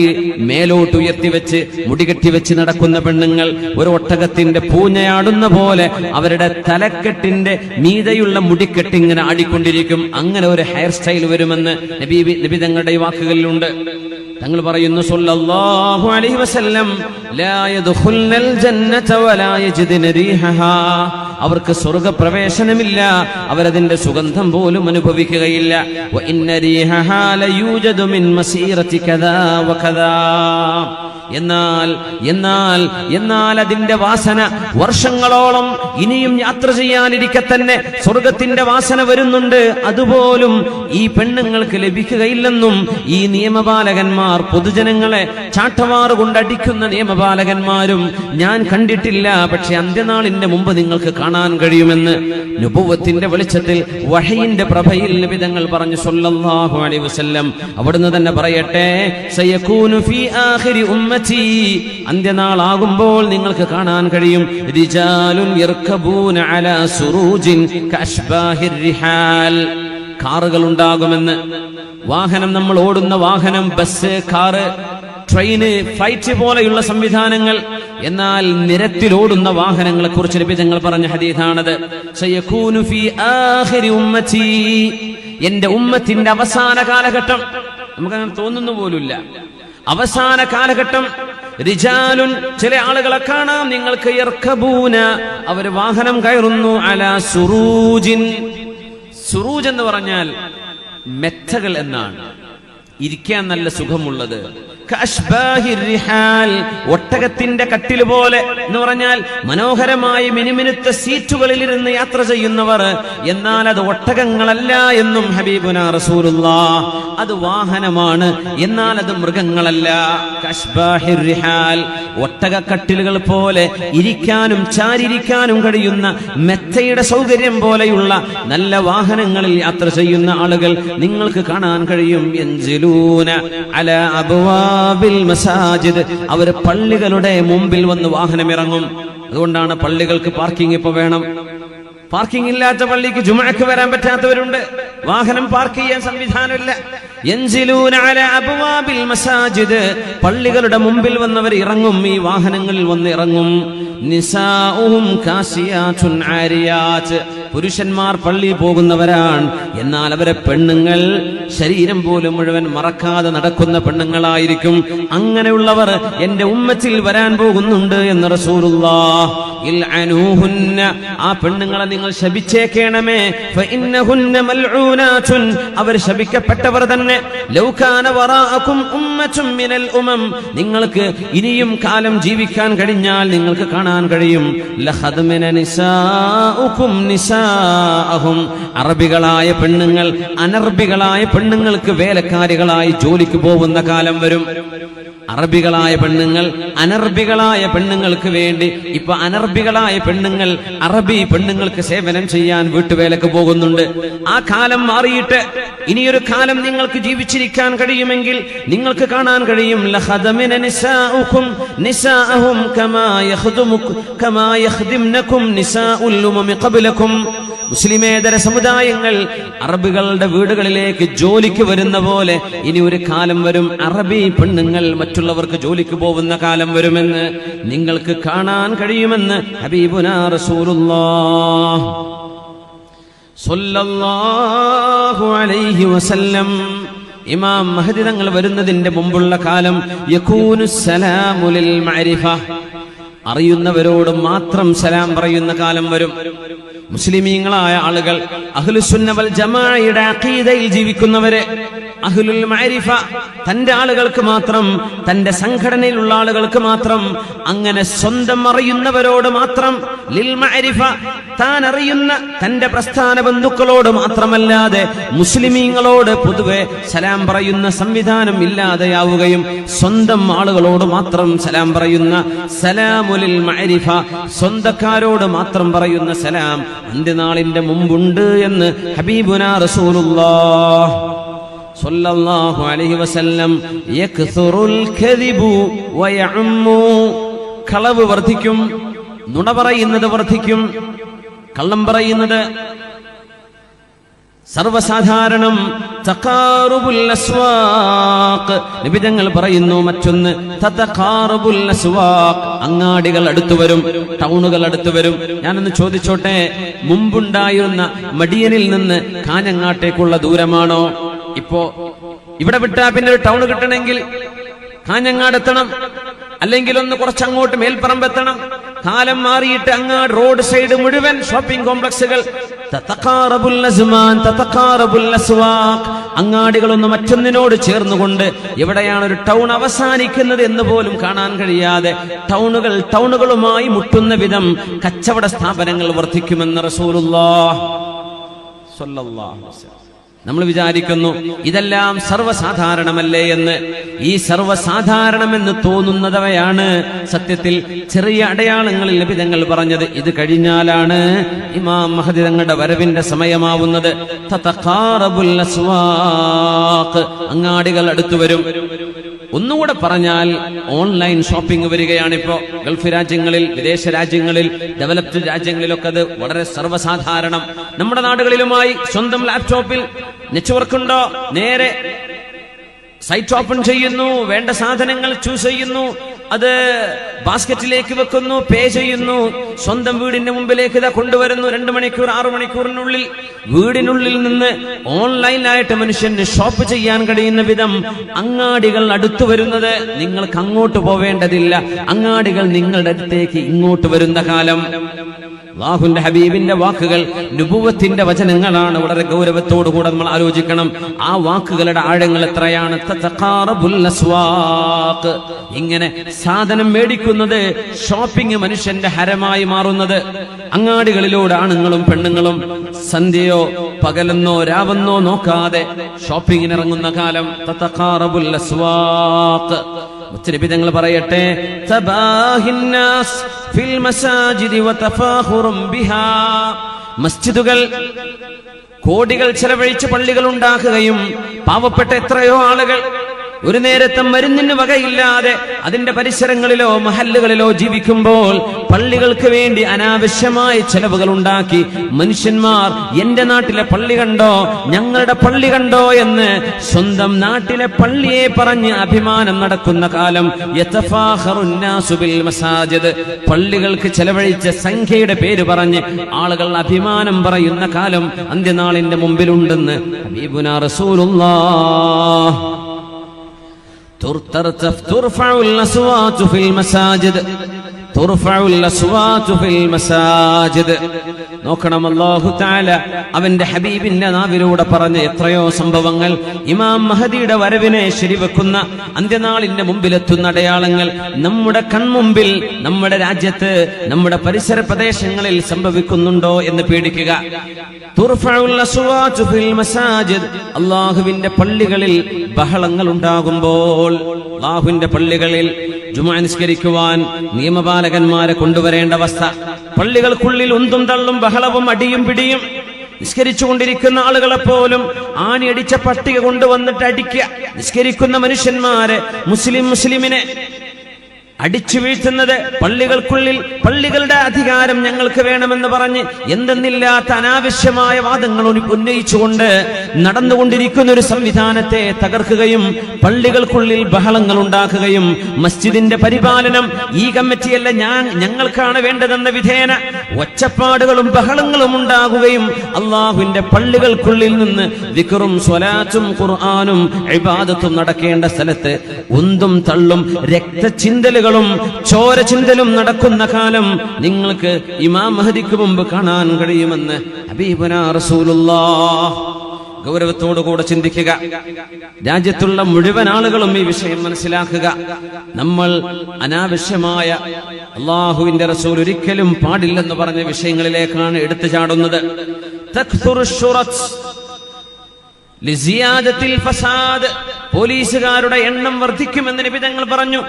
മേലോട്ട് ഉയർത്തി വെച്ച് മുടി കെട്ടിവെച്ച് നടക്കുന്ന പെണ്ണുങ്ങൾ ഒരു ഒട്ടകത്തിന്റെ പൂഞ്ഞയാടുന്ന പോലെ അവരുടെ തലക്കെട്ടിന്റെ മീതയുള്ള മുടിക്കെട്ടിങ്ങനെ ആടിക്കൊണ്ടിരിക്കും. അങ്ങനെ ഒരു ഹെയർ സ്റ്റൈൽ വരുമെന്ന് നബി തങ്ങളുടെ ഈ വാക്കുകളിലുണ്ട്. തങ്ങൾ പറയുന്നു സല്ലല്ലാഹു അലൈഹി വസല്ലം, ലാ യദ്ഖുൽനൽ ജന്നത വലാ യജിദന റീഹഹാ, അവർക്ക് സ്വർഗ്ഗപ്രവേശനമില്ല, അവരതിന്റെ സുഗന്ധം പോലും അനുഭവിക്കുകയില്ല. വ ഇന്ന റീഹഹാ ലയൂജദു മിൻ മസീറതി കദാ വകദാ, എന്നാൽ അതിന്റെ വാസന വർഷങ്ങളോളം ഇനിയും യാത്ര ചെയ്യാനിരിക്കെ തന്നെ സ്വർഗത്തിന്റെ വാസന വരുന്നുണ്ട്. അതുപോലും ഈ പെണ്ണുങ്ങൾക്ക് ലഭിക്കുകയില്ലെന്നും ഈ നിയമപാലകന്മാർ, പൊതുജനങ്ങളെ ചാട്ടവാറ് കൊണ്ടടിക്കുന്ന നിയമപാലകന്മാരും ഞാൻ കണ്ടിട്ടില്ല. പക്ഷെ അന്ത്യനാളിന്റെ മുമ്പ് നിങ്ങൾക്ക് കാണാൻ കഴിയുമെന്ന് നുബുവത്തിന്റെ വെളിച്ചത്തിൽ വഹയിന്റെ പ്രഭയിൽ നബി തങ്ങൾ പറഞ്ഞു സല്ലല്ലാഹു അലൈഹി വസല്ലം. അവിടുന്ന് തന്നെ പറയട്ടെ, സയകൂനു ഫീ ആഖിരി ഉമ്മത്തി, അന്ത്യനാളാകുമ്പോൾ നിങ്ങൾക്ക് കാണാൻ കഴിയും, റിജാലുൻ യർകബൂന അലാ സുറൂജിൻ കഅശ്ബാഹിർ റിഹാൽ, കാറുകൾ ഉണ്ടാകുമെന്ന്. വാഹനം, നമ്മൾ ഓടുന്ന വാഹനം, ബസ്, കാറ്, ട്രെയിന്, ഫ്ലൈറ്റ് പോലെയുള്ള സംവിധാനങ്ങൾ. എന്നാൽ നിരത്തിലോടുന്ന വാഹനങ്ങളെ കുറിച്ച് നബി തങ്ങൾ പറഞ്ഞ ഹദീസാണത്. സയകൂനു ഫീ ആഖിരി ഉമ്മത്തി, എന്റെ ഉമ്മത്തിന്റെ അവസാന കാലഘട്ടം, നമുക്കങ്ങനെ തോന്നുന്നു പോലുമില്ല, അവസാന കാലഘട്ടം. റിജാലുൻ, ചില ആളുകളെ കാണാം നിങ്ങൾക്ക്, യർകബൂന, അവർ വാഹനം കയറുന്നു, അലാ സുറൂജിൻ, സുറൂജ് എന്ന് പറഞ്ഞാൽ മെത്തകൾ എന്നാണ്, ഇരിക്കാൻ നല്ല സുഖമുള്ളത്. കഅശ്ബാഹിർ റിഹാൽ, ഒട്ടകത്തിന്റെ കട്ടിൽ പോലെ എന്ന് പറഞ്ഞാൽ മനോഹരമായ മിനുമിനുത്ത സീറ്റുകളിൽ ഇരുന്ന് യാത്ര ചെയ്യുന്നവർ. എന്നാൽ അത് ഒട്ടകങ്ങളല്ല എന്നും ഹബീബുനാ റസൂലുള്ളാഹ്, അത് വാഹനമാണ്, എന്നാൽ അത് മൃഗങ്ങളല്ല. കഅശ്ബാഹിർ റിഹാൽ, ഒട്ടകക്കട്ടിലുകൾ പോലെ ഇരിക്കാനും ചാരിരിക്കാനും കഴിയുന്ന മെത്തയുടെ സൗകര്യം പോലെയുള്ള നല്ല വാഹനങ്ങളിൽ യാത്ര ചെയ്യുന്ന ആളുകൾ നിങ്ങൾക്ക് കാണാൻ കഴിയും. യൻസിലൂന അലാ അബ്വാബിൽ മസാജിദ്, അവർ പള്ളികളുടെ മുമ്പിൽ വന്ന് വാഹനം ഇറങ്ങും. അതുകൊണ്ടാണ് പള്ളികൾക്ക് പാർക്കിംഗ് ഇപ്പൊ വേണം. പാർക്കിംഗ് ഇല്ലാത്ത പള്ളിക്ക് ജുമുഅക്ക് വരാൻ പറ്റാത്തവരുണ്ട്, വാഹനം പാർക്ക് ചെയ്യാൻ സംവിധാനമില്ല. യൻസിലൂന അലാ അബ്വാബിൽ മസാജിദ്, പള്ളികളുടെ മുമ്പിൽ വന്നവർ ഇറങ്ങും, ഈ വാഹനങ്ങളിൽ വന്ന് ഇറങ്ങും. നിസാഉഹും കാസിയാത്തുൻ ആരിയാത്ത്, പുരുഷന്മാർ പള്ളിയിൽ പോകുന്നവരാണ്, എന്നാൽ അവരെ പെണ്ണുങ്ങൾ ശരീരം പോലും മുഴുവൻ മറക്കാതെ നടക്കുന്ന പെണ്ണുങ്ങളായിരിക്കും. അങ്ങനെയുള്ളവർ എന്റെ ഉമ്മത്തിൽ വരാൻ പോകുന്നുണ്ട് എന്ന് റസൂലുള്ളാഹ് ഇൽഅനൂഹുന്ന, ആ പെണ്ണുങ്ങളെ നിങ്ങൾ ശപിച്ചേക്കണമേ. ഫഇന്നഹുന്ന മൽഊനാതുൻ, അവർ ശപിക്കപ്പെട്ടവർ തന്നെ. ലൗ കാന വറാഅകും ഉമ്മത്തും മിനൽ ഉമം, നിങ്ങൾക്ക് ഇനിയും കാലം ജീവിക്കാൻ കഴിഞ്ഞാൽ നിങ്ങൾക്ക് കാണാൻ കഴിയും. ലഖദ്മിന നിസാഉകും നിസാഅഹും, അറബികളായ പെണ്ണുങ്ങൾ അനർബികളായ പെണ്ണുങ്ങൾക്ക് വേലക്കാരികളായി ജോലിക്ക് പോകുന്ന കാലം വരും. അറബികളായ പെണ്ണുങ്ങൾ അനർബികളായ പെണ്ണുങ്ങൾക്ക് വേണ്ടി ഇപ്പൊ അനർബികളായ പെണ്ണുങ്ങൾ അറബി പെണ്ണുങ്ങൾക്ക് സേവനം ചെയ്യാൻ വീട്ടുവേലക്ക് പോകുന്നുണ്ട്. ആ കാലം മാറിയിട്ട് ഇനിയൊരു കാലം നിങ്ങൾക്ക് ജീവിച്ചിരിക്കാൻ കഴിയുമെങ്കിൽ നിങ്ങൾക്ക് കാണാൻ കഴിയും. ലഖദമിന നിസാഉകും നിസാഅഹും കമാ യഖ്ദിംനകും നിസാഉൽ ഉമമി ഖബ്ലകും. മുസ്ലിമേതര സമുദായങ്ങൾ അറബികളുടെ വീടുകളിലേക്ക് ജോലിക്ക് വരുന്ന പോലെ ഇനി ഒരു കാലം വരും, അറബി പെണ്ണുങ്ങൾ മറ്റുള്ളവർക്ക് ജോലിക്ക് പോകുന്ന കാലം വരുമെന്ന് നിങ്ങൾക്ക് കാണാൻ കഴിയുമെന്ന് ഹബീബുനാ റസൂലുള്ളാഹ് സ്വല്ലല്ലാഹു അലൈഹി വസല്ലം. ഇമാം മഹദി തങ്ങൾ വരുന്നതിന്റെ മുമ്പുള്ള കാലം യകൂനു സലാമു ലിൽ മഅരിഫ, അറിയുന്നവരോട് മാത്രം സലാം പറയുന്ന കാലം വരും. മുസ്ലിമീങ്ങളായ ആളുകൾ അഹ്ലുസുന്ന വൽ ജമാഅയുടെ അഖീദയിൽ ജീവിക്കുന്നവരെ, അഹ്ലുൽ മഅരിഫ, തന്റെ ആളുകൾക്ക് മാത്രം, തന്റെ സംഘടനയിലുള്ള ആളുകൾക്ക് മാത്രം, അങ്ങനെ സ്വന്തം അറിയുന്നവരോട് മാത്രം, ലിൽ മഅരിഫ, താൻ അറിയുന്ന തന്റെ പ്രസ്ഥാന ബന്ധുക്കളോട് മാത്രമല്ലാതെ മുസ്ലിമീങ്ങളോട് പൊതുവെ സലാം പറയുന്ന സംവിധാനം ഇല്ലാതെയാവുകയും സ്വന്തം ആളുകളോട് മാത്രം സലാം പറയുന്ന സലാമുലിൽ മഅരിഫ, സ്വന്തക്കാരോട് മാത്രം പറയുന്ന സലാം അന്ത്യനാളിന്റെ മുമ്പുണ്ട് എന്ന് ഹബീബുനാ റസൂലുള്ളാഹ് സ്വല്ലല്ലാഹു അലൈഹി വസല്ലം. യക്സുറുൽ കദിബു വയഉമ്മു, കളവ് വർദ്ധിക്കും, നുണ പറയുന്നത് വർദ്ധിക്കും, കള്ളം പറയുന്നത് സർവസാധാരണം. തഖാറുബുൽ അസ്വാഖ്, നബി തങ്ങൾ പറയുന്നു മറ്റൊന്ന് തതഖാറുബുൽ അസ്വാഖ്, അങ്ങാടികൾ അടുത്തു വരും, ടൗണുകൾ അടുത്തു വരും. ഞാനൊന്ന് ചോദിച്ചോട്ടെ, മുമ്പുണ്ടായിരുന്ന മടിയനിൽ നിന്ന് കാഞ്ഞങ്ങാട്ടേക്കുള്ള ദൂരമാണോ? ഇപ്പോ ഇവിടെ വിട്ടാ പിന്നെ ഒരു ടൗൺ കിട്ടണമെങ്കിൽ കാഞ്ഞങ്ങാട് എത്തണം, അല്ലെങ്കിൽ ഒന്ന് കുറച്ചങ്ങോട്ട് മേൽപ്പറമ്പെത്തണം. കാലം മാറിയിട്ട് അങ്ങാട് റോഡ് സൈഡ് മുഴുവൻ ഷോപ്പിംഗ് കോംപ്ലക്സുകൾ. അങ്ങാടികളൊന്നും മറ്റൊന്നിനോട് ചേർന്നുകൊണ്ട് എവിടെയാണ് ഒരു ടൗൺ അവസാനിക്കുന്നത് എന്ന് പോലും കാണാൻ കഴിയാതെ ടൗണുകൾ ടൗണുകളുമായി മുട്ടുന്ന വിധം കച്ചവട സ്ഥാപനങ്ങൾ വർദ്ധിക്കുമെന്ന് റസൂലുള്ളാഹ് സ്വല്ലല്ലാഹു അലൈഹി വസല്ലം. നമ്മൾ വിചാരിക്കുന്നു ഇതെല്ലാം സർവ്വസാധാരണമല്ലേ എന്ന്. ഈ സർവ്വസാധാരണമെന്ന് തോന്നുന്നതവയാണ് സത്യത്തിൽ ചെറിയ അടയാളങ്ങളിൽ നബി തങ്ങൾ പറഞ്ഞത്. ഇത് കഴിഞ്ഞാലാണ് ഇമാം മഹദി തങ്ങളുടെ വരവിന്റെ സമയമാവുന്നത്. തതഖാറബുൽ അസ്വാഖ്, അങ്ങാടികൾ അടുത്തു വരും. ഒന്നുകൂടെ പറഞ്ഞാൽ ഓൺലൈൻ ഷോപ്പിംഗ് വരികയാണിപ്പോ. ഗൾഫ് രാജ്യങ്ങളിൽ, വിദേശ രാജ്യങ്ങളിൽ, ഡെവലപ്ഡ് രാജ്യങ്ങളിലൊക്കെ അത് വളരെ സർവ്വസാധാരണം. നമ്മുടെ നാടുകളിലുമായി സ്വന്തം ലാപ്ടോപ്പിൽ നെറ്റ്വർക്ക് ഉണ്ടോ, നേരെ സൈറ്റ് ഓപ്പൺ ചെയ്യുന്നു, വേണ്ട സാധനങ്ങൾ ചൂസ് ചെയ്യുന്നു, അത് ബാസ്ക്കറ്റിലേക്ക് വെക്കുന്നു, പേ ചെയ്യുന്നു, സ്വന്തം വീടിന്റെ മുമ്പിലേക്ക് ഇതാ കൊണ്ടുവരുന്നു. 2 മണിക്കൂർ 6 മണിക്കൂറിനുള്ളിൽ വീടിനുള്ളിൽ നിന്ന് ഓൺലൈനായിട്ട് മനുഷ്യന് ഷോപ്പ് ചെയ്യാൻ കഴിയുന്ന വിധം അങ്ങാടികൾ അടുത്തു വരുന്നത്. നിങ്ങൾക്ക് അങ്ങോട്ട് പോവേണ്ടതില്ല, അങ്ങാടികൾ നിങ്ങളുടെ അടുത്തേക്ക് ഇങ്ങോട്ട് വരുന്ന കാലം. അല്ലാഹുവിന്റെ ഹബീബിന്റെ വാക്കുകൾ നുബുവത്തിന്റെ വചനങ്ങളാണ്. വളരെ ഗൗരവത്തോടുകൂടെ നമ്മൾ ആലോചിക്കണം. ആ വാക്കുകളുടെ ആഴങ്ങൾ എത്രയാണ്. തതഖാറബുൽ അസ്വാഖ്, ഇങ്ങനെ സാധനം മേടിക്കുന്നത്, ഷോപ്പിംഗ് മനുഷ്യന്റെ ഹരമായി മാറുന്നത്. അങ്ങാടികളിലൂടെ ആണുങ്ങളും പെണ്ണുങ്ങളും സന്ധ്യയോ പകലെന്നോ രാവെന്നോ നോക്കാതെ ഷോപ്പിങ്ങിനിറങ്ങുന്ന കാലം. തതഖാറബുൽ അസ്വാഖ്. മുത്തനബിതങ്ങൾ പറയട്ടെ, തബാഹിന്നാസ് ഫിൽ മസാജിദി വതഫാഖുറും ബിഹാ, മസ്ജിദുകൾ കോടികൾ ചെലവഴിച്ച് പള്ളികൾ ഉണ്ടാക്കുകയും പാവപ്പെട്ട എത്രയോ ആളുകൾ ഒരു നേരത്തെ മരുന്നിന് വകയില്ലാതെ അതിന്റെ പരിസരങ്ങളിലോ മഹല്ലുകളിലോ ജീവിക്കുമ്പോൾ പള്ളികൾക്ക് വേണ്ടി അനാവശ്യമായ ചെലവുകൾ ഉണ്ടാക്കി മനുഷ്യന്മാർ എന്റെ നാട്ടിലെ പള്ളി കണ്ടോ, ഞങ്ങളുടെ പള്ളി കണ്ടോ എന്ന് സ്വന്തം നാട്ടിലെ പള്ളിയെ പറഞ്ഞ് അഭിമാനം നടക്കുന്ന കാലം. യതഫാഖറുന്നാസു ബിൽ മസാജിദ്, പള്ളികൾക്ക് ചെലവഴിച്ച സംഖ്യയുടെ പേര് പറഞ്ഞ് ആളുകൾ അഭിമാനം പറയുന്ന കാലം അന്ത്യനാളിന്റെ മുമ്പിലുണ്ടെന്ന് ഹബീബുനാ റസൂലുള്ളാഹ്. ترفع الأصوات في المساجد തുർഫഉൽ അസ്വാതു ഫിൽ മസാജിദ്. നോക്കണം, അല്ലാഹു തആല അവന്റെ ഹബീബിന്റെ നാവിലൂടെ പറഞ്ഞ എത്രയോ സംഭവങ്ങൾ. ഇമാം മഹദിയുടെ വരവിനെ ശരിവെക്കുന്ന അന്ത്യനാളിന്റെ മുമ്പിലെത്തുന്ന അടയാളങ്ങൾ നമ്മുടെ കൺമുമ്പിൽ, നമ്മുടെ രാജ്യത്ത്, നമ്മുടെ പരിസര പ്രദേശങ്ങളിൽ സംഭവിക്കുന്നുണ്ടോ എന്ന് പേടിക്കുക. തുർഫഉൽ അസ്വാതു ഫിൽ മസാജിദ്, അല്ലാഹുവിന്റെ പള്ളികളിൽ ബഹളങ്ങൾ ഉണ്ടാകുമ്പോൾ, അല്ലാഹുവിന്റെ പള്ളികളിൽ ജുമുഅ നിസ്കരിക്കുവാൻ നിയമപാലകന്മാരെ കൊണ്ടുവരേണ്ട അവസ്ഥ. പള്ളികൾക്കുള്ളിൽ ഉന്തും തള്ളും ബഹളവും അടിയും പിടിയും. നിസ്കരിച്ചുകൊണ്ടിരിക്കുന്ന ആളുകളെ പോലും ആണിയടിച്ച പട്ടിക കൊണ്ടുവന്നിട്ട് അടിക്കുക. നിസ്കരിക്കുന്ന മനുഷ്യന്മാരെ, മുസ്ലിമിനെ അടിച്ചു വീഴ്ത്തുന്നത്. പള്ളികൾക്കുള്ളിൽ പള്ളികളുടെ അധികാരം ഞങ്ങൾക്ക് വേണമെന്ന് പറഞ്ഞ് എന്തെന്നില്ലാത്ത അനാവശ്യമായ വാദങ്ങൾ ഉന്നയിച്ചുകൊണ്ട് നടന്നുകൊണ്ടിരിക്കുന്ന ഒരു സംവിധാനത്തെ തകർക്കുകയും പള്ളികൾക്കുള്ളിൽ ബഹളങ്ങൾ ഉണ്ടാക്കുകയും മസ്ജിദിന്റെ പരിപാലനം ഈ കമ്മിറ്റിയല്ല, ഞങ്ങൾക്കാണ് വേണ്ടതെന്ന വിധേന ഒച്ചപ്പാടുകളും ബഹളങ്ങളും ഉണ്ടാകുകയും അള്ളാഹുവിന്റെ പള്ളികൾക്കുള്ളിൽ നിന്ന് ദിക്റും സ്വലാത്തും ഖുർആനും ഇബാദത്തും നടക്കേണ്ട സ്ഥലത്ത് ഉന്തും തള്ളും രക്തചിന്തലുകൾ ചോര ചിന്തലും നടക്കുന്ന കാലം നിങ്ങൾക്ക് ഇമാം മഹദിക്ക് മുമ്പ് കാണാൻ കഴിയുമെന്ന് ഹബീബുനാ റസൂലുള്ളാഹ്. ഗൗരവത്തോടുകൂടെ ചിന്തിക്കുക. രാജ്യത്തുള്ള മുഴുവൻ ആളുകളും ഈ വിഷയം മനസ്സിലാക്കുക. നമ്മൾ അനാവശ്യമായ, അല്ലാഹുവിന്റെ റസൂൽ ഒരിക്കലും പാടില്ലെന്ന് പറഞ്ഞ വിഷയങ്ങളിലേക്കാണ് എടുത്തു ചാടുന്നത്. തക്സുറു ശുറത്ത് ലിസിയാദത്തിൽ ഫസാദ്, പോലീസുകാരുടെ എണ്ണം വർദ്ധിക്കുമെന്ന് നബി തങ്ങൾ പറഞ്ഞു.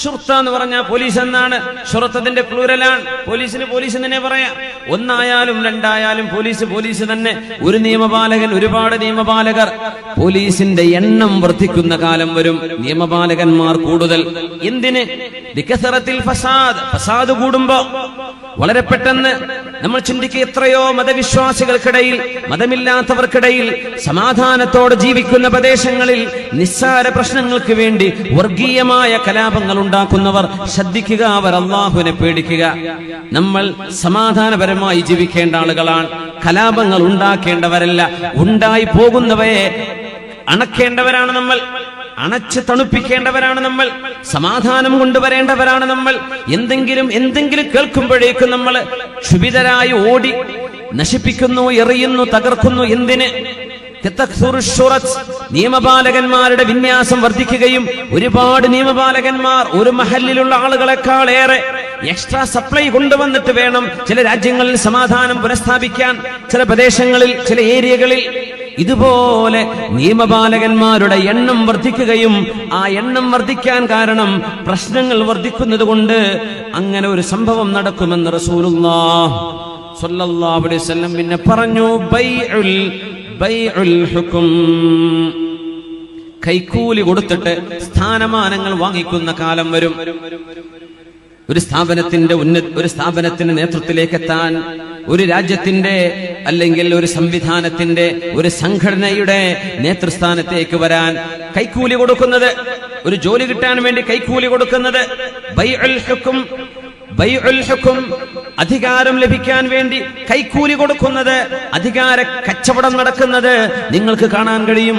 ഷുർത്ത എന്ന് പറഞ്ഞാൽ പോലീസ് എന്നാണ്. ഷുറത്തതിന്റെ പ്ലൂരലാണ്. പോലീസിന് പോലീസ് തന്നെ പറയാം. ഒന്നായാലും രണ്ടായാലും പോലീസ് തന്നെ. ഒരു നിയമപാലകൻ, ഒരുപാട് നിയമപാലകർ. പോലീസിന്റെ എണ്ണം വർദ്ധിക്കുന്ന കാലം വരും. നിയമപാലകന്മാർ കൂടുതൽ. എന്തിന്? ബികസറത്തിൽ ഫസാദ്, ഫസാദ് കൂടുമ്പോ വളരെ പെട്ടെന്ന് നമ്മൾ ചിന്തിക്കുക, എത്രയോ മതവിശ്വാസികൾക്കിടയിൽ, മതമില്ലാത്തവർക്കിടയിൽ സമാധാനത്തോടെ ജീവിക്കുന്ന പ്രദേശങ്ങളിൽ നിസ്സാര പ്രശ്നങ്ങൾക്ക് വേണ്ടി വർഗീയമായ കലാപങ്ങൾ ഉണ്ടാക്കുന്നവർ ശ്രദ്ധിക്കുക, അവർ അല്ലാഹുവിനെ പേടിക്കുക. നമ്മൾ സമാധാനപരമായി ജീവിക്കേണ്ട ആളുകളാണ്. കലാപങ്ങൾ ഉണ്ടാക്കേണ്ടവരല്ല. ഉണ്ടായി പോകുന്നവയെ അണക്കേണ്ടവരാണ് നമ്മൾ. അണച്ച് തണുപ്പിക്കേണ്ടവരാണ് നമ്മൾ. സമാധാനം കൊണ്ടുവരേണ്ടവരാണ് നമ്മൾ. എന്തെങ്കിലും കേൾക്കുമ്പോഴേക്കും നമ്മൾ ക്ഷുഭിതരായി ഓടി നശിപ്പിക്കുന്നു, എറിയുന്നു, തകർക്കുന്നു. എന്തിന്? നിയമപാലകന്മാരുടെ വിന്യാസം വർദ്ധിക്കുകയും ഒരുപാട് നിയമപാലകന്മാർ ഒരു മഹല്ലിലുള്ള ആളുകളെക്കാളേറെ എക്സ്ട്രാ സപ്ലൈ കൊണ്ടുവന്നിട്ട് വേണം ചില രാജ്യങ്ങളിൽ സമാധാനം പുനഃസ്ഥാപിക്കാൻ, ചില പ്രദേശങ്ങളിൽ, ചില ഏരിയകളിൽ. ഇതുപോലെ നിയമപാലകന്മാരുടെ എണ്ണം വർദ്ധിക്കുകയും ആ എണ്ണം വർദ്ധിക്കാൻ കാരണം പ്രശ്നങ്ങൾ വർദ്ധിക്കുന്നത് കൊണ്ട് അങ്ങനെ ഒരു സംഭവം നടക്കുമെന്ന് റസൂലുള്ളാഹി സ്വല്ലല്ലാഹു അലൈഹി വസല്ലം പിന്നെ പറഞ്ഞു, ബൈഉൽ ഹുക്ം, കൈക്കൂലി കൊടുത്തിട്ട് സ്ഥാനമാനങ്ങൾ വാങ്ങിക്കുന്ന കാലം വരും. ഒരു സ്ഥാപനത്തിന്റെ നേതൃത്വത്തിലേക്ക് എത്താൻ, ഒരു രാജ്യത്തിന്റെ അല്ലെങ്കിൽ ഒരു സംവിധാനത്തിന്റെ, ഒരു സംഘടനയുടെ നേതൃസ്ഥാനത്തേക്ക് വരാൻ കൈക്കൂലി കൊടുക്കുന്നത്, ഒരു ജോലി കിട്ടാൻ വേണ്ടി കൈക്കൂലി കൊടുക്കുന്നത്, ബൈഉൽ ഹുക്ം, അധികാരം ലഭിക്കാൻ വേണ്ടി കൈക്കൂലി കൊടുക്കുന്നത്, അധികാര കച്ചവടം നടക്കുന്നത് നിങ്ങൾക്ക് കാണാൻ കഴിയും.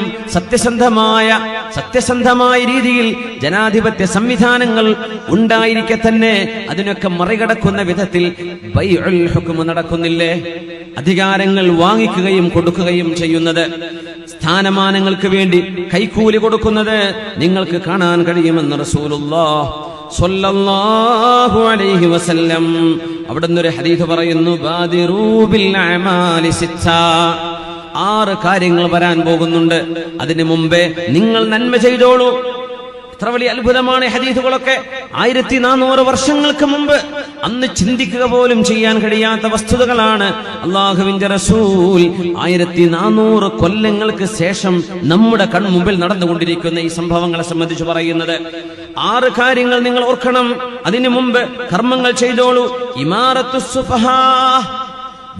സത്യസന്ധമായ രീതിയിൽ ജനാധിപത്യ സംവിധാനങ്ങൾ ഉണ്ടായിരിക്കെ തന്നെ അതിനൊക്കെ മറികടക്കുന്ന വിധത്തിൽ ബൈഉൽ ഹുക്ം നടക്കുന്നില്ലേ? അധികാരങ്ങൾ വാങ്ങിക്കുകയും കൊടുക്കുകയും ചെയ്യുന്നത്, സ്ഥാനമാനങ്ങൾക്ക് വേണ്ടി കൈക്കൂലി കൊടുക്കുന്നത് നിങ്ങൾക്ക് കാണാൻ കഴിയുമെന്ന് റസൂലുള്ളാഹി സ്വല്ലല്ലാഹു അലൈഹി വസല്ലം അവിടുന്ന് ഒരു ഹദീസ് പറയുന്നു, ബാദിറൂ ബിൽ അഅമാലി സിത്ത, 6 കാര്യങ്ങൾ വരാൻ പോകുന്നുണ്ട്. അതിനു മുമ്പേ നിങ്ങൾ നന്മ ചെയ്തോളൂ. എത്ര വലിയ അത്ഭുതമാണ് ഹദീസുകളൊക്കെ. 1400 വർഷങ്ങൾക്ക് മുമ്പ് അന്ന് ചിന്തിക്കുക പോലും ചെയ്യാൻ കഴിയാത്ത വസ്തുതകളാണ് അല്ലാഹുവിന്റെ റസൂൽ 1400 കൊല്ലങ്ങൾക്ക് ശേഷം നമ്മുടെ കൺമുമ്പിൽ നടന്നുകൊണ്ടിരിക്കുന്ന ഈ സംഭവങ്ങളെ സംബന്ധിച്ച് പറയുന്നത്. 6 കാര്യങ്ങൾ നിങ്ങൾ ഓർക്കണം. അതിനു മുമ്പ് കർമ്മങ്ങൾ ചെയ്തോളൂ. ഇമാറത്തുസ് സുഫഹാ,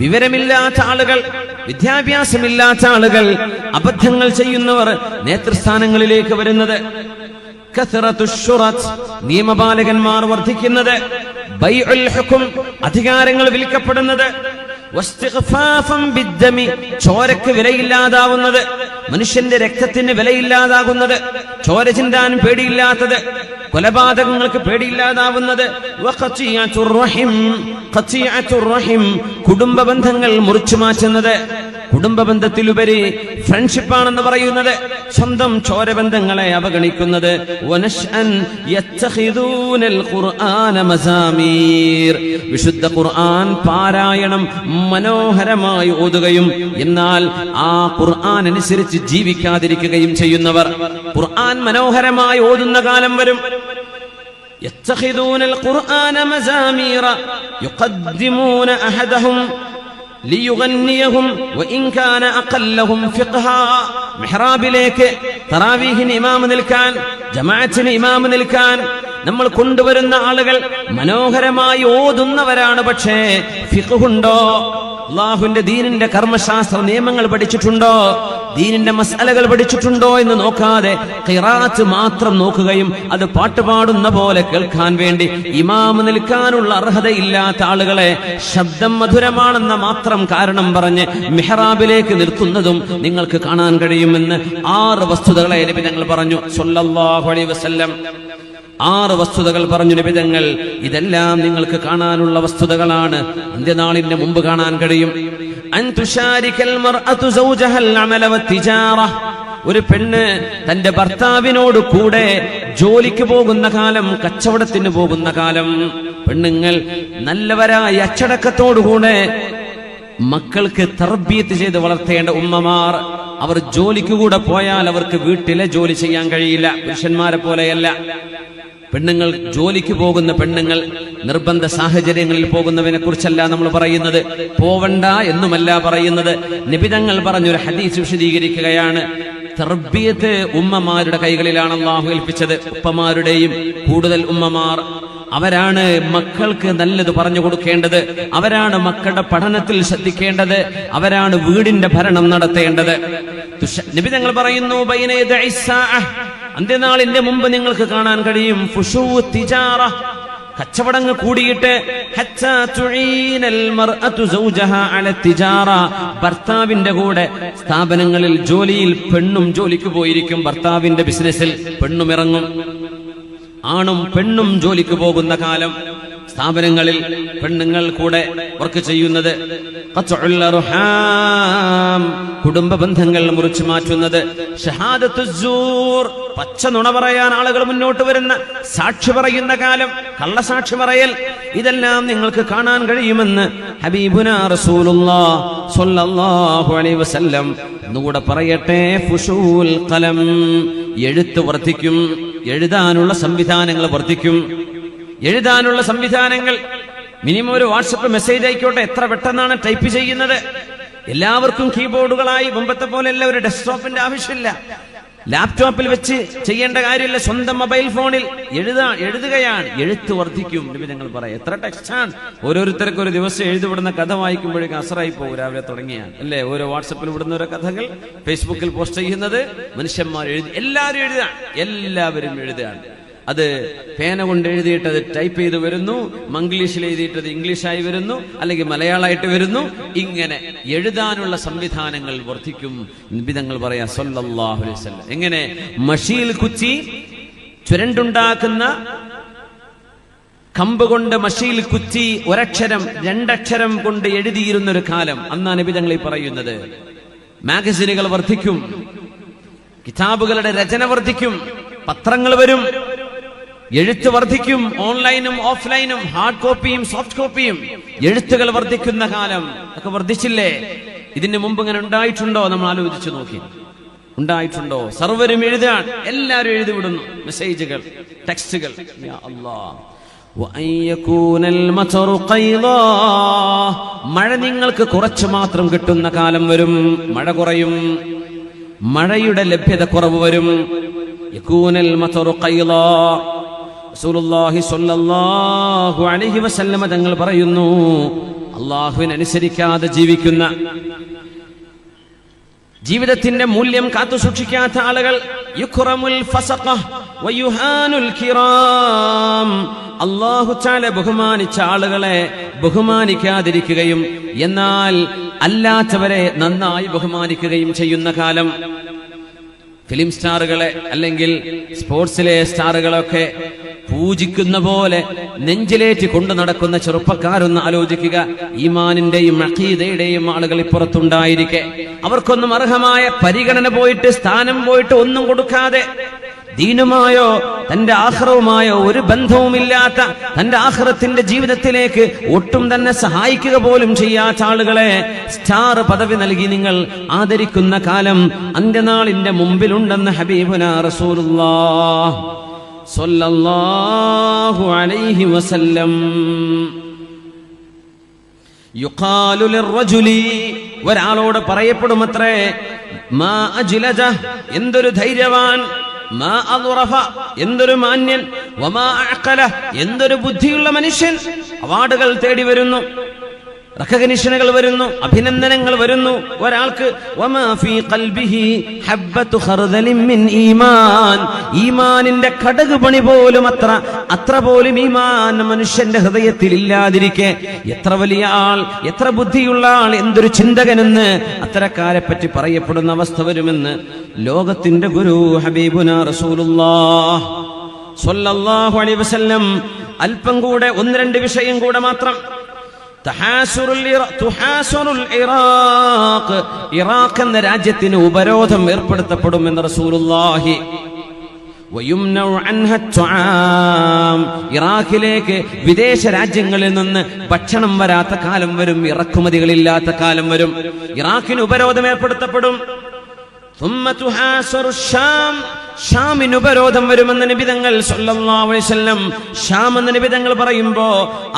വിവരമില്ലാത്ത ആളുകൾ, വിദ്യാഭ്യാസമില്ലാത്ത ആളുകൾ, അബദ്ധങ്ങൾ ചെയ്യുന്നവർ നേതൃസ്ഥാനങ്ങളിലേക്ക് വരുന്നത്. കസറത്തുശ് ശുറത്ത്, നിയമപാലകന്മാർ വർദ്ധിക്കുന്നത്. ബൈഉൽ ഹുക്ം, അധികാരങ്ങൾ വിൽക്കപ്പെടുന്നത്. വസ്തിഗ്ഫാഫൻ ബിദ്ദമി, ചോരക്ക് വിലയില്ലാതാവുന്നത്, മനുഷ്യന്റെ രക്തത്തിന് വിലയില്ലാതാകുന്നത്, ചോര ചിന്താൻ പേടിയില്ലാത്തത്. കൊലപാതകങ്ങൾക്ക് പേടിയില്ലാതാവുന്നത്. കുടുംബ ബന്ധങ്ങൾ മുറിച്ചു മാറ്റുന്നത്. കുടുംബ ബന്ധത്തിലുപരി ഫ്രണ്ട്ഷിപ്പാണെന്ന് പറയുന്നത്. സ്വന്തം ചോരബന്ധങ്ങളെ അവഗണിക്കുന്നത്. വിശുദ്ധ ഖുർആൻ പാരായണം മനോഹരമായി ഓതുകയും എന്നാൽ ആ ഖുർആൻ അനുസരിച്ച് ജീവിക്കാതിരിക്കുകയും ചെയ്യുന്നവർ. ഖുർആൻ മനോഹരമായി ഓതുന്ന കാലം വരും. يتخذون القرآن مزامير يقدمون أحدهم ليغنيهم وإن كان أقلهم فقها. മിഹ്റാബിലേക്ക് തറാവീഹിന് ഇമാം നിൽക്കാൻ, ജമാഅത്തിന് ഇമാം നിൽക്കാൻ നമ്മൾ കൊണ്ടുവരുന്ന ആളുകൾ മനോഹരമായി ഓതുന്നവരാണ്. പക്ഷേ ഫിഖ്ഹുണ്ടോ? അല്ലാഹുവിന്റെ ദീനിന്റെ കർമ്മശാസ്ത്ര നിയമങ്ങൾ പഠിച്ചിട്ടുണ്ടോ? ദീനിന്റെ മസ്അലകൾ പഠിച്ചിട്ടുണ്ടോ എന്ന് നോക്കാതെ ഖിറാഅത്ത് മാത്രം നോക്കുകയും അത് പാട്ടുപാടുന്ന പോലെ കേൾക്കാൻ വേണ്ടി ഇമാം നിൽക്കാനുള്ള അർഹതയില്ലാത്ത ആളുകളെ ശബ്ദം മധുരമാണെന്ന മാത്രം കാരണം പറഞ്ഞ് മിഹ്റാബിലേക്ക് നിർത്തുന്നതും നിങ്ങൾക്ക് കാണാൻ കഴിയുമെന്ന് 6 വസ്തുതകളെ നബി തങ്ങൾ പറഞ്ഞു സ്വല്ലല്ലാഹു അലൈഹി വസല്ലം. 6 വസ്തുതകൾ പറഞ്ഞു നബി തങ്ങൾ. ഇതെല്ലാം നിങ്ങൾക്ക് കാണാനുള്ള വസ്തുതകളാണ്. അന്ത്യനാളിന്റെ മുമ്പ് കാണാൻ കഴിയും. ഒരു പെണ്ണ് തന്റെ ഭർത്താവിനോട് കൂടെ ജോലിക്ക് പോകുന്ന കാലം, കച്ചവടത്തിന് പോകുന്ന കാലം, പെണ്ണുങ്ങൾ നല്ലവരായ അച്ചടക്കത്തോടുകൂടെ മക്കൾക്ക് തർബീയത്ത് ചെയ്ത് വളർത്തേണ്ട ഉമ്മമാർ, അവർ ജോലിക്ക് കൂടെ പോയാൽ അവർക്ക് വീട്ടിലെ ജോലി ചെയ്യാൻ കഴിയില്ല. പുരുഷന്മാരെ പോലെയല്ല. പെണ്ണുങ്ങൾ ജോലിക്ക് പോകുന്ന പെണ്ണുങ്ങൾ നിർബന്ധ സാഹചര്യങ്ങളിൽ പോകുന്നവനെ കുറിച്ചല്ല നമ്മൾ പറയുന്നത്, പോവണ്ട എന്നുമല്ല പറയുന്നത്. നബിതങ്ങൾ പറഞ്ഞൊരു ഹദീസ് വിശദീകരിക്കുകയാണ്. തർബിയത്ത് ഉമ്മമാരുടെ കൈകളിലാണ് അല്ലാഹു ഏൽപ്പിച്ചത്. ഉപ്പമാരുടെയും കൂടുതൽ ഉമ്മമാർ അവരാണ് മക്കൾക്ക് നല്ലത് പറഞ്ഞു കൊടുക്കേണ്ടത്. അവരാണ് മക്കളുടെ പഠനത്തിൽ ശ്രദ്ധിക്കേണ്ടത്. അവരാണ് വീടിന്റെ ഭരണം നടത്തേണ്ടത്. നബിതങ്ങൾ പറയുന്നു, അന്ത്യനാളിന്റെ മുമ്പ് നിങ്ങൾക്ക് കാണാൻ കഴിയും കച്ചവടങ്ങൾ കൂടിയിട്ട് ഭർത്താവിന്റെ കൂടെ സ്ഥാപനങ്ങളിൽ ജോലിയിൽ പെണ്ണും ജോലിക്ക് പോയിരിക്കും. ഭർത്താവിന്റെ ബിസിനസ്സിൽ പെണ്ണും ഇറങ്ങും. ആണും പെണ്ണും ജോലിക്ക് പോകുന്ന കാലം, സ്ഥാപനങ്ങളിൽ പെണ്ണുങ്ങൾ കൂടെ വർക്ക് ചെയ്യുന്നത്. കുടുംബ ബന്ധങ്ങൾ മുറിച്ചു മാറ്റുന്നത്. ഷഹാദത്തുസ്സൂർ, പച്ച നുണ പറയാൻ ആളുകൾ മുന്നോട്ട് വരുന്ന, സാക്ഷി പറയുന്ന കാലം, കള്ളസാക്ഷി പറയൽ, ഇതെല്ലാം നിങ്ങൾക്ക് കാണാൻ കഴിയുമെന്ന് ഹബീബുനാ റസൂലുള്ളാഹി സ്വല്ലല്ലാഹു അലൈഹി വസല്ലം. എന്നുകൂടെ പറയട്ടെ, ഫുശൂൽ ഖലം, എഴുത്ത് വർദ്ധിക്കും. എഴുതാനുള്ള സംവിധാനങ്ങൾ വർദ്ധിക്കും. എഴുതാനുള്ള സംവിധാനങ്ങൾ, മിനിമം ഒരു വാട്സപ്പ് മെസ്സേജ് ആയിക്കോട്ടെ, എത്ര പെട്ടെന്നാണ് ടൈപ്പ് ചെയ്യുന്നത്. എല്ലാവർക്കും കീബോർഡുകളായി. മുമ്പത്തെ പോലെയല്ല, ഒരു ഡെസ്ക്ടോപ്പിന്റെ ആവശ്യമില്ല, ലാപ്ടോപ്പിൽ വെച്ച് ചെയ്യേണ്ട കാര്യമില്ല. സ്വന്തം മൊബൈൽ ഫോണിൽ എഴുതുകയാണ്. എഴുത്ത് വർദ്ധിക്കും. ഞങ്ങൾ പറയാം, എത്ര ടെക്സ്റ്റാണ്. ഓരോരുത്തർക്ക് ഒരു ദിവസം എഴുതിവിടുന്ന കഥ വായിക്കുമ്പോഴേക്കും അസറായി പോകും. രാവിലെ തുടങ്ങിയാൽ അല്ലേ, ഓരോ വാട്സപ്പിൽ വിടുന്ന ഓരോ കഥകൾ ഫേസ്ബുക്കിൽ പോസ്റ്റ് ചെയ്യുന്നത് മനുഷ്യന്മാർ എഴുതി. എല്ലാവരും എഴുതുകയാണ്. അത് പേന കൊണ്ട് എഴുതിയിട്ട് അത് ടൈപ്പ് ചെയ്ത് വരുന്നു, മംഗ്ലീഷിൽ എഴുതിയിട്ടത് ഇംഗ്ലീഷായി വരുന്നു, അല്ലെങ്കിൽ മലയാളമായിട്ട് വരുന്നു. ഇങ്ങനെ എഴുതാനുള്ള സംവിധാനങ്ങൾ വർദ്ധിക്കും. നിബിധങ്ങൾ പറയാ സല്ലല്ലാഹു അലൈഹി വസല്ലം. എങ്ങനെ മഷിയിൽ കുച്ചി ചുരണ്ടുണ്ടാക്കുന്ന കമ്പ് കൊണ്ട് മഷിയിൽ കുച്ചി ഒരക്ഷരം 2 അക്ഷരം കൊണ്ട് എഴുതിയിരുന്നൊരു കാലം, അന്നാ നിബിധങ്ങൾ ഈ പറയുന്നത്. മാഗസിനുകൾ വർദ്ധിക്കും, കിതാബുകളുടെ രചന വർദ്ധിക്കും, പത്രങ്ങൾ വരും, എഴുത്ത് വർദ്ധിക്കും. ഓൺലൈനും ഓഫ്ലൈനും, ഹാർഡ് കോപ്പിയും സോഫ്റ്റ് കോപ്പിയും, എഴുത്തുകൾ വർദ്ധിക്കുന്ന കാലം. ഒക്കെ വർദ്ധിച്ചില്ലേ? ഇതിന് മുമ്പ് ഇങ്ങനെ ഉണ്ടായിട്ടുണ്ടോ? നമ്മൾ ആലോചിച്ചു നോക്കി. ഉണ്ടായിട്ടുണ്ടോ? സർവരും എഴുതാൻ, എല്ലാവരും എഴുതിവിടുന്നു മെസ്സേജുകൾ, ടെക്സ്റ്റുകൾ. യാ അല്ലാഹ്, മഴ നിങ്ങൾക്ക് കുറച്ചു മാത്രം കിട്ടുന്ന കാലം വരും. മഴ കുറയും, മഴയുടെ ലഭ്യത കുറവ് വരും. യകൂനൽ മതറു ഖൈളാ. റസൂലുള്ളാഹി സ്വല്ലല്ലാഹു അലൈഹി വസല്ലം തങ്ങൾ പറയുന്നു, അല്ലാഹുവിനെ അനുസരിക്കാതെ ജീവിക്കുന്ന, ജീവിതത്തിന്റെ മൂല്യം കാത്തു സൂക്ഷിക്കാത്ത ആളുകൾ, യുക്റമുൽ ഫസഖ വയുഹാനുൽ കിറാം, അല്ലാഹു തആല ബഹുമാനിച്ച ആളുകളെ ബഹുമാനിക്കാതിരിക്കുകയും എന്നാൽ അല്ലാത്തവരെ നന്നായി ബഹുമാനിക്കുകയും ചെയ്യുന്ന കാലം. ഫിലിം സ്റ്റാറുകളെ അല്ലെങ്കിൽ സ്പോർട്സിലെ സ്റ്റാറുകളൊക്കെ പൂജിക്കുന്ന പോലെ നെഞ്ചിലേറ്റി കൊണ്ടു നടക്കുന്ന ചെറുപ്പക്കാരൊന്ന് ആലോചിക്കുക. ഈമാനിന്റെയും അഖീദയുടെയും ആളുകൾ ഇപ്പുറത്തുണ്ടായിരിക്കെ അവർക്കൊന്നും അർഹമായ പരിഗണന പോയിട്ട് സ്ഥാനം പോയിട്ട് ഒന്നും കൊടുക്കാതെ ദീനുമായോ തന്റെ ആഖിറവുമായോ ഒരു ബന്ധവുമില്ലാത്ത തന്റെ ആഖിറത്തിന്റെ ജീവിതത്തിലേക്ക് ഒട്ടും തന്നെ സഹായിക്കുക പോലും ചെയ്യാത്ത ആളുകളെ സ്റ്റാർ പദവി നൽകി നിങ്ങൾ ആദരിക്കുന്ന കാലം അന്ത്യനാളിന്റെ മുമ്പിലുണ്ടെന്ന് ഹബീബുനാ റസൂലുള്ളാഹ് സ്വല്ലല്ലാഹു അലൈഹി വസല്ലം. യുഖാലു ലിർറജുലി, ഒരാളോട് പറയപ്പെടുമത്രേ, മാ അജ്ലജ, എന്തൊരു ധൈര്യവാൻ, മാ അദ്റഫ, എന്തൊരു മാന്യൻ, വമാ അഖല, എന്തൊരു ബുദ്ധിയുള്ള മനുഷ്യൻ. അവാർഡുകൾ തേടി വരുന്നു, റെക്കഗ്നിഷനുകൾ വരുന്നു, അഭിനന്ദനങ്ങൾ വരുന്നു ഒരാൾക്ക്. വമാ ഫീ ഖൽബിഹി ഹബ്ബത്തു ഖർദലിൻ മിൻ ഈമാൻ, ഈമാനിന്റെ കടുക് പണി പോലും അത്ര പോലും ഈമാൻ മനുഷ്യന്റെ ഹൃദയത്തിൽ ഇല്ലാതിരിക്കെ എത്ര വലിയ ആൾ, എത്ര ബുദ്ധിയുള്ള ആൾ, എന്തൊരു ചിന്തകനെന്ന് അത്തരക്കാരെ പറ്റി പറയപ്പെടുന്ന അവസ്ഥ വരുമെന്ന് ലോകത്തിന്റെ ഗുരു ഹബീബുനാ റസൂലുള്ളാഹ് സ്വല്ലല്ലാഹു അലൈഹി വസല്ലം. അല്പം കൂടെ ഒന്ന് രണ്ട് വിഷയം കൂടെ മാത്രം. ഇറാഖ് എന്ന രാജ്യത്തിന് ഉപരോധം ഏർപ്പെടുത്തപ്പെടുമെന്ന് റസൂലുള്ളാഹി. ഇറാഖിലേക്ക് വിദേശ രാജ്യങ്ങളിൽ നിന്ന് ഭക്ഷണം വരാത്ത കാലം വരും, ഇറക്കുമതികളില്ലാത്ത കാലം വരും. ഇറാഖിന് ഉപരോധം ഏർപ്പെടുത്തപ്പെടും. ഷാമിന് ഉപരോധം വരുമെന്ന് നബിതങ്ങൾ സല്ലല്ലാഹു അലൈഹി വസല്ലം. ഷാം എന്ന നബിതങ്ങൾ പറയുമ്പോ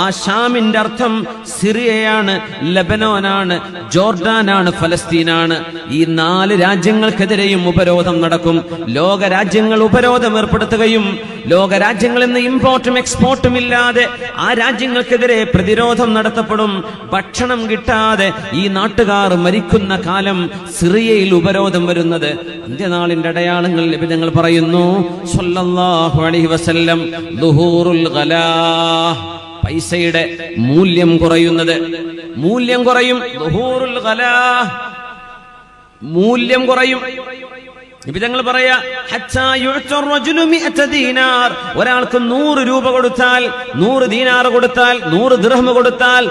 ആ ഷാമിന്റെ അർത്ഥം സിറിയയാണ്, ലബനോനാണ്, ജോർഡാനാണ്, ഫലസ്തീനാണ്. ഈ 4 രാജ്യങ്ങൾക്കെതിരെയും ഉപരോധം നടക്കും. ലോക രാജ്യങ്ങൾ ഉപരോധം ഏർപ്പെടുത്തുകയും ലോകരാജ്യങ്ങളിൽ നിന്ന് ഇമ്പോർട്ടും എക്സ്പോർട്ടും ഇല്ലാതെ ആ രാജ്യങ്ങൾക്കെതിരെ പ്രതിരോധം നടത്തപ്പെടും. ഭക്ഷണം കിട്ടാതെ ഈ നാട്ടുകാർ മരിക്കുന്ന കാലം സിറിയയിൽ ഉപരോധം വരുന്നത് അന്ത്യനാളിന്റെ അടയാളങ്ങൾ നബിതങ്ങൾ പറയുന്നു സ്വല്ലല്ലാഹു അലൈഹി വസല്ലം. ദുഹൂറുൽ ഗലാഹ്, പൈസയുടെ മൂല്യം കുറയുന്നത്, മൂല്യം കുറയും. ദുഹൂറുൽ ഗലാഹ്, മൂല്യം കുറയും. നബിതങ്ങൾ പറയാ, ഒരാൾക്ക് 100 രൂപ കൊടുത്താൽ, 100 ദീനാർ കൊടുത്താൽ, 100 ദിർഹം കൊടുത്താൽ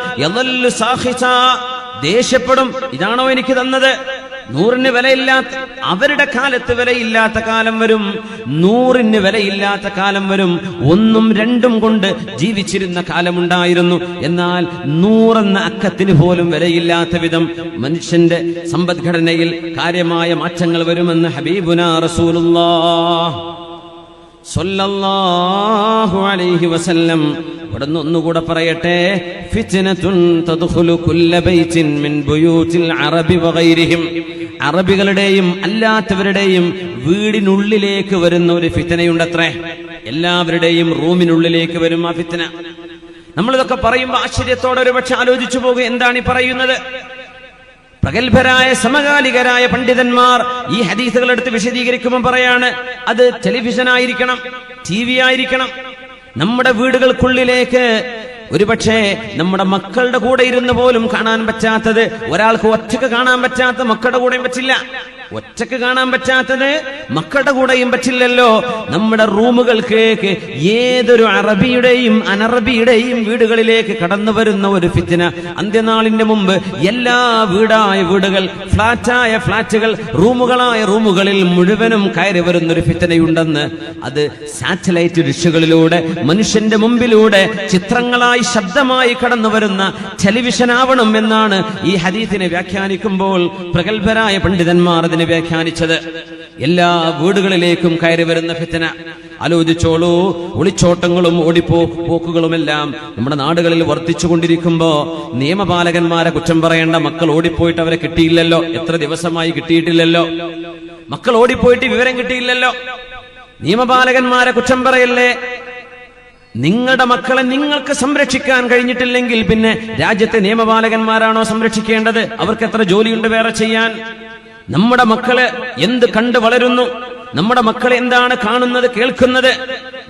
ദേഷ്യപ്പെടും. ഇതാണോ എനിക്ക് തന്നത്? 100ന് വിലയില്ലാത്ത, അവരുടെ കാലത്ത് വിലയില്ലാത്ത കാലം വരും, 100ന് വിലയില്ലാത്ത കാലം വരും. 1ഉം 2ഉം കൊണ്ട് ജീവിച്ചിരുന്ന കാലമുണ്ടായിരുന്നു. എന്നാൽ 100 എന്ന അക്കത്തിന് പോലും വിലയില്ലാത്ത വിധം മനുഷ്യന്റെ സമ്പദ്ഘടനയിൽ കാര്യമായ മാറ്റങ്ങൾ വരുമെന്ന് ഹബീബുനാ റസൂലുള്ളാഹ് സ്വല്ലല്ലാഹു അലൈഹി വസല്ലം. ഇവിടുന്ന് ഒന്നുകൂടെ പറയട്ടെ, ഫിത്നതുൻ തദ്ഖുലു കുല്ല ബൈത്തിൻ മിൻ ബുയൂതിൽ അറബി വഗൈരിഹിം, അറബികളുടെയും അല്ലാത്തവരുടെയും വീടിനുള്ളിലേക്ക് വരുന്ന ഒരു ഫിത്നയുണ്ടത്രേ. എല്ലാവരുടെയും റൂമിനുള്ളിലേക്ക് വരും ആ ഫിത്ന. നമ്മളിതൊക്കെ പറയുമ്പോൾ ആശ്ചര്യത്തോടെ ഒരു പക്ഷെ ആലോചിച്ചു പോകും, എന്താണ് ഈ പറയുന്നത്? പ്രഗത്ഭരായ സമകാലികരായ പണ്ഡിതന്മാർ ഈ ഹദീസുകൾ എടുത്ത് വിശദീകരിക്കുമ്പോൾ പറയാണ്, അത് ടെലിവിഷൻ ആയിരിക്കണം, TV ആയിരിക്കണം. നമ്മുടെ വീടുകൾക്കുള്ളിലേക്ക് ഒരുപക്ഷെ നമ്മുടെ മക്കളുടെ കൂടെ ഇരുന്ന് പോലും കാണാൻ പറ്റാത്തത്, ഒരാൾക്ക് ഒറ്റക്ക് കാണാൻ പറ്റാത്ത മക്കളുടെ കൂടെയും പറ്റില്ല. ഒറ്റക്ക് കാണാൻ പറ്റാത്തത് മക്കളുടെ കൂടെയും പറ്റില്ലല്ലോ. നമ്മുടെ റൂമുകൾക്ക് ഏതൊരു അറബിയുടെയും അനറബിയുടെയും വീടുകളിലേക്ക് കടന്നു വരുന്ന ഒരു ഫിത്ന. അന്ത്യനാളിന്റെ മുമ്പ് എല്ലാ വീടായ വീടുകൾ, ഫ്ലാറ്റായ ഫ്ലാറ്റുകൾ, റൂമുകളായ റൂമുകളിൽ മുഴുവനും കയറി വരുന്നൊരു ഫിത്നയുണ്ടെന്ന്. അത് സാറ്റലൈറ്റ് ഡിഷുകളിലൂടെ മനുഷ്യന്റെ മുമ്പിലൂടെ ചിത്രങ്ങളായി ശബ്ദമായി കടന്നു വരുന്ന ടെലിവിഷൻ ആവണം എന്നാണ് ഈ ഹദീസിനെ വ്യാഖ്യാനിക്കുമ്പോൾ പ്രഗത്ഭരായ പണ്ഡിതന്മാർ അതിനെ വ്യാഖ്യാനിച്ചത്. എല്ലാ വീടുകളിലേക്കും കയറി വരുന്ന ഫിത്ന. ആലോചിച്ചോളൂ, ഒളിച്ചോട്ടങ്ങളും ഓടിപ്പോക്കുകളുമെല്ലാം നമ്മുടെ നാടുകളിൽ വർദ്ധിച്ചുകൊണ്ടിരിക്കുമ്പോ നിയമപാലകന്മാരെ കുറ്റം പറയേണ്ട. മക്കൾ ഓടിപ്പോയിട്ട് അവരെ കിട്ടിയില്ലല്ലോ, എത്ര ദിവസമായി കിട്ടിയിട്ടില്ലല്ലോ. മക്കൾ ഓടിപ്പോയിട്ട് വിവരം കിട്ടിയില്ലല്ലോ. നിയമപാലകന്മാരെ കുറ്റം പറയല്ലേ. നിങ്ങളുടെ മക്കളെ നിങ്ങൾക്ക് സംരക്ഷിക്കാൻ കഴിഞ്ഞിട്ടില്ലെങ്കിൽ പിന്നെ രാജ്യത്തെ നിയമപാലകന്മാരാണോ സംരക്ഷിക്കേണ്ടത്? അവർക്ക് എത്ര ജോലിയുണ്ട് വേറെ ചെയ്യാൻ? നമ്മുടെ മക്കള് എന്ത് കണ്ട് വളരുന്നു, നമ്മുടെ മക്കൾ എന്താണ് കാണുന്നത്, കേൾക്കുന്നത്,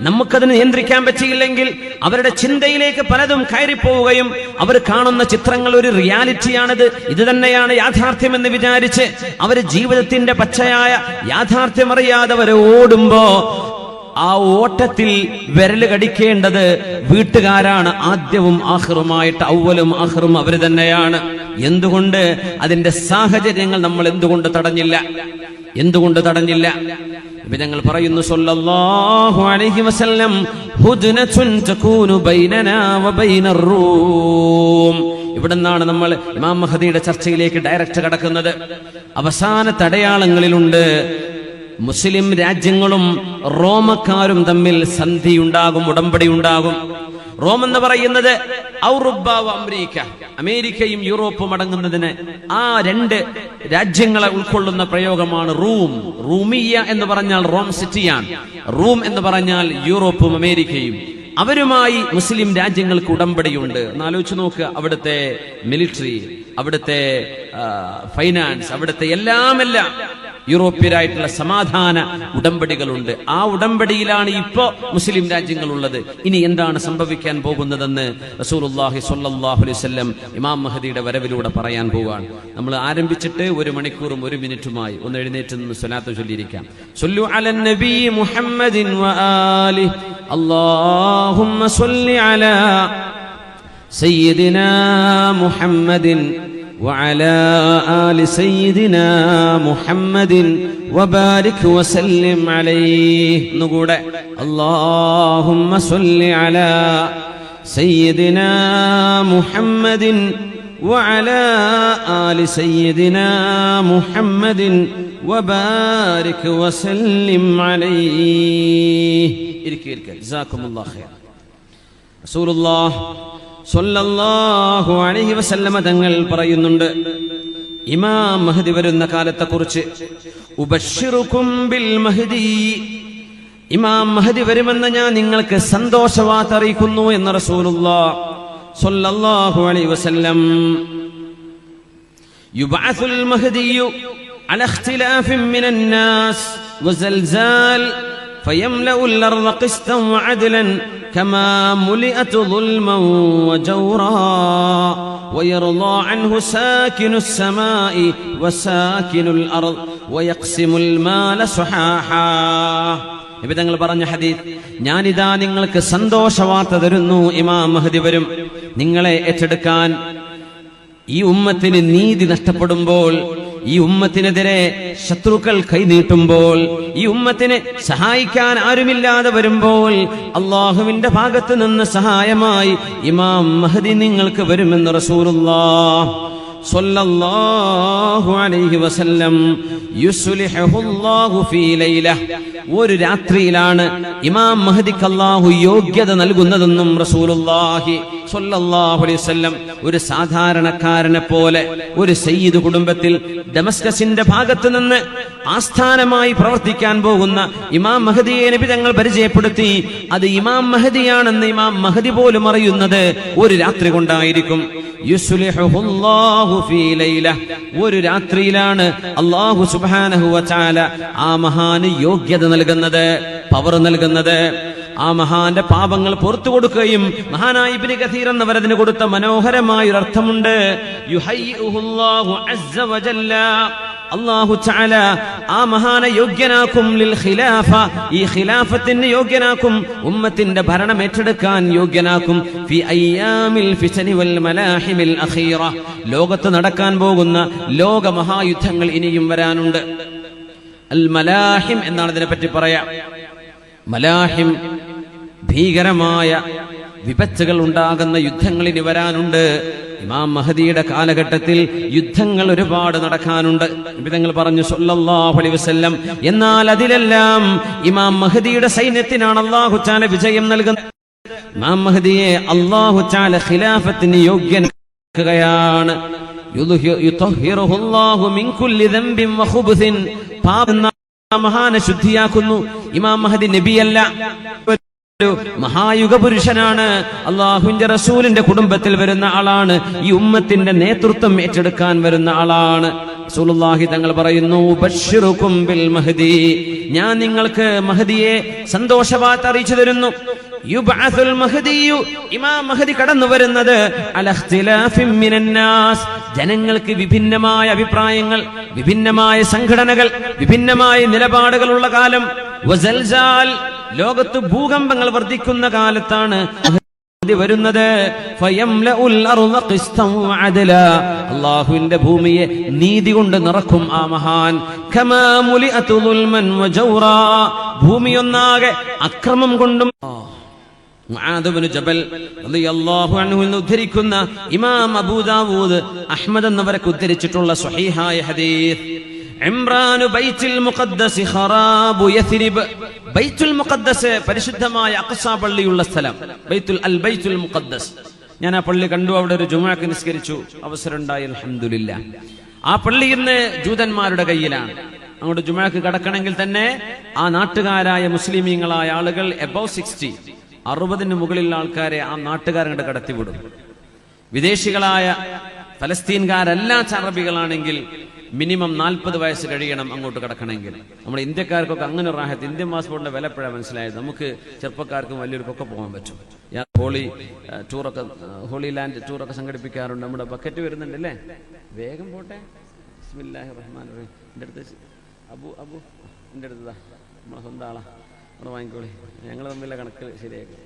നമുക്കതിന് നിയന്ത്രിക്കാൻ പറ്റിയില്ലെങ്കിൽ അവരുടെ ചിന്തയിലേക്ക് പലതും കയറിപ്പോവുകയും അവർ കാണുന്ന ചിത്രങ്ങൾ ഒരു റിയാലിറ്റിയാണിത്, ഇത് തന്നെയാണ് യാഥാർത്ഥ്യമെന്ന് വിചാരിച്ച് അവർ ജീവിതത്തിന്റെ പച്ചയായ യാഥാർത്ഥ്യമറിയാതെ അവർ ഓടുമ്പോ ആ ഓട്ടത്തിൽ വിരല് കടിക്കേണ്ടത് വീട്ടുകാരാണ്. ആദ്യവും ആഖിറുമായിട്ട്, അവലും ആഖിറും അവര് തന്നെയാണ്. എന്തുകൊണ്ട്? അതിന്റെ സാഹചര്യങ്ങൾ നമ്മൾ എന്തുകൊണ്ട് തടഞ്ഞില്ല? ഞങ്ങൾ പറയുന്നു സല്ലല്ലാഹു അലൈഹി വസല്ലം, ഹുദ്നതുൻ തകൂനു ബൈനനാ വബൈനർ റൂം. ഇവിടുന്നാണ് നമ്മൾ ഇമാം മഹദിയുടെ ചർച്ചയിലേക്ക് ഡയറക്റ്റ് കടക്കുന്നത്. അവസാനത്തെ അടയാളങ്ങളിലുണ്ട് മുസ്ലിം രാജ്യങ്ങളും റോമക്കാരും തമ്മിൽ സന്ധിയുണ്ടാകും, ഉടമ്പടി ഉണ്ടാകും. റോം എന്ന് പറയുന്നത് ഔറോപ്പ അമേരിക്ക, അമേരിക്കയും യൂറോപ്പും അടങ്ങുന്നതിന് ആ രണ്ട് രാജ്യങ്ങളെ ഉൾക്കൊള്ളുന്ന പ്രയോഗമാണ് റൂം. റൂമിയ എന്ന് പറഞ്ഞാൽ റോം സിറ്റിയാണ്. റൂം എന്ന് പറഞ്ഞാൽ യൂറോപ്പും അമേരിക്കയും. അവരുമായി മുസ്ലിം രാജ്യങ്ങൾക്ക് ഉടമ്പടിയുണ്ട്. എന്നാലോചിച്ച് നോക്കുക, അവിടുത്തെ മിലിറ്ററി, അവിടുത്തെ ഫൈനാൻസ്, അവിടുത്തെ എല്ലാം യൂറോപ്യരായിട്ടുള്ള സമാധാന ഉടമ്പടികളുണ്ട്. ആ ഉടമ്പടിയിലാണ് ഇപ്പോ മുസ്ലിം രാജ്യങ്ങളുള്ളത്. ഇനി എന്താണ് സംഭവിക്കാൻ പോകുന്നതെന്ന് റസൂലുള്ളാഹി സ്വല്ലല്ലാഹു അലൈഹി വസല്ലം ഇമാം മഹദിയുടെ വരവിലൂടെ പറയാൻ പോവുകയാണ്. നമ്മൾ ആരംഭിച്ചിട്ട് 1 മണിക്കൂറും 1 മിനിറ്റുമായി. ഒന്ന് എഴുന്നേറ്റ് നിന്ന് സ്വലാത്ത് ചൊല്ലിയിരിക്കാം. സ്വല്ലു അലൻ നബി മുഹമ്മദിൻ വആലിഹി അല്ലാഹുമ്മ സ്വല്ലി അലാ സയ്യിദിനാ മുഹമ്മദിൻ وعلى آل سيدنا محمد وبارك وسلم عليه. نقول اللهم صل على سيدنا محمد وعلى آل سيدنا محمد وبارك وسلم عليه. جزاكم الله خير. رسول الله സല്ലല്ലാഹു അലൈഹി വസല്ലമ തങ്ങൾ പറയുന്നുണ്ട് ഇമാം മഹദി വരുന്ന കാലത്തെക്കുറിച്ച്, ഉബശ്ശിറുകും ബിൽ മഹദി, ഇമാം മഹദി വരുമെന്ന് ഞാൻ നിങ്ങൾക്ക് സന്തോഷവാർത്ത അറിയിക്കുന്നു എന്ന് റസൂലുള്ളാഹി സല്ലല്ലാഹു അലൈഹി വസല്ലം. യുബഅസുൽ മഹദിയു അലാ ഇഖ്തിലാഫിൻ മിനൻ നാസ് വസൽസാൽ فيملأ الأرض قسطا وعدلا كما ملئت ظلما وجورا ويرضى عنه ساكن السماء وساكن الأرض ويقسم المال صحاحا. നബി തങ്ങൾ പറഞ്ഞ ഹദീസ്, ഞാനിതാ നിങ്ങൾക്ക് സന്തോഷവാർത്ത തരുന്നു, ഇമാം മഹദി വരും. നിങ്ങളെ ഏറ്റെടുക്കാൻ ഈ ഉമ്മത്തിന് നീതി നഷ്ടപ്പെടുമ്പോൾ, ഈ ഉമ്മത്തിനെതിരെ ശത്രുക്കൾ കൈനീട്ടുമ്പോൾ, ഈ ഉമ്മത്തിനെ സഹായിക്കാൻ ആരുമില്ലാതെ വരുമ്പോൾ അള്ളാഹുവിന്റെ ഭാഗത്ത് നിന്ന് സഹായമായി ഇമാം മഹദി നിങ്ങൾക്ക് വരുമെന്ന് റസൂലുള്ളാഹി സ്വല്ലല്ലാഹു അലൈഹി വസല്ലം. യുസ്ലിഹുല്ലാഹു ഫീ ലൈല, ഒരു രാത്രിയിലാണ് ഇമാം മഹദിക്ക് അല്ലാഹു യോഗ്യത നൽകുന്നതെന്നും റസൂലുള്ളാഹി സ്വല്ലല്ലാഹു അലൈഹി വസല്ലം. ഒരു സാധാരണക്കാരനെ പോലെ ഒരു സയ്യിദ് കുടുംബത്തിൽ ദമസ്കസിന്റെ ഭാഗത്ത് നിന്ന് ആസ്ഥാനമായി പ്രവർത്തിക്കാൻ പോകുന്ന ഇമാം മഹദിയെ നബി തങ്ങൾ പരിചയപ്പെടുത്തി. അത് ഇമാം മഹദിയാണെന്ന് ഇമാം മഹദി പോലും അറിയുന്നത് ഒരു രാത്രി കൊണ്ടായിരിക്കും. യുസ്ലിഹുല്ലാഹു ഫീ ലൈല, ഒരു രാത്രിയിലാണ് അല്ലാഹു സുബ്ഹാനഹു വ തആല ആ മഹാന് യോഗ്യത നൽകുന്നത്, പവർ നൽകുന്നത്. ആ മഹാന്റെ പാപങ്ങൾ പുറത്തു കൊടുക്കുകയും, മഹാനായ ഇബ്നു കസീർ എന്നവർ അതിന് കൊടുത്ത മനോഹരമായ ഒരു അർത്ഥമുണ്ട്. യുഹയ്യിഉഹുല്ലാഹു അസ്സ വജല്ല, അല്ലാഹു തആല ആ മഹാനെ യോഗ്യനാക്കും ലിൽ ഖിലാഫ, ഈ ഖിലാഫത്തിന് യോഗ്യനാക്കും, ഉമ്മത്തിന്റെ ഭരണം ഏറ്റെടുക്കാൻ യോഗ്യനാക്കും. ഫി അയ്യാമിൽ ഫിതനി വൽ മലാഹിമിൽ അഖീറ, ലോകത്ത് നടക്കാൻ പോകുന്ന ലോക മഹായുദ്ധങ്ങൾ ഇനിയും വരാനുണ്ട്. അൽ മലാഹിം എന്നാണ് ഇതിനെപ്പറ്റി പറയാം. മലാഹിം ഭീകരമായ വിപത്തുകൾ ഉണ്ടാകുന്ന യുദ്ധങ്ങൾ ഇനി വരാനുണ്ട്. ഇമാം മഹദിയുടെ കാലഘട്ടത്തിൽ യുദ്ധങ്ങൾ ഒരുപാട് നടക്കാനുണ്ട്. നബിതങ്ങൾ പറഞ്ഞു സല്ലല്ലാഹു അലൈഹി വസല്ലം, എന്നാൽ അതിലെല്ലാം ഇമാം മഹദിയുടെ സൈന്യത്തിനാണ് അല്ലാഹു തആല വിജയം നൽകുന്നത്. ഇമാം മഹദിയെ അല്ലാഹു തആല ഖിലാഫത്തിന് യോഗ്യനാക്കുകയാണ്. യുതഹിറുഹുല്ലാഹു മിൻ കുല്ലി ദംബിൻ വഖുബ്സിൻ, പാപം മഹാനെ ശുദ്ധിയാക്കുന്നു. ഇമാം മഹദി നബിയല്ല, ഒരു മഹായുഗ പുരുഷനാണ്. അള്ളാഹുവിന്റെ റസൂലിന്റെ കുടുംബത്തിൽ വരുന്ന ആളാണ്. ഈ ഉമ്മത്തിന്റെ നേതൃത്വം ഏറ്റെടുക്കാൻ വരുന്ന ആളാണ്. റസൂലുള്ളാഹി തങ്ങൾ പറയുന്നു, ബശ്ശിറുകും ബിൽ മഹദി, ഞാൻ നിങ്ങൾക്ക് മഹദിയെ സന്തോഷവാർത്ത അറിയിച്ചു തരുന്നു. യുബ്അസുൽ മഹദിയു, ഇമാം മഹദി കടന്നു വരുന്നത് അലാ ഇഖ്തിലാഫിൻ മിനൻ നാസ്, ജനങ്ങൾക്ക് വിഭിന്നമായ അഭിപ്രായങ്ങൾ, വിഭിന്നമായ സംഘടനകൾ, വിഭിന്നമായ നിലപാടുകളുള്ള കാലം. വസൽസാൽ, ലോകത്ത് ഭൂകമ്പങ്ങൾ വർദ്ധിക്കുന്ന കാലത്താണ് വരുന്നത്. അല്ലാഹുവിന്റെ ഭൂമിയെ നീതി കൊണ്ട് നിറക്കും ആ മഹാൻ. ഭൂമി ഒന്നാകെ അക്രമം കൊണ്ടും. മുആദ് ഇബ്നു ജബൽ റളിയല്ലാഹു അൻഹു ഉദ്ധരിക്കുന്ന ഇമാം അബൂ ദാവൂദ്, അഹ്മദ് എന്നിവരൊക്കെ ഉദ്ധരിച്ചിട്ടുള്ള സ്വഹീഹായ ഹദീസ്, ഇംറാനു ബൈത്തുൽ മുഖദ്ദസ് ഖറാബു യസ്രിബ്. ബൈത്തുൽ മുഖദ്ദസ് പരിശുദ്ധമായ അഖ്സാ പള്ളിയുള്ള സ്ഥലം, ബൈത്തുൽ മുഖദ്ദസ്. ഞാൻ ആ പള്ളി കണ്ടു, അവിടെ ഒരു ജുമുഅക്ക് നിസ്കരിച്ചു, അവസരം ഉണ്ടായി, അൽഹംദുലില്ലാ. ആ പള്ളി ഇന്ന് ജൂതന്മാരുടെ കയ്യിലാണ്. അങ്ങോട്ട് ജുമുഅക്ക് കടക്കണമെങ്കിൽ തന്നെ ആ നാട്ടുകാരായ മുസ്ലിമീങ്ങളായ ആളുകൾ എബവ് 60, 60-ന് മുകളിലുള്ള ആൾക്കാരെ ആ നാട്ടുകാരങ്ങോട്ട് കടത്തിവിടും. വിദേശികളായ ഫലസ്തീൻകാരെല്ലാ അറബികളാണെങ്കിൽ മിനിമം 40 വയസ്സ് കഴിയണം അങ്ങോട്ട് കടക്കണമെങ്കിൽ. നമ്മുടെ ഇന്ത്യക്കാർക്കൊക്കെ അങ്ങനെ റാഹത്ത്. ഇന്ത്യൻ പാസ്പോർട്ടിന്റെ വില എപ്പോഴാണ് മനസ്സിലായത്? നമുക്ക് ചെറുപ്പക്കാർക്കും വലിയവർക്കൊക്കെ പോകാൻ പറ്റും. ഹോളി ടൂറൊക്കെ, ഹോളി ലാൻഡ് ടൂറൊക്കെ സംഘടിപ്പിക്കാറുണ്ട്. നമ്മുടെ ബക്കറ്റ് വരുന്നുണ്ട് അല്ലേ? വേഗം പോട്ടെ. ബിസ്മില്ലാഹിർ റഹ്മാനിർ റഹീം. എൻ്റെ അടുത്ത് അബു എൻ്റെ അടുത്തതാ, നമ്മളെ സ്വന്തം ആളാ, നമ്മൾ വാങ്ങിക്കോളി. ഞങ്ങൾ തമ്മിലെ കണക്ക് ശരിയാക്കും.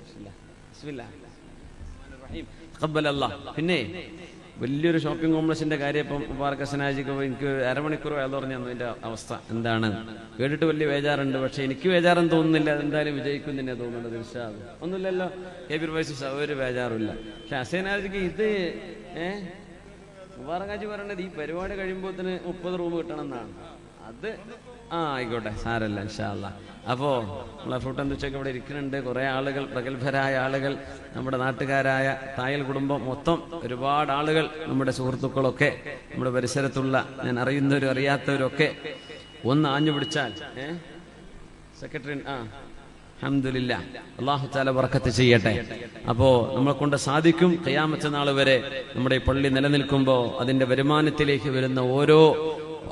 ബിസ്മില്ലാഹിർ റഹ്മാനിർ റഹീം. ഖബ്ബലല്ലാഹ്. പിന്നെ വലിയൊരു ഷോപ്പിംഗ് കോംപ്ലക്സിന്റെ കാര്യം ഇപ്പം മുബാറക് ഹസനാജിക്ക് എനിക്ക് അരമണിക്കൂർ വേദ പറഞ്ഞു തന്നു. അതിന്റെ അവസ്ഥ എന്താണ് കേട്ടിട്ട് വലിയ വേജാറുണ്ട്. പക്ഷെ എനിക്ക് വേജാറെന്ന് തോന്നുന്നില്ല. അതെന്തായാലും വിജയിക്കും തന്നെ തോന്നുന്നത്. ഒന്നുമില്ലല്ലോ കബീർ വൈസ് ഒരു വേജാറില്ല. പക്ഷെ ഹസനാജിക്ക് ഇത് മുബാറക് ഹാജി പറയണത് ഈ പരിപാടി കഴിയുമ്പോൾ തന്നെ 30 റൂം കിട്ടണം എന്നാണ്. അത് ആയിക്കോട്ടെ, സാരല്ല, ഇൻഷാ അല്ലാഹ്. അപ്പോ നമ്മളെ ഫ്രൂട്ട് ആൻഡ് ഉച്ചയ്ക്ക് ഇവിടെ ഇരിക്കുന്നുണ്ട്. കുറെ ആളുകൾ, പ്രഗത്ഭരായ ആളുകൾ, നമ്മുടെ നാട്ടുകാരായ തായൽ കുടുംബം മൊത്തം ഒരുപാട് ആളുകൾ, നമ്മുടെ സുഹൃത്തുക്കളൊക്കെ, നമ്മുടെ പരിസരത്തുള്ള ഞാൻ അറിയുന്നവരും അറിയാത്തവരൊക്കെ ഒന്ന് ആഞ്ഞു പിടിച്ചാൽ സെക്രട്ടറി അൽഹംദുലില്ലാ, അല്ലാഹു തആല ബറക്കത്ത് ചെയ്യട്ടെ. അപ്പോ നമ്മളെ കൊണ്ട് സാധിക്കും ഖിയാമത്ത് നാൾ വരെ നമ്മുടെ ഈ പള്ളി നിലനിൽക്കുമ്പോൾ അതിന്റെ വരുമാനത്തിലേക്ക് വരുന്ന ഓരോ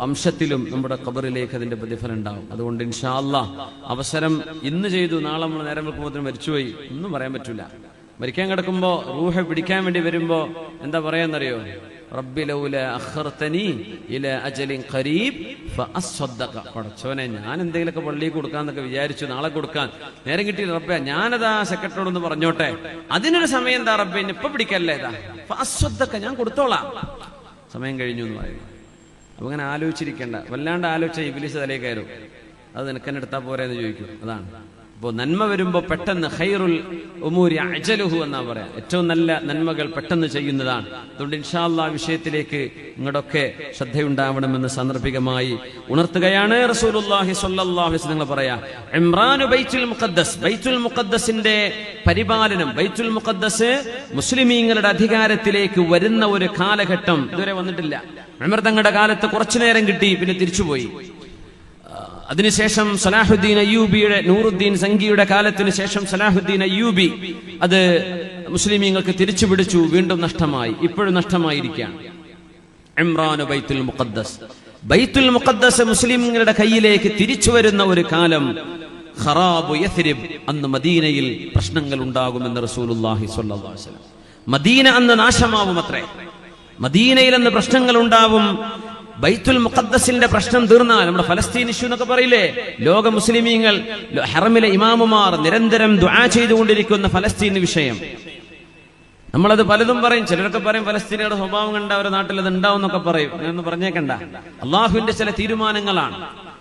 അംശത്തിലും നമ്മുടെ ഖബറിലേക്ക് അതിന്റെ പ്രതിഫലം ഉണ്ടാവും. അതുകൊണ്ട് ഇൻഷാ അല്ലാഹ് അവസരം ഇന്ന് ചെയ്തു, നാളെ നമ്മൾ നേരം വെക്കുമ്പോൾ മരിച്ചുപോയി, ഒന്നും പറയാൻ പറ്റൂല. മരിക്കാൻ കിടക്കുമ്പോ റൂഹ് പിടിക്കാൻ വേണ്ടി വരുമ്പോ എന്താ പറയാന്നറിയോ? റബ്ബി ലൗല അഖർതനി ഇലാ അജലിൻ ഖരീബ് ഫഅസ്സദ്ദഖ. പടച്ചോനെ, ഞാൻ എന്തെങ്കിലുമൊക്കെ പള്ളിയിൽ കൊടുക്കാന്നൊക്കെ വിചാരിച്ചു, നാളെ കൊടുക്കാൻ നേരം കിട്ടിയില്ല റബ്ബേ, ഞാനതാ സെക്രട്ടറിയോടൊന്ന് പറഞ്ഞോട്ടെ, അതിനൊരു സമയം എന്താ റബ്ബേ, ഇപ്പൊ പിടിക്കല്ലേ, ഇതാ ഫഅസ്സദ്ദഖ, ഞാൻ കൊടുത്തോളാം, സമയം കഴിഞ്ഞു എന്ന് പറയുന്നു. അപ്പൊ അങ്ങനെ ആലോചിച്ചിരിക്കേണ്ട, വല്ലാണ്ട് ആലോചിച്ച ഇബ്ലീസ് തലേ കയറും. അത് നിനക്കെന്നെ എടുത്താൽ പോരെ എന്ന് ചോദിക്കും. അതാണ്. അപ്പോൾ നന്മ വരുമ്പോൾ പെട്ടെന്ന് ഖൈറുൽ ഉമൂരി അജലുഹു എന്നാ പറയാ, ഏറ്റവും നല്ല നന്മകൾ പെട്ടെന്ന് ചെയ്യുന്നതാണ്. അതുകൊണ്ട് ഇൻഷാ അല്ലാഹ് വിഷയത്തിലേക്ക് നിങ്ങളുടെയൊക്കെ ശ്രദ്ധയുണ്ടാവണമെന്ന് സാന്ദർഭികമായി ഉണർത്തുകയാണ്. റസൂലുള്ളാഹി സ്വല്ലല്ലാഹു അലൈഹി വസല്ലം പറയാ, ഇംറാനു ബൈത്തുൽ മുഖദ്ദസ്, ബൈത്തുൽ മുഖദ്ദസിന്റെ പരിപാലനം, ബൈത്തുൽ മുഖദ്ദസ് മുസ്ലിമീങ്ങളുടെ അധികാരത്തിലേക്ക് വരുന്ന ഒരു കാലഘട്ടം ഇതുവരെ വന്നിട്ടില്ല. ഉമർ തങ്ങളുടെ കാലത്ത് കുറച്ചു നേരം കിട്ടി, പിന്നെ തിരിച്ചുപോയി. അതിനുശേഷം സലാഹുദ്ദീൻ അയ്യൂബിയുടെ, നൂറുദ്ദീൻ സംഘിയുടെ കാലത്തിന് ശേഷം സലാഹുദ്ദീൻ അയ്യൂബി അത് മുസ്ലിമീങ്ങൾക്ക് തിരിച്ചു പിടിച്ചു, വീണ്ടും നഷ്ടമായി, ഇപ്പോഴും നഷ്ടമായിരിക്കുകയാണ്. ഇംറാൻ ബൈത്തുൽ മുഖദ്ദസ്, ബൈത്തുൽ മുഖദ്ദസ് മുസ്ലിമീങ്ങളുടെ കയ്യിലേക്ക് തിരിച്ചു വരുന്ന ഒരു കാലം. ഖറാബു യസ്രിബ്, അന്ന് മദീനയിൽ പ്രശ്നങ്ങൾ ഉണ്ടാകുമെന്ന് റസൂലുള്ളാഹി സ്വല്ലല്ലാഹു അലൈഹി വസല്ലം. മദീന അന്ന് നാശമാവും അത്രേ. മദീനയിൽ അന്ന് പ്രശ്നങ്ങൾ ഉണ്ടാവും. ബൈത്തുൽ മുഖദ്ദസിന്റെ പ്രശ്നം തീർന്നാൽ, നമ്മുടെ ഫലസ്തീൻ ഇഷ്യൂ എന്നൊക്കെ പറയില്ലേ, ലോക മുസ്ലിമീങ്ങൾ, ഹറമിലെ ഇമാമുമാർ നിരന്തരം ദുആ ചെയ്തുകൊണ്ടിരിക്കുന്ന ഫലസ്തീൻ വിഷയം. നമ്മളത് പലതും പറയും. ചിലരൊക്കെ പറയും ഫലസ്തീനിയുടെ സ്വഭാവം കണ്ട അവരുടെ നാട്ടിൽ അത് ഉണ്ടാവും എന്നൊക്കെ പറയും. അങ്ങനെയൊന്നും പറഞ്ഞേക്കണ്ട. അള്ളാഹുവിന്റെ ചില തീരുമാനങ്ങളാണ്.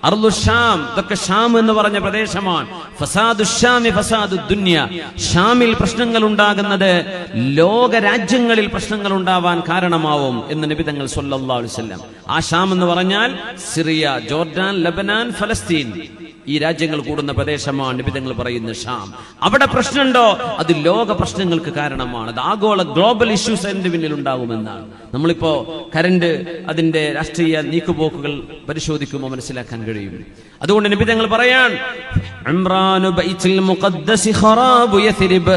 അർളു ഷാം, ഇതൊക്കെ ഷാം എന്ന് പറഞ്ഞ പ്രദേശമാണ്. ഫസാദു ഷാമി ഫസാദു ദുനിയ, ഷാമിൽ പ്രശ്നങ്ങൾ ഉണ്ടാകുന്നത് ലോക രാജ്യങ്ങളിൽ പ്രശ്നങ്ങൾ ഉണ്ടാവാൻ കാരണമാവും എന്ന് നബി തങ്ങൾ സ്വല്ലല്ലാഹു അലൈഹി വസല്ലം. ആ ഷാം എന്ന് പറഞ്ഞാൽ സിറിയ, ജോർഡാൻ, ലബനാൻ, ഫലസ്തീൻ, ഈ രാജ്യങ്ങൾ കൂടുന്ന പ്രദേശമാണ് നബി തങ്ങൾ പറയുന്ന ഷാം. അവിടെ പ്രശ്നമുണ്ടോ, അത് ലോക പ്രശ്നങ്ങൾക്ക് കാരണമാണ്. അത് ആഗോള ഗ്ലോബൽ ഇഷ്യൂസ് അതിന്റെ പിന്നിൽ ഉണ്ടാകുമെന്നാണ്. നമ്മളിപ്പോ കരണ്ട്, അതിന്റെ രാഷ്ട്രീയ നീക്കുപോക്കുകൾ പരിശോധിക്കുമ്പോൾ മനസ്സിലാക്കാൻ കഴിയും. അതുകൊണ്ട് നബി തങ്ങൾ പറയാൻ, ഇംറാനു ബൈത്തുൽ മുഖദ്ദസ് ഖറാബു യസ്രിബ്,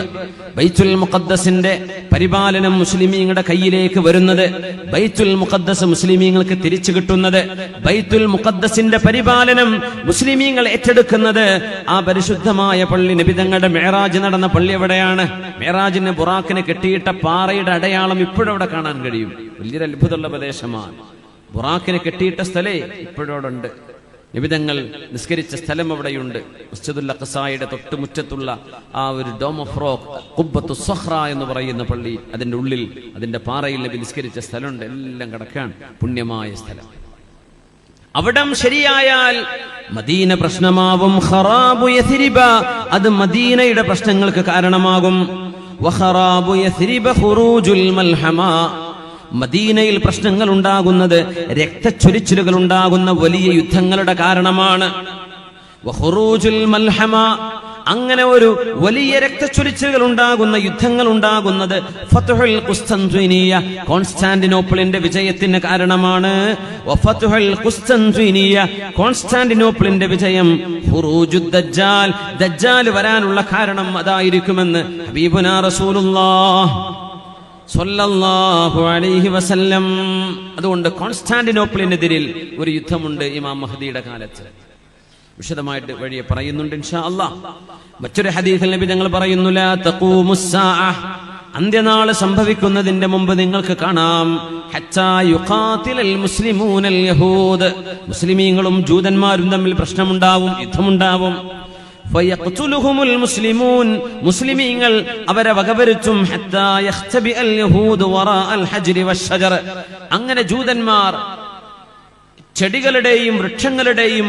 ബൈത്തുൽ മുഖദ്ദസിന്റെ പരിപാലനം മുസ്ലിമീങ്ങളുടെ കയ്യിലേക്ക് വരുന്നത്, ബൈത്തുൽ മുഖദ്ദസ് മുസ്ലിമീങ്ങൾക്ക് തിരിച്ചു കിട്ടുന്നത്, ബൈത്തുൽ മുഖദ്ദസിന്റെ പരിപാലനം മുസ്ലിമീങ്ങൾ ഏറ്റെടുക്കുന്നത്, ആ പരിശുദ്ധമായ പള്ളി, നബി തങ്ങളുടെ മിഅ്റാജ് നടന്ന പള്ളി എവിടെയാണ്? മിഅ്റാജിന് ബുറാക്കിന് കെട്ടിയിട്ട പാറയുടെ അടയാളം ഇപ്പോഴും അവിടെ കാണാൻ കഴിയും. വലിയൊരു അത്ഭുതമുള്ള പ്രദേശമാണ്. ബുറാക്കിന് കെട്ടിയിട്ട സ്ഥലേ ഇപ്പോഴോടുണ്ട്. നിബിതങ്ങൾ നിസ്കരിച്ച സ്ഥലം അവിടെയുണ്ട്. മസ്ജിദുൽ അഖ്സായുടെ തൊട്ടുമുറ്റത്തുള്ള ആ ഒരു ഡോം ഓഫ് റോക്ക്, ഖുബ്ബത്തു സഖ്റ എന്ന് പറയുന്ന പള്ളി, അതിന്റെ ഉള്ളിൽ, അതിന്റെ പാറയിൽ നബി നിസ്കരിച്ച സ്ഥലമുണ്ട്. എല്ലാം കിടക്കാൻ പുണ്യമായ സ്ഥലം. അവിടം ശരിയായാൽ മദീന പ്രശ്നമാവും. ഖറാബു യസ്രിബ, അത് മദീനയുടെ പ്രശ്നങ്ങൾക്ക് കാരണമാകും. വഖറാബു യസ്രിബ ഖുറൂജുൽ മൽഹമ, മദീനയിൽ പ്രശ്നങ്ങൾ ഉണ്ടാകുന്നത്, രക്തച്ചൊരിച്ചിലുകൾ ഉണ്ടാകുന്ന വലിയ യുദ്ധങ്ങളുടെ കാരണമാണ്. വഖുറൂജുൽ മൽഹമ, അങ്ങനെ ഒരു വലിയ രക്തച്ചൊരിച്ചിലുകൾ ഉണ്ടാകുന്ന, യുദ്ധങ്ങൾ ഉണ്ടാകുന്നത് ഫത്ഹുൽ ഖുസ്തൻതീനിയ, കോൺസ്റ്റാന്റിനോപ്പിളിന്റെ വിജയത്തിന് കാരണമാണ്. വഫത്ഹുൽ ഖുസ്തൻതീനിയ, കോൺസ്റ്റാന്റിനോപ്പിളിന്റെ വിജയം ഖുറൂജുദ് ദജ്ജാൽ, ദജ്ജാൽ വരാനുള്ള കാരണം അതായിരിക്കുമെന്ന് ഹബീബുനാ റസൂലുള്ളാഹ് സ്വല്ലല്ലാഹു അലൈഹി വസല്ലം. അതുകൊണ്ട് കോൺസ്റ്റാന്റിനോപ്പിളിനെതിരിൽ ഒരു യുദ്ധമുണ്ട് ഇമാം മഹ്ദിയുടെ കാലത്ത്. വിശദമായിട്ട് വഴിയെ പറയുന്നുണ്ട് ഇൻഷാ അല്ലാഹ്. മറ്റൊരു ഹദീസിൽ നബി തങ്ങൾ പറയുന്നു, ലാ തഖൂമുസ്സാഅ, അന്ത്യനാൾ സംഭവിക്കുന്നതിന്റെ മുമ്പ് നിങ്ങൾക്ക് കാണാം, ഹത്താ യുഖാതിലൽ മുസ്ലിമൂനൽ യഹൂദ്, മുസ്ലിമീങ്ങളും ജൂതന്മാരും തമ്മിൽ പ്രശ്നമുണ്ടാവും, യുദ്ധമുണ്ടാവും. ഫയഖ്തുലുഹുമുൽ മുസ്ലിമൂൻ, മുസ്ലിമീങ്ങൾ അവരെ വകവരുത്തും. ഹത്താ യഖ്തബിഅൽ യഹൂദു വറാഅൽ ഹജ്രി വശജർ, അങ്ങനെ ജൂതന്മാർ ചെടികളുടെയും വൃക്ഷങ്ങളുടെയും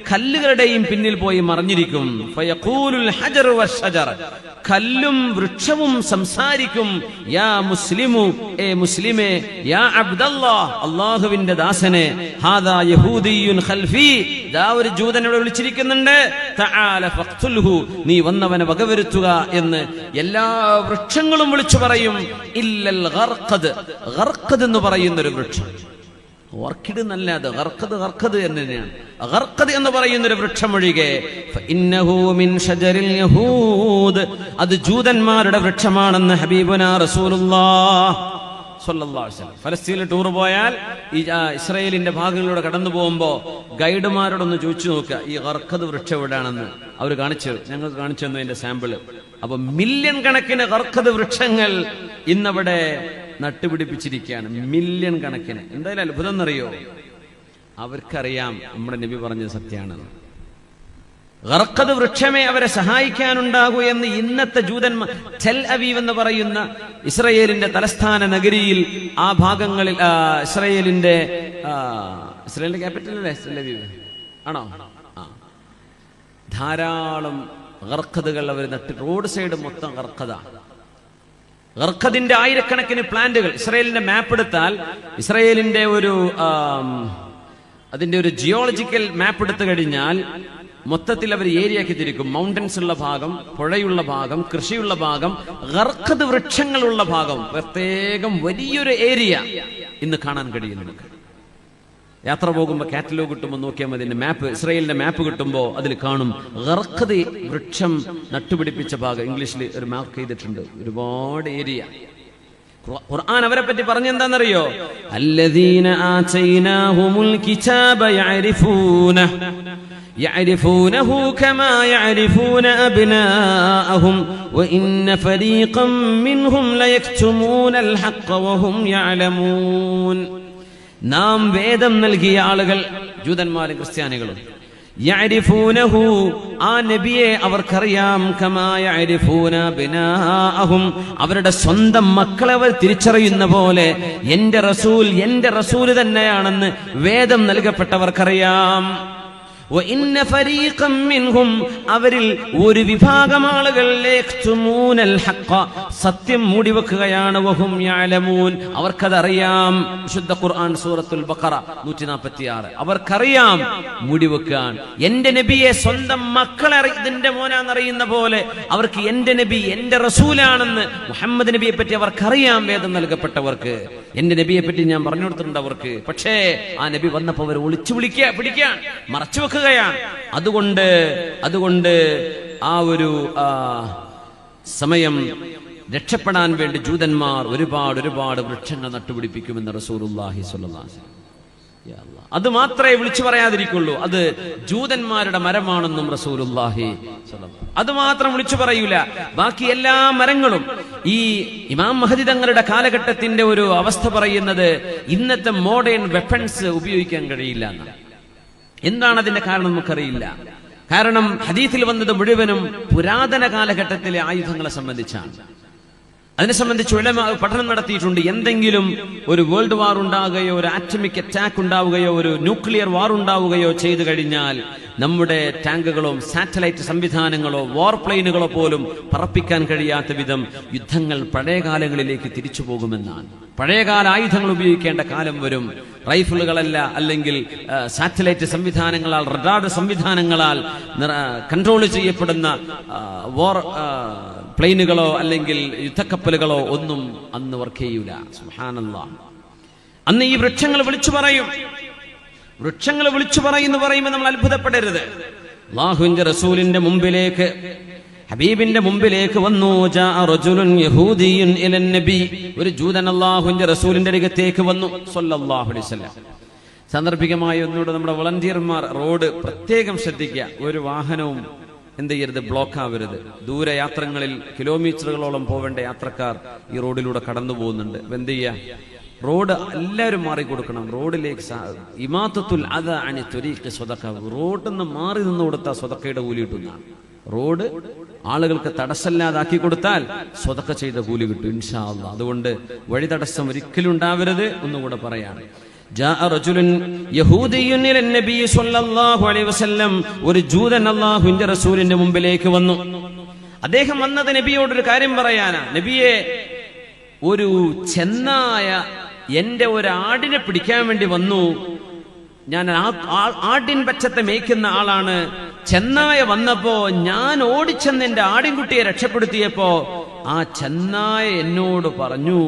കല്ലുകളുടെയും പിന്നിൽ പോയി മറഞ്ഞിരിക്കും. ഫയഖൂലുൽ ഹജറു വശജർ, കല്ലും വൃക്ഷവും സംസാരിക്കും. യാ മുസ്ലിമു, ഏ മുസ്ലിമേ, യാ അബ്ദല്ലാഹ്, അല്ലാഹുവിന്റെ ദാസനെ, ഹാദാ യഹൂദിയുൻ ഖൽഫി, ദാ ഒരു ജൂതനോട് വിളിച്ചിരിക്കുന്നുണ്ട്, തആല ഫഖ്തുൽഹു, നീ വന്നവനെ വകവരുത്തുക എന്ന് എല്ലാ വൃക്ഷങ്ങളും വിളിച്ചു പറയും. ഇല്ലൽ ഗർഖദ്, ഗർഖദ് എന്ന് പറയുന്നൊരു വൃക്ഷം, ഓർക്കിഡ് എന്നല്ല, അത് ഗർഖദ്, ഗർഖദ് എന്ന് തന്നെയാണ്. ഗർഖദ് എന്ന് പറയുന്നൊരു വൃക്ഷം ഒഴികെ ഫഇന്നഹു മിൻ ഷജറിൽ യഹൂദ്, അത് ജൂതന്മാരുടെ വൃക്ഷമാണെന്ന് ഹബീബുനാ റസൂലുള്ളാഹ് സ്വല്ലല്ലാഹു അലൈഹി വസല്ലം. ഫലസ്തീനിൽ ടൂർ പോയാൽ ഈ ഇസ്രായേലിന്റെ ഭാഗങ്ങളിലൂടെ കടന്നു പോകുമ്പോ ഗൈഡുമാരോടൊന്ന് ചോദിച്ചു നോക്കുക, ഈ ഗർഖദ് വൃക്ഷം എവിടെയാണെന്ന്. അവർ ഞങ്ങൾക്ക് കാണിച്ചു തന്നു അതിന്റെ സാമ്പിള്. അപ്പൊ മില്യൺ കണക്കിന് ഗർഖദ് വൃക്ഷങ്ങൾ ഇന്നവിടെ നട്ടുപിടിപ്പിച്ചിരിക്കുകയാണ്, മില്യൺ കണക്കിന്. എന്തായാലും അത്ഭുതം എന്നറിയോ, അവർക്കറിയാം നമ്മുടെ നബി പറഞ്ഞത് സത്യമാണെന്ന്. ഗർഖദ് വൃക്ഷമേ അവരെ സഹായിക്കാനുണ്ടാകൂ എന്ന് ഇന്നത്തെ ജൂതന്മാർ, ടെൽ അവീവ് എന്ന് പറയുന്ന ഇസ്രയേലിന്റെ തലസ്ഥാന നഗരിയിൽ, ആ ഭാഗങ്ങളിൽ, ഇസ്രയേലിന്റെ ക്യാപിറ്റൽ അല്ലേ ടെൽ അവീവ് ആണോ? ധാരാളം ഗർഖദുകൾ അവർ നട്ട്, റോഡ് സൈഡ് മൊത്തം ഗർഖദാണ്. ഗർഖദിന്റെ ആയിരക്കണക്കിന് പ്ലാന്റുകൾ. ഇസ്രായേലിന്റെ മാപ്പ് എടുത്താൽ, ഇസ്രായേലിന്റെ അതിന്റെ ഒരു ജിയോളജിക്കൽ മാപ്പ് എടുത്തു കഴിഞ്ഞാൽ മൊത്തത്തിൽ അവർ ഏരിയയാക്കി തിരിക്കും. മൗണ്ടൻസ് ഉള്ള ഭാഗം, പുഴയുള്ള ഭാഗം, കൃഷിയുള്ള ഭാഗം, ഗർഖദ് വൃക്ഷങ്ങളുള്ള ഭാഗം, പ്രത്യേകം വലിയൊരു ഏരിയ ഇന്ന് കാണാൻ കഴിയും നമുക്ക്. യാത്ര പോകുമ്പോൾ കാറ്റലോഗ് കിട്ടുമ്പോൾ നോക്കിയാൽ മതി, മാപ്പ്, ഇസ്രായേലിന്റെ മാപ്പ് കിട്ടുമ്പോൾ അതിൽ കാണും ഗർഖദ് വൃക്ഷം നട്ടുപിടിപ്പിച്ച ഭാഗം. ഇംഗ്ലീഷിൽ ഒരു മാർക്ക് ചെയ്തിട്ടുണ്ട്, ഒരുപാട് ഏരിയ. ഖുർആൻ അവരെ പറ്റി പറഞ്ഞെന്താണെന്നറിയോ? അല്ലദീന ആതൈനാഹുമുൽ കിതാബ യഅരിഫൂനഹു കമാ യഅരിഫൂന അബ്നാഅഹും വഇന്ന ഫരീഖൻ മിൻഹും ലയക്തുമൂനൽ ഹഖ്ഖ വഹും യഅലമൂൻ. നാം വേദം നൽകിയ ആളുകൾ, ജൂതന്മാരും ക്രിസ്ത്യാനികളും, യഅരിഫൂനഹു, ആ നബിയെ അവർക്കറിയാം, കമാ യഅരിഫൂന അബ്നാഅഹും, അവരുടെ സ്വന്തം മക്കളെ അവർ തിരിച്ചറിയുന്ന പോലെ എന്റെ റസൂൽ തന്നെയാണെന്ന് വേദം നൽകപ്പെട്ടവർക്കറിയാം. വഇന്ന ഫരീഖൻ മിൻഹും, അവരിൽ ഒരു വിഭാഗം ആളുകൾ യക്തുമൂനൽ ഹഖ്ഖ, സത്യം മൂടിവെക്കുകയാണ്. വഹും യഅലമൂൻ, അവർക്കതറിയാം. വിശുദ്ധ ഖുർആൻ സൂറത്തുൽ ബഖറ 146. അവർക്കറിയാം മൂടിവെക്കാൻ. എന്റെ നബിയെ സ്വന്തം മക്കളെ ഇതിന്റെ മോനാന്നറിയുന്ന പോലെ അവർക്ക് എന്റെ നബി, എന്റെ റസൂലാണെന്ന്, മുഹമ്മദ് നബിയെ പറ്റി അവർക്കറിയാം. വേദം നൽകപ്പെട്ടവർക്ക് എന്റെ നബിയെ പറ്റി ഞാൻ പറഞ്ഞു കൊടുത്തിട്ടുണ്ട് അവർക്ക്. പക്ഷേ ആ നബി വന്നപ്പോ അവർ ഒളിച്ചു പിടിക്കാൻ, മറച്ചു വെക്കുകയാണ്. അതുകൊണ്ട് ആ ഒരു സമയം രക്ഷപ്പെടാൻ വേണ്ടി ജൂതന്മാർ ഒരുപാട് വൃക്ഷങ്ങൾ നട്ടുപിടിപ്പിക്കുമെന്ന് റസൂലുള്ളാഹി സ്വല്ലല്ലാഹു അലൈഹി വസല്ലം. അത് മാത്രമേ വിളിച്ചു പറയാതിരിക്കുള്ളൂ, അത് ജൂതന്മാരുടെ മരമാണെന്നും റസൂലുള്ളാഹി സ്വല്ലല്ലാഹു. അത് മാത്രം വിളിച്ചു പറയൂല. ബാക്കി എല്ലാ മരങ്ങളും, ഈ ഇമാം മഹ്ദി തങ്ങളുടെ കാലഘട്ടത്തിന്റെ ഒരു അവസ്ഥ പറയുന്നത് ഇന്നത്തെ മോഡേൺ വെപ്പൺസ് ഉപയോഗിക്കാൻ കഴിയില്ല എന്നാണ്. എന്താണ് അതിന്റെ കാരണം നമുക്കറിയില്ല. കാരണം ഹദീസിൽ വന്നത് മുഴുവനും പുരാതന കാലഘട്ടത്തിലെ ആയുധങ്ങളെ സംബന്ധിച്ചാണ്. അതിനെ സംബന്ധിച്ച് ഉലമാ പഠനം നടത്തിയിട്ടുണ്ട്. എന്തെങ്കിലും ഒരു വേൾഡ് വാർ ഉണ്ടാവുകയോ, ഒരു ആറ്റമിക് അറ്റാക്ക് ഉണ്ടാവുകയോ, ഒരു ന്യൂക്ലിയർ വാർ ഉണ്ടാവുകയോ ചെയ്തു കഴിഞ്ഞാൽ നമ്മുടെ ടാങ്കുകളോ സാറ്റലൈറ്റ് സംവിധാനങ്ങളോ വാർ പ്ലെയിനുകളോ പോലും പറപ്പിക്കാൻ കഴിയാത്ത വിധം യുദ്ധങ്ങൾ പഴയ കാലങ്ങളിലേക്ക് തിരിച്ചു പോകുമെന്നാണ്. പഴയകാല ആയുധങ്ങൾ ഉപയോഗിക്കേണ്ട കാലം വരും. റൈഫിളുകളല്ല, അല്ലെങ്കിൽ സാറ്റലൈറ്റ് സംവിധാനങ്ങളാൽ, റഡാർ സംവിധാനങ്ങളാൽ കൺട്രോൾ ചെയ്യപ്പെടുന്ന വാർ പ്ലെയിനുകളോ അല്ലെങ്കിൽ യുദ്ധക്കപ്പലുകളോ ഒന്നും അന്ന് വർക്ക് ചെയ്യൂല. സുബ്ഹാനല്ലാഹ്. അന്ന് ഈ വൃക്ഷങ്ങൾ വിളിച്ചു പറയും. വൃക്ഷങ്ങൾ വിളിച്ചു പറയുന്നു പറയുമ്പോൾ നമ്മൾ അത്ഭുതപ്പെടരുത്. അല്ലാഹുവിന്റെ റസൂലിന്റെ മുമ്പിലേക്ക്, ഹബീബിന്റെ മുമ്പിലേക്ക് വന്നു. ജാഅ റജുലുൻ യഹൂദിയുൻ ഇലൻ നബി. ഒരു ജൂതൻ അല്ലാഹുവിന്റെ റസൂലിന്റെ അടുത്തേക്ക് വന്നു സ്വല്ലല്ലാഹു അലൈഹി വസല്ലം. സാന്ദർഭികമായി ഒന്നുകൂടെ നമ്മുടെ വളണ്ടിയർമാർ റോഡ് പ്രത്യേകം ശ്രദ്ധിക്കുക. ഒരു വാഹനവും എന്ത് ചെയ്യരുത്, ബ്ലോക്ക് ആവരുത്. ദൂരയാത്രങ്ങളിൽ കിലോമീറ്ററുകളോളം പോവേണ്ട യാത്രക്കാർ ഈ റോഡിലൂടെ കടന്നു പോകുന്നുണ്ട്. അപ്പൊ എന്ത് ചെയ്യാ, റോഡ് എല്ലാവരും മാറിക്കൊടുക്കണം. റോഡിലേക്ക് ഇമാത്തത്തുൽ അദ അനി ത്വരീഖി സ്വദഖ. റോഡിൽ നിന്ന് മാറി നിന്ന് കൊടുത്താൽ സ്വദഖയുടെ കൂലി കിട്ടുന്നതാണ്. റോഡ് ആളുകൾക്ക് തടസ്സമില്ലാതാക്കി കൊടുത്താൽ സ്വദഖ ചെയ്ത കൂലി കിട്ടും ഇൻഷാ അല്ലാഹ്. അതുകൊണ്ട് വഴി തടസ്സം ഒരിക്കലും ഉണ്ടാവരുത്. ഒന്നുകൂടെ പറയാണ്. ഒരു ജൂതൻ അല്ലാഹുവിന്റെ റസൂലിന്റെ മുമ്പിലേക്ക് വന്നു. അദ്ദേഹം വന്നത് നബിയോടൊരു കാര്യം പറയാനാ. നബിയെ, ഒരു ചെന്നായ എന്റെ ഒരു ആടിനെ പിടിക്കാൻ വേണ്ടി വന്നു. ഞാൻ ആടിൻ പച്ചത്തെ മേയ്ക്കുന്ന ആളാണ്. ചെന്നായ വന്നപ്പോ ഞാൻ ഓടിച്ചെന്ന് എന്റെ ആടിൻകുട്ടിയെ രക്ഷപ്പെടുത്തിയപ്പോ ആ ചെന്നായ എന്നോട് പറഞ്ഞു,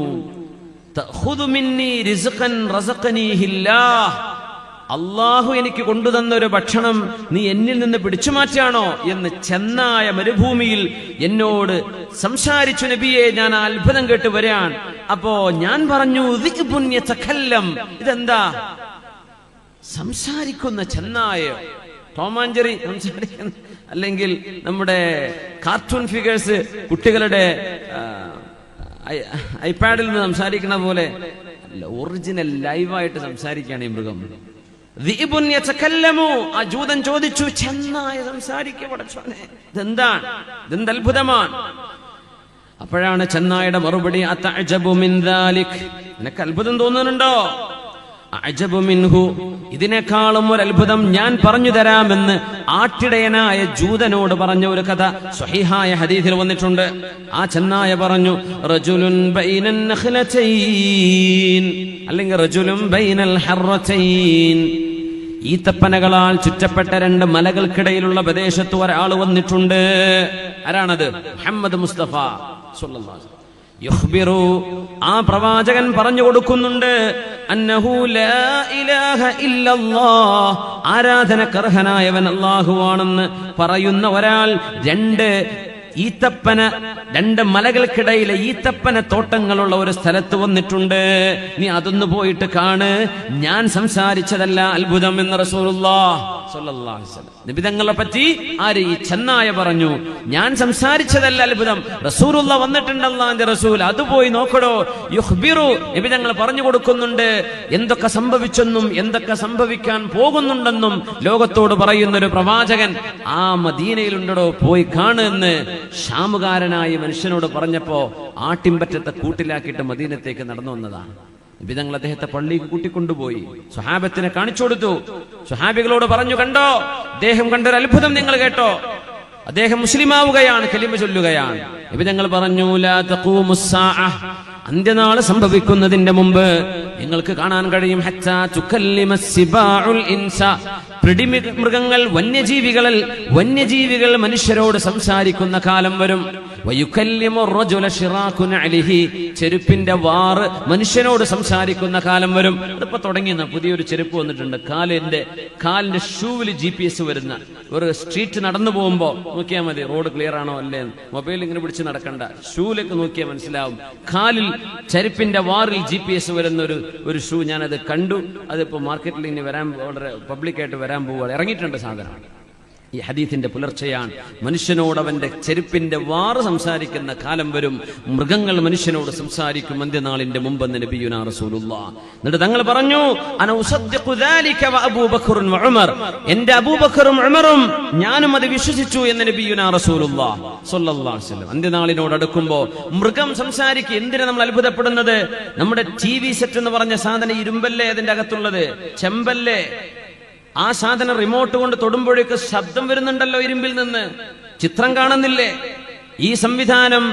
അള്ളാഹു എനിക്ക് കൊണ്ടുതന്ന ഒരു ഭക്ഷണം നീ എന്നിൽ നിന്ന് പിടിച്ചു മാറ്റാണോ എന്ന് ചെന്നായ മരുഭൂമിയിൽ എന്നോട് സംസാരിച്ചു നബിയെ. ഞാൻ ആ അത്ഭുതം കേട്ട് വരാൻ. അപ്പോ ഞാൻ പറഞ്ഞു, ഇതെന്താ സംസാരിക്കുന്ന ചെന്നായ? ടോമാഞ്ചറി സംസാരിക്കുന്ന, അല്ലെങ്കിൽ നമ്മുടെ കാർട്ടൂൺ ഫിഗേഴ്സ് കുട്ടികളുടെ ഐപാഡിൽ നിന്ന് സംസാരിക്കുന്ന പോലെ അല്ല, ഒറിജിനൽ ലൈവായിട്ട് സംസാരിക്കുകയാണ് ഈ മൃഗം. ആ ജൂതൻ ചോദിച്ചു, ചെന്നായ സംസാരിക്കപ്പെടച്ചോനെ, ഇതെന്താണ്? ഇതെന്ത് അത്ഭുതമാണ്? അപ്പോഴാണ് ചെന്നായുടെ മറുപടി, അതഅജബു മിൻ ദാലിക്. നിനക്ക് അത്ഭുതം തോന്നുന്നുണ്ടോ? അഅജബു മിൻഹു, ഇതിനേക്കാളും ഒരു അത്ഭുതം ഞാൻ പറഞ്ഞു തരാമെന്ന് ആട്ടിടയനായ ജൂതനോട് പറഞ്ഞ ഒരു കഥ സ്വഹീഹായ ഹദീസിൽ വന്നിട്ടുണ്ട്. ആ ചെന്നായ പറഞ്ഞു, റജുലുൻ ബൈനൻ നഖ്ലതൈൻ, അല്ലെങ്കിൽ റജുലുൻ ബൈനൽ ഹർറതൈൻ. ഈത്തപ്പനകളാൽ ചുറ്റപ്പെട്ട രണ്ട് മലകൾക്കിടയിലുള്ള പ്രദേശത്ത് ഒരാൾ വന്നിട്ടുണ്ട്. ആരാണത്? മുഹമ്മദ് മുസ്തഫ സ്വല്ലല്ലാഹു അലൈഹി വസല്ലം. യുഖ്ബിറു, ആ പ്രവാചകൻ പറഞ്ഞു കൊടുക്കുന്നുണ്ട്, അന്നഹു ലാ ഇലാഹ ഇല്ലല്ലാഹ്, ആരാധനക്കർഹനായവൻ അല്ലാഹുവാണെന്ന് പറയുന്ന ഒരാൾ രണ്ട് മലകൾക്കിടയിലെ ഈത്തപ്പന തോട്ടങ്ങളുള്ള ഒരു സ്ഥലത്ത് വന്നിട്ടുണ്ട്. നീ അതൊന്ന് പോയിട്ട് കാണ്, ഞാൻ സംസാരിച്ചതല്ല അത്ഭുതം എന്ന് റസൂലുള്ളാഹി സ്വല്ലല്ലാഹു അലൈഹി വസല്ലം. നബി തങ്ങളെ പറ്റി ആര്? ഈ ചെന്നായ പറഞ്ഞു, ഞാൻ സംസാരിച്ചതല്ല അത്ഭുതം, റസൂലുള്ളാഹി വന്നിട്ടുണ്ട്, അല്ലാഹുവിന്റെ റസൂൽ, അത് പോയി നോക്കടോ. യുഖ്ബിറു, നബി തങ്ങൾ പറഞ്ഞു കൊടുക്കുന്നുണ്ട് എന്തൊക്കെ സംഭവിച്ചെന്നും എന്തൊക്കെ സംഭവിക്കാൻ പോകുന്നുണ്ടെന്നും ലോകത്തോട് പറയുന്നൊരു പ്രവാചകൻ ആ മദീനയിലുണ്ടോ, പോയി കാണുമെന്ന് ഷാമുകാരനായ മനുഷ്യനോട് പറഞ്ഞപ്പോ ആട്ടിൻപറ്റത്തെ കൂട്ടിലാക്കിയിട്ട് മദീനത്തേക്ക് നടന്നു വന്നതാണ്. നബി തങ്ങൾ അദ്ദേഹത്തെ പള്ളിക്ക് കൂട്ടിക്കൊണ്ടുപോയി സ്വഹാബത്തിനെ കാണിച്ചു കൊടുത്തു. സ്വഹാബികളോട് പറഞ്ഞു, കണ്ടോ, അദ്ദേഹം കണ്ടൊരു അത്ഭുതം നിങ്ങൾ കേട്ടോ? അദ്ദേഹം മുസ്ലിമാവുകയാണ്, കലിമ ചൊല്ലുകയാണ്. നബി തങ്ങൾ പറഞ്ഞു, ലാ തഖൂമുസ്സാഅ, അന്ത്യനാൾ സംഭവിക്കുന്നതിന്റെ മുമ്പ് നിങ്ങൾക്ക് കാണാൻ കഴിയും, ഹത്താ തുകല്ലിമസ്സിബാഉൽ ഇൻസ, മൃഗങ്ങൾ, വന്യജീവികൾ മനുഷ്യരോട് സംസാരിക്കുന്ന കാലം വരും. ചെരുപ്പിന്റെ വാറ് മനുഷ്യനോട് സംസാരിക്കുന്ന കാലം വരും. അതിപ്പോ തുടങ്ങിയെന്ന പുതിയൊരു ചെരുപ്പ് വന്നിട്ടുണ്ട്. കാലിന്റെ ഷൂവിൽ GPS വരുന്ന ഒരു സ്ട്രീറ്റ് നടന്നു പോകുമ്പോ നോക്കിയാൽ മതി റോഡ് ക്ലിയർ ആണോ അല്ലേ. മൊബൈൽ ഇങ്ങനെ പിടിച്ച് നടക്കണ്ട, ഷൂലേക്ക് നോക്കിയാൽ മനസ്സിലാവും. കാലിൽ ചെരുപ്പിന്റെ വാറിൽ GPS വരുന്ന ഒരു ഷൂ ഞാനത് കണ്ടു. അതിപ്പോ മാർക്കറ്റിൽ ഇനി വരാൻ വളരെ പബ്ലിക്കായിട്ട് വരാൻ പോവുക, ഇറങ്ങിയിട്ടുണ്ട് സാധനം. ഈ ഹദീസിന്റെ പുലർച്ചെയാണ്. മനുഷ്യനോട് അവന്റെ ചെരുപ്പിന്റെ വാറ് സംസാരിക്കുന്ന കാലം വരും. മൃഗങ്ങൾ മനുഷ്യനോട് സംസാരിക്കും അന്ത്യനാളിന്റെ മുമ്പെന്ന് നബിയുനാ റസൂലുള്ളാഹ്. എന്നിട്ട് തങ്ങൾ പറഞ്ഞു, അന ഉസദ്ദിഖു ദാലിക വ അബൂബക്കറുൻ വ ഉമർ, എന്റെ അബൂബക്കറും ഉമറും ഞാനും അത് വിശ്വസിച്ചു എന്ന് നബിയുനാ റസൂലുള്ളാഹ് സ്വല്ലല്ലാഹു അലൈഹി വസല്ലം. അന്ത്യനാളിനോട് അടുക്കുമ്പോ മൃഗം സംസാരിക്കും. എന്തിനാ നമ്മൾ അത്ഭുതപ്പെടുന്നത്? നമ്മുടെ TV സെറ്റ് എന്ന് പറഞ്ഞ സാധനം ഇരുമ്പല്ലേ അതിന്റെ അകത്തുള്ളത്, ചെമ്പല്ലേ? ആ സാധനം റിമോട്ട് കൊണ്ട് തൊടുമ്പോഴേക്ക് ശബ്ദം വരുന്നുണ്ടല്ലോ ഇരുമ്പിൽ നിന്ന്, ചിത്രം കാണുന്നില്ലേ? ഈ സംവിധാനം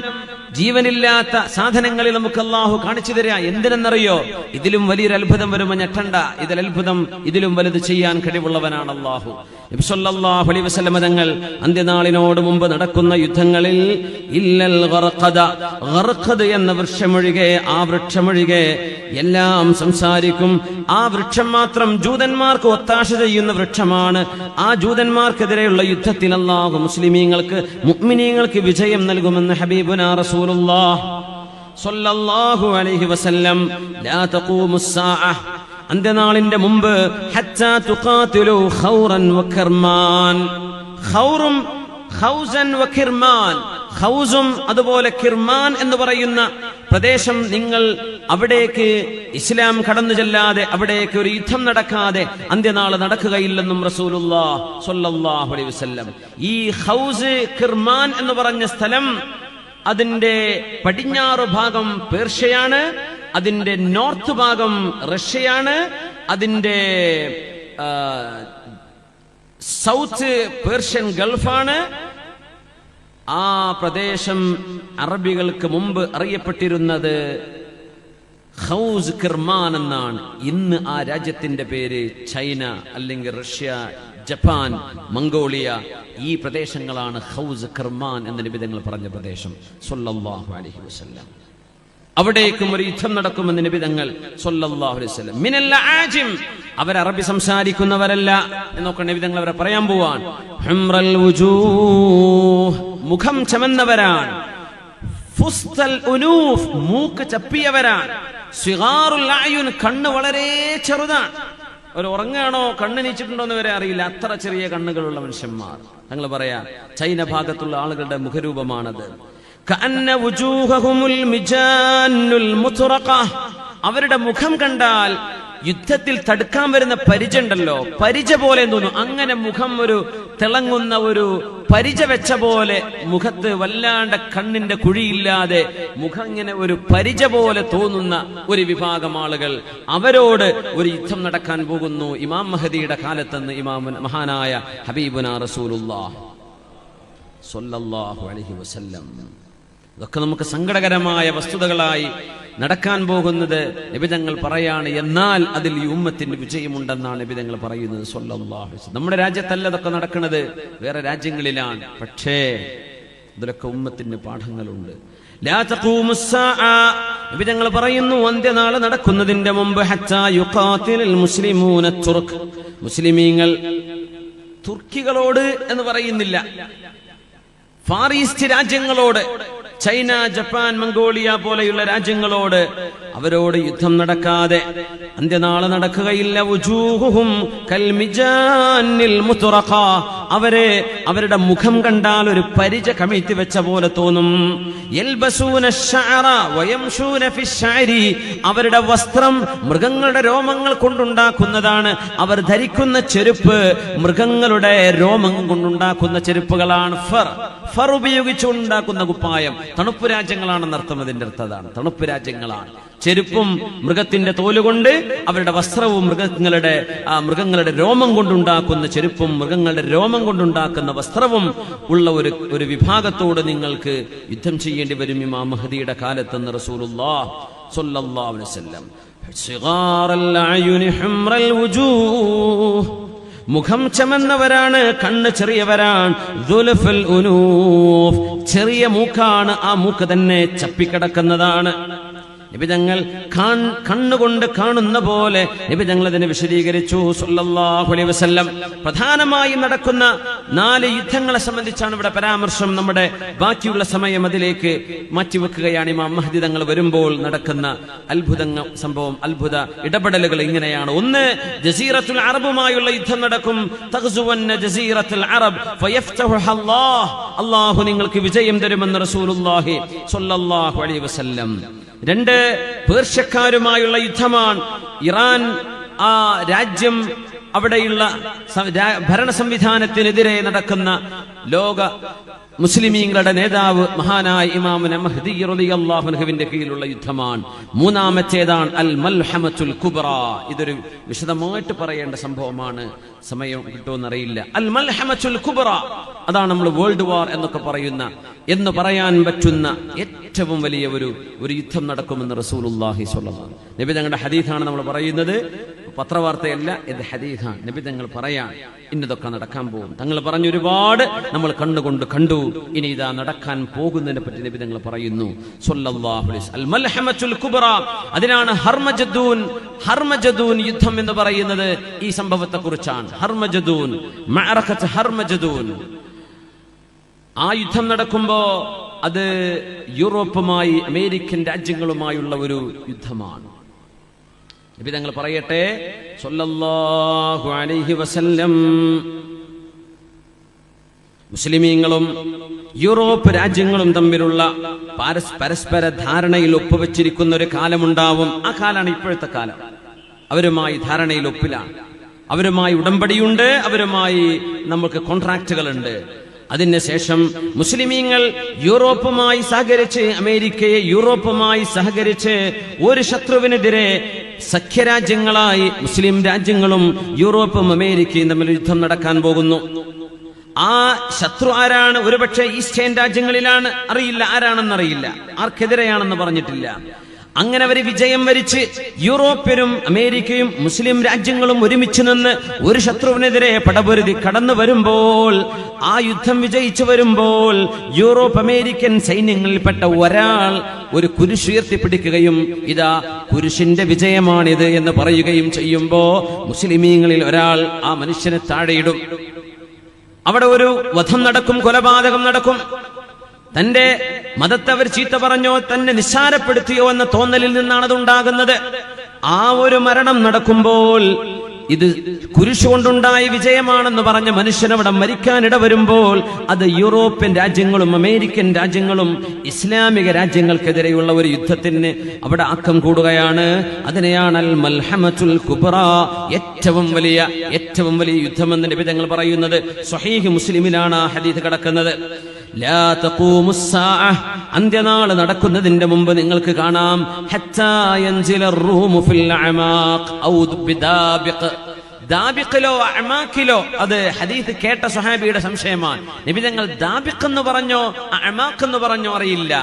ജീവനില്ലാത്ത സാധനങ്ങളിൽ നമുക്ക് അല്ലാഹു കാണിച്ചു തരിക. എന്തിനെന്നറിയോ? ഇതിലും വലിയൊരു അത്ഭുതം വരുമ്പോൾ ഞെട്ടണ്ട. ഇതിലത്ഭുതം ഇതിലും വലുത് ചെയ്യാൻ കഴിവുള്ളവനാണ് അല്ലാഹു. നബി സല്ലല്ലാഹു അലൈഹി വസല്ലം തങ്ങൾ അന്ത്യനാളിനോട് മുമ്പ് നടക്കുന്ന യുദ്ധങ്ങളിൽ ഇല്ലൽ ഗർഖദ് എന്ന വൃക്ഷമൊഴികെ, ആ വൃക്ഷമൊഴികെ എല്ലാം സംസാരിക്കും. ആ വൃക്ഷം മാത്രം ജൂതന്മാർക്ക് ഒത്താശ ചെയ്യുന്ന വൃക്ഷമാണ്. ആ ജൂതന്മാർക്കെതിരെയുള്ള യുദ്ധത്തിൽ അല്ലാഹു മുസ്ലിമീങ്ങൾക്ക്, മുഅ്മിനീങ്ങൾക്ക് വിജയം നൽകുമെന്ന് ഹബീബുനാ റസൂലുള്ളാഹ് സ്വല്ലല്ലാഹു അലൈഹി വസല്ലം. ലാ തഖൂമുസ് സാഅ, അന്ത്യനാളിന്റെ മുമ്പ് ഹത്താ തുഖാതിലു ഖൗറൻ വ കിർമാൻ. ഖൗറും ഖൗസൻ വ കിർമാൻ, ഖൗസും അതുപോലെ കിർമാൻ എന്ന് പറയുന്ന പ്രദേശം, നിങ്ങൾ അവിടേക്ക് ഇസ്ലാം കടന്നു ചെല്ലാതെ, അവിടേക്ക് ഒരു യുദ്ധം നടക്കാതെ അന്ത്യനാൾ നടക്കുകയില്ലെന്നും റസൂലുള്ളാഹ് സ്വല്ലല്ലാഹു അലൈഹി വസല്ലം. ഈ ഖൗസ് കിർമാൻ എന്ന് പറഞ്ഞ സ്ഥലം, അതിന്റെ പടിഞ്ഞാറ് ഭാഗം പേർഷ്യയാണ്, അതിന്റെ നോർത്ത് ഭാഗം റഷ്യയാണ്, അതിന്റെ സൗത്ത് പേർഷ്യൻ ഗൾഫാണ്. ആ പ്രദേശം അറബികൾക്ക് മുമ്പ് അറിയപ്പെട്ടിരുന്നത് ഖൗസ് കിർമാൻ എന്നാണ്. ഇന്ന് ആ രാജ്യത്തിന്റെ പേര് ചൈന, അല്ലെങ്കിൽ റഷ്യ, ജപ്പാൻ, മംഗോളിയ. ഈ പ്രദേശങ്ങളാണ് ഖൗസ് കിർമാൻ എന്ന് നബി തങ്ങൾ പറഞ്ഞ പ്രദേശം സ്വല്ലല്ലാഹു അലൈഹി വസല്ലം. അവിടേക്കും ഒരു യുദ്ധം നടക്കുമെന്ന് നബി തങ്ങൾ സ്വല്ലല്ലാഹു അലൈഹി വസല്ലം. മിനൽ ആജിം, അവർ അറബി സംസാരിക്കുന്നവരല്ല എന്നൊക്കെ നബി തങ്ങൾ അവരെ പറയാൻ പോവാൻ. ഹുംറൽ വുജൂഹ്, മുഖം ചമന്നവരാണ്. ഫുസ്തൽ ഉനൂഫ്, മൂക്ക് ചപ്പിയവരാണ്. സിഗാറുൽ അയുൻ, കണ്ണ് വളരെ ചെറുതാണ്. ഒരു ഉറങ്ങാണോ കണ്ണ് നീച്ചിട്ടുണ്ടോ എന്ന് വരെ അറിയില്ല, അത്ര ചെറിയ കണ്ണുകളുള്ള മനുഷ്യന്മാർ. തങ്ങൾ പറയാ, ചൈന ഭാഗത്തുള്ള ആളുകളുടെ മുഖരൂപമാണത്. കഅന്ന വുജൂഹഹുമുൽ മിജാനുൽ മുത്റഖ, അവരുടെ മുഖം കണ്ടാൽ യുദ്ധത്തിൽ തടുക്കാൻ വരുന്ന പരിച ഉണ്ടല്ലോ, പരിച പോലെ തോന്നും. അങ്ങനെ മുഖം ഒരു തിളങ്ങുന്ന ഒരു പരിച വെച്ച പോലെ, മുഖത്ത് വല്ലാണ്ട് കണ്ണിന്റെ കുഴിയില്ലാതെ മുഖം ഇങ്ങനെ ഒരു പരിച പോലെ തോന്നുന്ന ഒരു വിഭാഗം ആളുകൾ, അവരോട് ഒരു യുദ്ധം നടക്കാൻ പോകുന്നു ഇമാം മഹദിയുടെ കാലത്തെന്ന് മഹാനായ ഹബീബുനാ റസൂലുള്ളാഹ് സ്വല്ലല്ലാഹു അലൈഹി വസല്ലം. ഇതൊക്കെ നമുക്ക് സങ്കടകരമായ വസ്തുതകളായി നടക്കാൻ പോകുന്നത് നബി തങ്ങൾ പറയാണ്. എന്നാൽ അതിൽ ഈ ഉമ്മത്തിന് വിജയമുണ്ടെന്നാണ് നബി തങ്ങൾ പറയുന്നത് സ്വല്ലല്ലാഹു അലൈഹി വസല്ലം. നമ്മുടെ രാജ്യത്തല്ല ഇതൊക്കെ നടക്കുന്നത്, വേറെ രാജ്യങ്ങളിലാണ്. പക്ഷേ ഇതിലൊക്കെ ഉമ്മത്തിന് പാഠങ്ങളുണ്ട്. ലാ തഖൂമുസ് സാഅ, നബി തങ്ങൾ പറയുന്നു, അന്ത്യനാൾ നടക്കുന്നതിന്റെ മുമ്പ് ഹത്താ യുഖാതിലുൽ മുസ്ലിമൂന തുർക്ക്, മുസ്ലിമീങ്ങൾ തുർക്കികളോട് എന്ന് പറയുന്നില്ല, ഫാർ ഈസ്റ്റ് രാജ്യങ്ങളോട്, ചൈന, ജപ്പാൻ, മംഗോളിയ പോലെയുള്ള രാജ്യങ്ങളോട്, അവരോട് യുദ്ധം നടക്കാതെ അന്ത്യനാള് നടക്കുകയില്ല. വുജൂഹുഹും കൽമിജാനിൽ മുത്റഖ, അവരുടെ മുഖം കണ്ടാൽ ഒരു പരിച കമിഴ്ത്തി വെച്ച പോലെ തോന്നും. യൽബസൂന അശ്ശഅറ വയംശൂന ഫിശ്ശഅരി, അവരുടെ വസ്ത്രം മൃഗങ്ങളുടെ രോമങ്ങൾ കൊണ്ടുണ്ടാക്കുന്നതാണ്. അവർ ധരിക്കുന്ന ചെരുപ്പ് മൃഗങ്ങളുടെ രോമം കൊണ്ടുണ്ടാക്കുന്ന ചെരുപ്പുകളാണ്. ഫർ ഉപയോഗിച്ചുണ്ടാക്കുന്ന കുപ്പായം. തണുപ്പ് രാജ്യങ്ങളാണെന്ന് അർത്ഥം. അതിന്റെ അർത്ഥം അതാണ്, തണുപ്പ് രാജ്യങ്ങളാണ്. ചെരുപ്പും മൃഗത്തിന്റെ തോലുകൊണ്ട്, അവരുടെ വസ്ത്രവും മൃഗങ്ങളുടെ രോമം കൊണ്ടുണ്ടാക്കുന്ന ചെരുപ്പും മൃഗങ്ങളുടെ രോമം കൊണ്ടുണ്ടാക്കുന്ന വസ്ത്രവും ഉള്ള ഒരു വിഭാഗത്തോട് നിങ്ങൾക്ക് യുദ്ധം ചെയ്യേണ്ടി വരും ഇമാം മഹദിയുടെ കാലത്തെന്ന് റസൂലുള്ളാഹ് സ്വല്ലല്ലാഹു അലൈഹി വസല്ലം. സിഗാറൽ അയുനി ഹുംറൽ വുജൂഹ്, മുഖം ചമന്നവരാണ്, കണ്ണ് ചെറിയവരാണ്. ദുൽഫൽ ഉനൂഫ്, ചെറിയ മൂക്കാണ്, ആ മൂക്ക് തന്നെ ചപ്പിക്കിടക്കുന്നതാണ്. നബി തങ്ങൾ കണ്ണുകൊണ്ട് കാണുന്ന പോലെ നബി തങ്ങൾ അതിനെ വിശദീകരിച്ചു സല്ലല്ലാഹു അലൈഹി വസല്ലം. പ്രധാനമായും നടക്കുന്ന 4 യുദ്ധങ്ങളെ സംബന്ധിച്ചാണ് ഇവിടെ പരാമർശം. നമ്മുടെ ബാക്കിയുള്ള സമയം അതിലേക്ക് മാറ്റിവെക്കുകയാണ്. ഇമാം മഹ്ദി തങ്ങൾ വരുമ്പോൾ നടക്കുന്ന അത്ഭുത ഇടപെടലുകൾ ഇങ്ങനെയാണ്. ഒന്ന്, ജസീറത്തുൽ അറബുമായുള്ള യുദ്ധം നടക്കും. തഗ്സുവന്ന ജസീറത്തുൽ അറബ് ഫയഫ്തഹുഹ അല്ലാഹു നിങ്ങൾക്ക് വിജയം തരുമെന്ന് റസൂലുള്ളാഹി സ്വല്ലല്ലാഹു അലൈഹി വസല്ലം. 2, പേർഷ്യക്കാരുമായുള്ള യുദ്ധമാണ്. ഇറാൻ ആ രാജ്യം, അവിടെയുള്ള ഭരണ സംവിധാനത്തിനെതിരെ നടക്കുന്ന ലോക മുസ്ലിമീങ്ങളുടെ നേതാവ് മഹാനായ ഇമാമുന മഹ്ദി റളിയല്ലാഹു അൻഹുവിന്റെ കീഴിലുള്ള യുദ്ധമാണ്. 3-ാമത്തേതാണ് അൽ മൽഹമത്തുൽ കുബ്ര. ഇതൊരു വിശദമായിട്ട് പറയേണ്ട സംഭവമാണ്, സമയം കിട്ടുമെന്നറിയില്ല. അൽ മൽഹമത്തുൽ കുബ്ര, അതാണ് നമ്മൾ വേൾഡ് വാർ എന്നൊക്കെ എന്ന് പറയാൻ പറ്റുന്ന ഏറ്റവും വലിയ ഒരു യുദ്ധം നടക്കുമെന്ന് റസൂലുള്ളാഹി സ്വല്ലല്ലാഹു അലൈഹി വസല്ലം. നബി തങ്ങളുടെ ഹദീസാണ് നമ്മൾ പറയുന്നത്, പത്രവാർത്തയല്ല, ഇത് ഹദീസാണ്. നബി തങ്ങൾ പറയാൻ ഇന്നതൊക്കെ നടക്കാൻ പോകും. തങ്ങൾ പറഞ്ഞു ഒരുപാട് നമ്മൾ കണ്ണുകൊണ്ട് കണ്ടു, ഇനി ഇതാ നടക്കാൻ പോകുന്നതിനെ പറ്റി നബി തങ്ങൾ പറയുന്നു സ്വല്ലല്ലാഹു അലൈഹി വസല്ലം. അൽ മൽഹമത്തുൽ കുബ്ര, അതിനാണ് ഹർമജദൂൻ യുദ്ധം എന്ന് പറയുന്നത്. ഈ സംഭവത്തെ കുറിച്ചാണ്. ഹർമജദൂൻ, മഅറഖത്ത് ഹർമജദൂൻ. ആ യുദ്ധം നടക്കുമ്പോ അത് യൂറോപ്പുമായി, അമേരിക്കൻ രാജ്യങ്ങളുമായുള്ള ഒരു യുദ്ധമാണ്. നബി തങ്ങൾ പറയട്ടെ സ്വല്ലല്ലാഹു അലൈഹി വസല്ലം, മുസ്ലിമീങ്ങളും യൂറോപ്പ് രാജ്യങ്ങളും തമ്മിലുള്ള പരസ്പര ധാരണയിൽ ഒപ്പുവെച്ചിരിക്കുന്ന ഒരു കാലമുണ്ടാവും. ആ കാലാണ് ഇപ്പോഴത്തെ കാലം. അവരുമായി ധാരണയിൽ ഒപ്പിലാണ്, അവരുമായി ഉടമ്പടിയുണ്ട്, അവരുമായി നമുക്ക് കോൺട്രാക്റ്റുകളുണ്ട്. അതിനുശേഷം മുസ്ലിമീങ്ങൾ യൂറോപ്പുമായി സഹകരിച്ച്, അമേരിക്കയെ യൂറോപ്പുമായി സഹകരിച്ച് ഒരു ശത്രുവിനെതിരെ സഖ്യരാജ്യങ്ങളായി മുസ്ലിം രാജ്യങ്ങളും യൂറോപ്പും അമേരിക്കയും തമ്മിൽ യുദ്ധം നടക്കാൻ പോകുന്നു. ആ ശത്രു ആരാണ്? ഒരുപക്ഷെ ഈസ്റ്റേൺ രാജ്യങ്ങളിലാണ്, അറിയില്ല, ആരാണെന്നറിയില്ല, ആർക്കെതിരെയാണെന്ന് പറഞ്ഞിട്ടില്ല. അങ്ങനെ അവർ വിജയം വരിച്ച് യൂറോപ്യനും അമേരിക്കയും മുസ്ലിം രാജ്യങ്ങളും ഒരുമിച്ച് നിന്ന് ഒരു ശത്രുവിനെതിരെ പടപൊരുതി കടന്നു വരുമ്പോൾ, ആ യുദ്ധം വിജയിച്ചു വരുമ്പോൾ യൂറോപ്പ് അമേരിക്കൻ സൈന്യങ്ങളിൽപ്പെട്ട ഒരാൾ ഒരു കുരിശ് ഉയർത്തിപ്പിടിക്കുകയും ഇതാ കുരിശിന്റെ വിജയമാണിത് എന്ന് പറയുകയും ചെയ്യുമ്പോ മുസ്ലിമീങ്ങളിൽ ഒരാൾ ആ മനുഷ്യനെ താഴെയിടും. അവിടെ ഒരു വധം നടക്കും, കൊലപാതകം നടക്കും. തന്റെ മതത്തെ അവർ ചീത്ത പറഞ്ഞോ, തന്നെ നിസ്സാരപ്പെടുത്തിയോ എന്ന തോന്നലിൽ നിന്നാണ് അതുണ്ടാകുന്നത്. ആ ഒരു മരണം നടക്കുമ്പോൾ ഇത് കുരിശുകൊണ്ടുണ്ടായ വിജയമാണെന്ന് പറഞ്ഞ മനുഷ്യനവിടെ മരിക്കാനിട വരുമ്പോൾ അത് യൂറോപ്യൻ രാജ്യങ്ങളും അമേരിക്കൻ രാജ്യങ്ങളും ഇസ്ലാമിക രാജ്യങ്ങൾക്കെതിരെയുള്ള ഒരു യുദ്ധത്തിന് അവിടെ ആക്കം കൂടുകയാണ്. അതിനെയാണ് അൽ മൽഹമത്തുൽ കുബ്ര, ഏറ്റവും വലിയ യുദ്ധമെന്ന് നബി തങ്ങൾ പറയുന്നത്. സ്വഹീഹ് മുസ്ലിമിലാണ് ആ ഹദീസ് കിടക്കുന്നത്. ലാ തഖൂമുസ് സാഅ, അന്ത്യനാൾ നടക്കുന്നതിന്റെ മുമ്പ് നിങ്ങൾക്ക് കാണാം, ഹത്താ യൻസില റൂമു ഫിൽ അമാഖ് ഔ ബിദാബിഖ്, ദാബിഖിലോ അമാഖിലോ. അത് ഹദീസ് കേട്ട സ്വഹാബിയുടെ സംശയമാണ്. നബി തങ്ങൾ ദാബിഖ് എന്ന് പറഞ്ഞോ അമാഖ് എന്ന് പറഞ്ഞോ അറിയില്ല.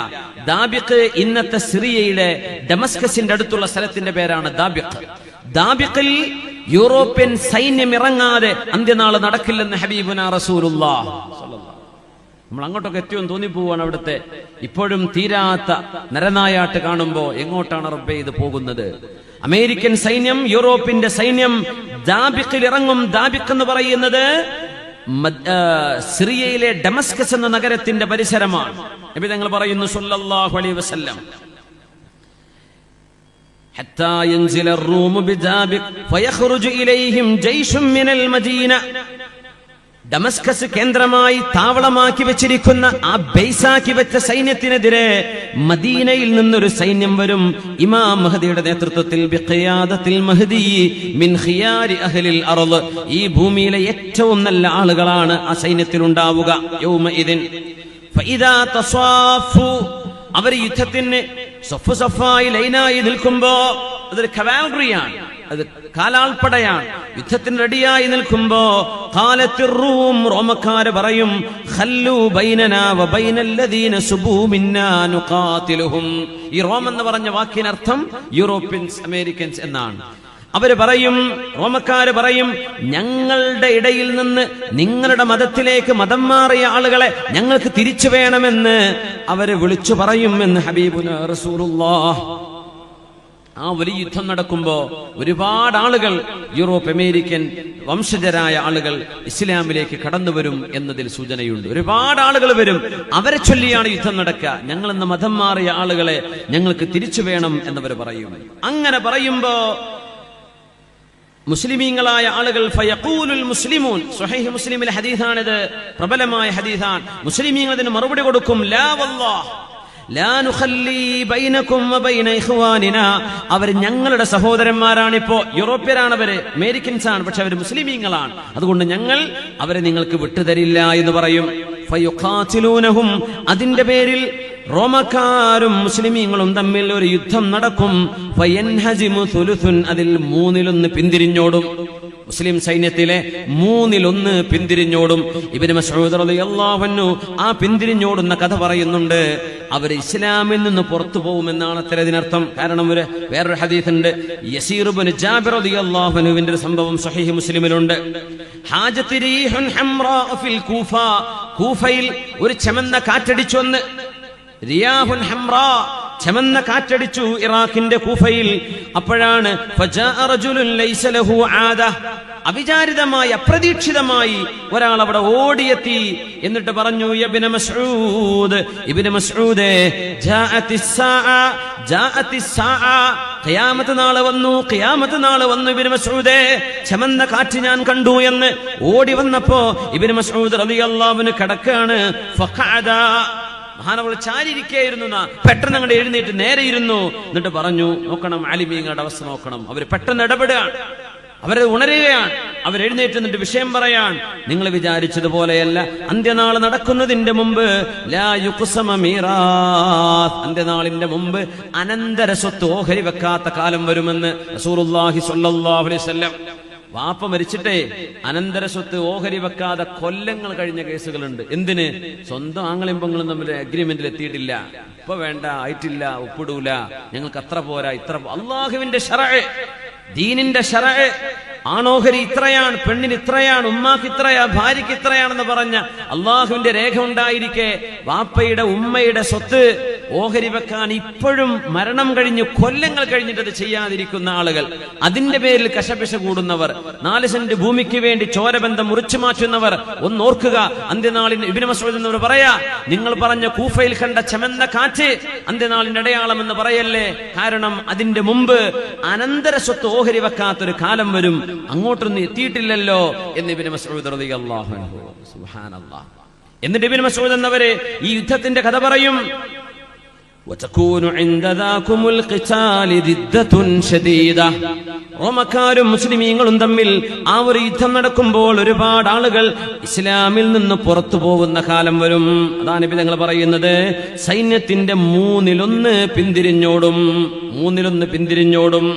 ദാബിഖ് ഇന്നത്തെ സിറിയയിലെ ഡമസ്കസിന്റെ അടുത്തുള്ള സ്ഥലത്തിന്റെ പേരാണ് ദാബിഖ്. ദാബിഖിൽ യൂറോപ്യൻ സൈന്യം ഇറങ്ങാതെ അന്ത്യനാൾ നടക്കില്ലെന്ന് ഹബീബുനാ റസൂലുള്ളാഹ്. നമ്മൾ അങ്ങോട്ടൊക്കെ എത്തിയോന്ന് തോന്നിപ്പോവാണ്. അവിടുത്തെ ഇപ്പോഴും തീരാത്ത നരനായാട്ട് കാണുമ്പോ എങ്ങോട്ടാണ് റബ്ബേ ഇത് പോകുന്നത്? അമേരിക്കൻ സൈന്യം, യൂറോപ്പിന്റെ സൈന്യം ദാബിഖിൽ ഇറങ്ങും. ദാബിഖ് എന്ന് പറയുന്നത് സിറിയയിലെ ഡമസ്കസ് എന്ന നഗരത്തിന്റെ പരിസരമാണ്. നബി തങ്ങൾ പറയുന്നു സ്വല്ലല്ലാഹു അലൈഹി വസല്ലം, ഹത്താ യൻസില റൂമു ബിദാബിഖ് ഫയഖ്റുജു ഇലൈഹിം ജയ്ഷും മിനൽ മദീന. ഡമസ്കസ് കേന്ദ്രമായി താവളമാക്കി വെച്ചിരിക്കുന്ന, ആ ബേസാക്കി വെച്ച സൈന്യത്തിനെതിരെ മദീനയിൽ നിന്നൊരു സൈന്യം വരും. ഇമാം മഹ്ദിയുടെ നേതൃത്വത്തിൽ, ബിഖിയാദത്തിൽ മഹ്ദി മിൻ ഖിയാരി അഹ്ലിൽ അർള്, ഈ ഭൂമിയിലെ ഏറ്റവും നല്ല ആളുകളാണ് ആ സൈന്യത്തിൽ ഉണ്ടാവുക. യൗമഇദിൻ ഫഇദാ തസാഫു, അവർ യുദ്ധത്തിന് സഫു സഫായി ലൈനായി നിൽക്കുമ്പോ, അതൊരു കവാൽറിയാണ്, അത് കാലാൾപ്പടയാണ്. യുദ്ധത്തിന് റെഡിയായി നിൽക്കുമ്പോ ഖാലത്തിർ റൂം, റോമക്കാര് പറയും, ഖല്ലു ബൈനനാ വ ബൈനല്ലദീന സുബൂ മിന്നാ നുഖാതിലുഹും. ഈ റോം എന്ന് പറഞ്ഞ വാക്കിനർത്ഥം യൂറോപ്യൻസ്, അമേരിക്കൻസ് എന്നാണ്. അവര് പറയും, റോമക്കാര് പറയും, ഞങ്ങളുടെ ഇടയിൽ നിന്ന് നിങ്ങളുടെ മതത്തിലേക്ക് മതം മാറിയ ആളുകളെ ഞങ്ങൾക്ക് തിരിച്ചു വേണമെന്ന് അവര് വിളിച്ചു പറയും എന്ന് ഹബീബുനാ റസൂലുള്ളാഹ് ആ വലിയ യുദ്ധം നടക്കുമ്പോ ഒരുപാട് ആളുകൾ, യൂറോപ്പ് അമേരിക്കൻ വംശജരായ ആളുകൾ ഇസ്ലാമിലേക്ക് കടന്നു വരും എന്നതിൽ സൂചനയുണ്ട്. ഒരുപാട് ആളുകൾ വരും. അവരെ ചൊല്ലിയാണ് യുദ്ധം നടക്കുക. ഞങ്ങൾ ഇന്ന് മതം മാറിയ ആളുകളെ ഞങ്ങൾക്ക് തിരിച്ചു വേണം എന്നവർ പറയും. അങ്ങനെ പറയുമ്പോ മുസ്ലിമീങ്ങളായ ആളുകൾ ഫയഖൂലുൽ മുസ്ലിമൂൻ, സ്വഹീഹ് മുസ്ലിമിലെ ഹദീസാണിത്, പ്രബലമായ ഹദീസാണ്. മുസ്ലിമീങ്ങൾ ഇതിന് മറുപടി കൊടുക്കും, ലാ വല്ലാഹ് ലാ നുഖല്ലി ബൈനകും വബൈന ഇഖ്വാനിനാ, അവർ ഞങ്ങളുടെ സഹോദരന്മാരാണിപ്പോ. യൂറോപ്യരാണവര്, അമേരിക്കൻസ് ആണ്, പക്ഷെ അവർ മുസ്ലിമീങ്ങളാണ്. അതുകൊണ്ട് ഞങ്ങൾ അവരെ നിങ്ങൾക്ക് വിട്ടുതരില്ല എന്ന് പറയും. ഫയുഖാതിലൂനഹും, അതിന്റെ പേരിൽ റോമക്കാരും മുസ്ലിമീങ്ങളും തമ്മിൽ ഒരു യുദ്ധം നടക്കും. ഫയൻഹസിമു സുലുസുൻ, അതിൽ 1/3 പിന്തിരിഞ്ഞോടും. മുസ്ലിം സൈന്യത്തിലെ 1/3 പിന്തിരിഞ്ഞോടും. ഇബ്നു മസ്ഊദ് റളിയല്ലാഹു അൻഹു ആ പിന്തിരിഞ്ഞോടുന്ന കഥ പറയുന്നുണ്ട്. അവർ ഇസ്ലാമിൽ നിന്ന് പുറത്തു പോകുമെന്നാണ് അത്ര ഇതിനർത്ഥം. കാരണം വേറൊരു ഹദീസ് ഉണ്ട്, യസീർ ഇബ്നു ജാബിർ റളിയല്ലാഹു അൻഹുവിന്റെ ഒരു സംഭവം സ്വഹീഹ് മുസ്ലിമിലുണ്ട്. ഹാജത്ത് റീഹുൻ ഹംറാ ഫിൽ കൂഫ, കൂഫയിൽ ഒരു ചമന്ന കാറ്റടിച്ചു വന്ന്, റിയാഹുൻ ഹംറാ, ചമന്ന കാറ്റടിച്ചു ഇറാഖിന്റെ കൂഫയിൽ. അപ്പോഴാണ് ഫജാഅ റജുലുൻ ലൈസ ലഹു ആദ, അവിചാരിതമായി അപ്രതീക്ഷിതമായി ഒരാൾ അവിടെ ഓടിയെത്തി. എന്നിട്ട് പറഞ്ഞു, ഇബ്നു മസ്ഊദ്, ഇബ്നു മസ്ഊദേ, ജാഅത്തിസ് സാഅ, ഖിയാമത്ത് നാള് വന്നു, ഖിയാമത്ത് നാള് വന്നു ഇബ്നു മസ്ഊദേ, ചമന്ന കാറ്റ് ഞാൻ കണ്ടു എന്ന്. ഓടി വന്നപ്പോ ഇബ്നു മസ്ഊദ് റളിയല്ലാഹു അൻഹു കിടക്കാണ്. ഫഖഅദ, മഹാനവൾ ചാരിയിരിക്കുകയായിരുന്നു. പെട്ടെന്ന് അങ്ങോട്ട് എഴുന്നേറ്റ് നേരെ ഇരുന്നു. എന്നിട്ട് പറഞ്ഞു, നോക്കണം ആലിമീങ്ങളുടെ അവസ്ഥ നോക്കണം. അവർ പെട്ടെന്ന് ഇടപെടുകയാണ്, അവരെ ഉണരുകയാണ്. അവരെഴുന്നേറ്റ് എന്നിട്ട് വിഷയം പറയാൻ, നിങ്ങൾ വിചാരിച്ചതുപോലെയല്ല, അന്ത്യനാൾ നടക്കുന്നതിന്റെ മുമ്പ് ലാ യുഖ്സമ മീറാത്ത്, അന്ത്യനാളിന്റെ മുമ്പ് അനന്തര സ്വത്ത് ഓഹരി വെക്കാത്ത കാലം വരുമെന്ന് റസൂലുള്ളാഹി സ്വല്ലല്ലാഹു അലൈഹി വസല്ലം. വാപ്പ മരിച്ചിട്ടേ അനന്തര സ്വത്ത് ഓഹരി വെക്കാതെ കൊല്ലങ്ങൾ കഴിഞ്ഞ കേസുകളുണ്ട്. എന്തിന്? സ്വന്തം ആങ്ങളെയും പെങ്ങളും തമ്മിൽ അഗ്രിമെന്റിൽ എത്തിയിട്ടില്ല, ഇപ്പൊ വേണ്ട, ആയിട്ടില്ല, ഒപ്പിടൂല, ഞങ്ങൾക്ക് അത്ര പോരാ, ഇത്ര. അള്ളാഹുവിന്റെ ശറഅ്, ദീനിന്റെ ശറഅ്, ആണോഹരി ഇത്രയാണ്, പെണ്ണിന് ഇത്രയാണ്, ഉമ്മാക്ക് ഇത്രയാ, ഭാര്യയ്ക്ക് ഇത്രയാണെന്ന് പറഞ്ഞ അള്ളാഹുവിന്റെ രേഖ ഉണ്ടായിരിക്കെ വാപ്പയുടെ ഉമ്മയുടെ സ്വത്ത് ഓഹരി വെക്കാൻ ഇപ്പോഴും മരണം കഴിഞ്ഞ് കൊല്ലങ്ങൾ കഴിഞ്ഞിട്ട് അത് ചെയ്യാതിരിക്കുന്ന ആളുകൾ, അതിന്റെ പേരിൽ കശപിശ കൂടുന്നവർ, 4 സെന്റ് ഭൂമിക്ക് വേണ്ടി ചോരബന്ധം മുറിച്ചു മാറ്റുന്നവർ, ഒന്നോർക്കുക, അന്ത്യനാളിന് ഇബ്നു മസ്ഊദ് എന്നവർ പറയാ, നിങ്ങൾ പറഞ്ഞ കൂഫയിൽ കണ്ട ചമന്ന കാറ്റ് അന്ത്യനാളിന്റെ അടയാളം എന്ന് പറയല്ലേ. കാരണം അതിന്റെ മുമ്പ് അനന്തര സ്വത്ത് ഓഹരി വെക്കാത്തൊരു കാലം വരും, അങ്ങോട്ടൊന്നും എത്തിയിട്ടില്ലല്ലോ എന്ന് ഇബ്നു മസ്ഊദ് റളിയല്ലാഹു അൻഹു. സുബ്ഹാനല്ലാഹ്. എന്നിട്ട് ഇബ്നു മസ്ഊദ് എന്നവരെ ഈ യുദ്ധത്തിന്റെ കഥ പറയും. റോമക്കാരും മുസ്ലിമീങ്ങളും തമ്മിൽ ആ ഒരു യുദ്ധം നടക്കുമ്പോൾ ഒരുപാട് ആളുകൾ ഇസ്ലാമിൽ നിന്ന് പുറത്തു പോകുന്ന കാലം വരും. അതാണ് നബി തങ്ങൾ പറയുന്നത്, സൈന്യത്തിന്റെ 1/3 പിന്തിരിഞ്ഞോടും, 1/3 പിന്തിരിഞ്ഞോടും.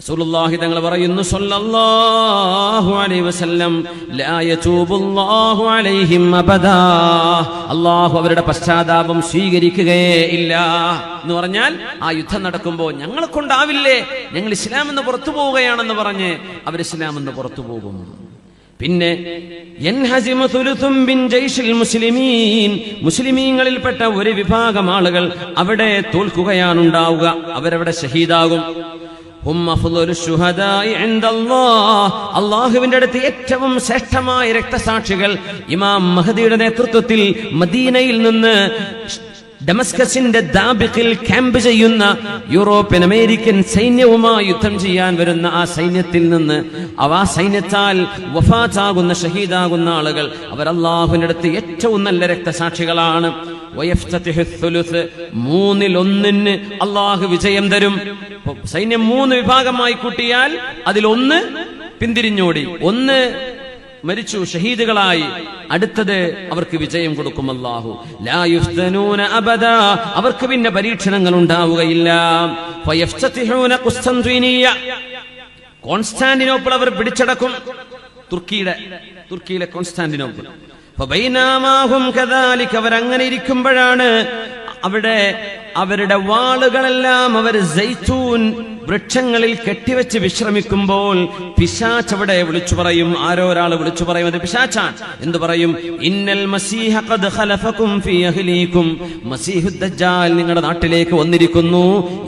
റസൂലുള്ളാഹി തങ്ങൾ പറയുന്നു സ്വല്ലല്ലാഹു അലൈഹി വസല്ലം, ലാ യതൂബുല്ലാഹു അലൈഹിം അബദാ, അല്ലാഹു അവരുടെ പശ്ചാത്താപം സ്വീകരിക്കുകയേ ഇല്ല എന്ന് പറഞ്ഞാൽ, ആ യുദ്ധം നടക്കുമ്പോൾ ഞങ്ങളെ കൊണ്ടാവില്ലേ, ഞങ്ങൾ ഇസ്ലാം എന്ന് പുറത്തു പോവുകയാണെന്ന് പറഞ്ഞ് അവർ ഇസ്ലാം എന്ന് പുറത്തു പോകും. പിന്നെ യൻഹസിമു സുലുസും മിൻ ജയ്ഷിൽ മുസ്ലിമീൻ, മുസ്ലിമീങ്ങളിൽപ്പെട്ട ഒരു വിഭാഗം ആളുകൾ അവിടെ തോൽക്കുകയാണ് ഉണ്ടാവുക, അവരവിടെ ഷഹീദാകും. അള്ളാഹുവിന്റെ അടുത്ത് ഏറ്റവും ശ്രേഷ്ഠമായ രക്തസാക്ഷികൾ ഇമാം മഹദിയുടെ നേതൃത്വത്തിൽ മദീനയിൽ നിന്ന് ഡമസ്കസിന്റെ ദാബിഖിൽ ക്യാമ്പ് ചെയ്യുന്ന യൂറോപ്യൻ അമേരിക്കൻ സൈന്യവുമായി യുദ്ധം ചെയ്യാൻ വരുന്ന ആ സൈന്യത്തിൽ നിന്ന്, ആ സൈന്യത്താൽ വഫാത്താകുന്ന, ഷഹീദാകുന്ന ആളുകൾ അവർ അള്ളാഹുവിന്റെ അടുത്ത് ഏറ്റവും നല്ല രക്തസാക്ഷികളാണ്. 1/3 അള്ളാഹു വിജയം തരും. സൈന്യം 3 വിഭാഗമായി കൂട്ടിയാൽ അതിൽ 1 പിന്തിരിഞ്ഞോടി, 1 മരിച്ചു, ഷഹീദുകളായി, അടുത്തത് അവർക്ക് വിജയം കൊടുക്കും അല്ലാഹു. ലാ യുഫ്തനൂന അബദാ, അവർക്ക് പിന്നെ പരീക്ഷണങ്ങൾ ഉണ്ടാവുകയില്ല. ഫയഫ്തതിഹൂന ഖുസ്തൻതീനിയ, കോൺസ്റ്റാന്റിനോപ്പിൾ അവർ പിടിച്ചടക്കും, തുർക്കിയിലെ കോൺസ്റ്റാന്റിനോപ്പിൾ. ഫബൈനാമാഹും കദാലിക, അവരങ്ങനെ ഇരിക്കുമ്പോഴാണ് അവിടെ അവരുടെ വാളുകളെല്ലാം അവർ സൈത്തൂൻ വൃക്ഷങ്ങളിൽ കെട്ടിവെച്ച് വിശ്രമിക്കുമ്പോൾ പിശാച് അവിടെ വിളിച്ചു പറയും. ആരോ ഒരാൾ വിളിച്ചു പറയും, അത് പിശാചാണ്. എന്തു പറയും? ഇന്നൽ മസീഹ ഖദ് ഖലഫകും ഫീ അഹ്ലീകും, മസീഹുദ് ദജ്ജാൽ നിങ്ങളുടെ നാട്ടിലേക്ക് വന്നിരിക്കുന്നു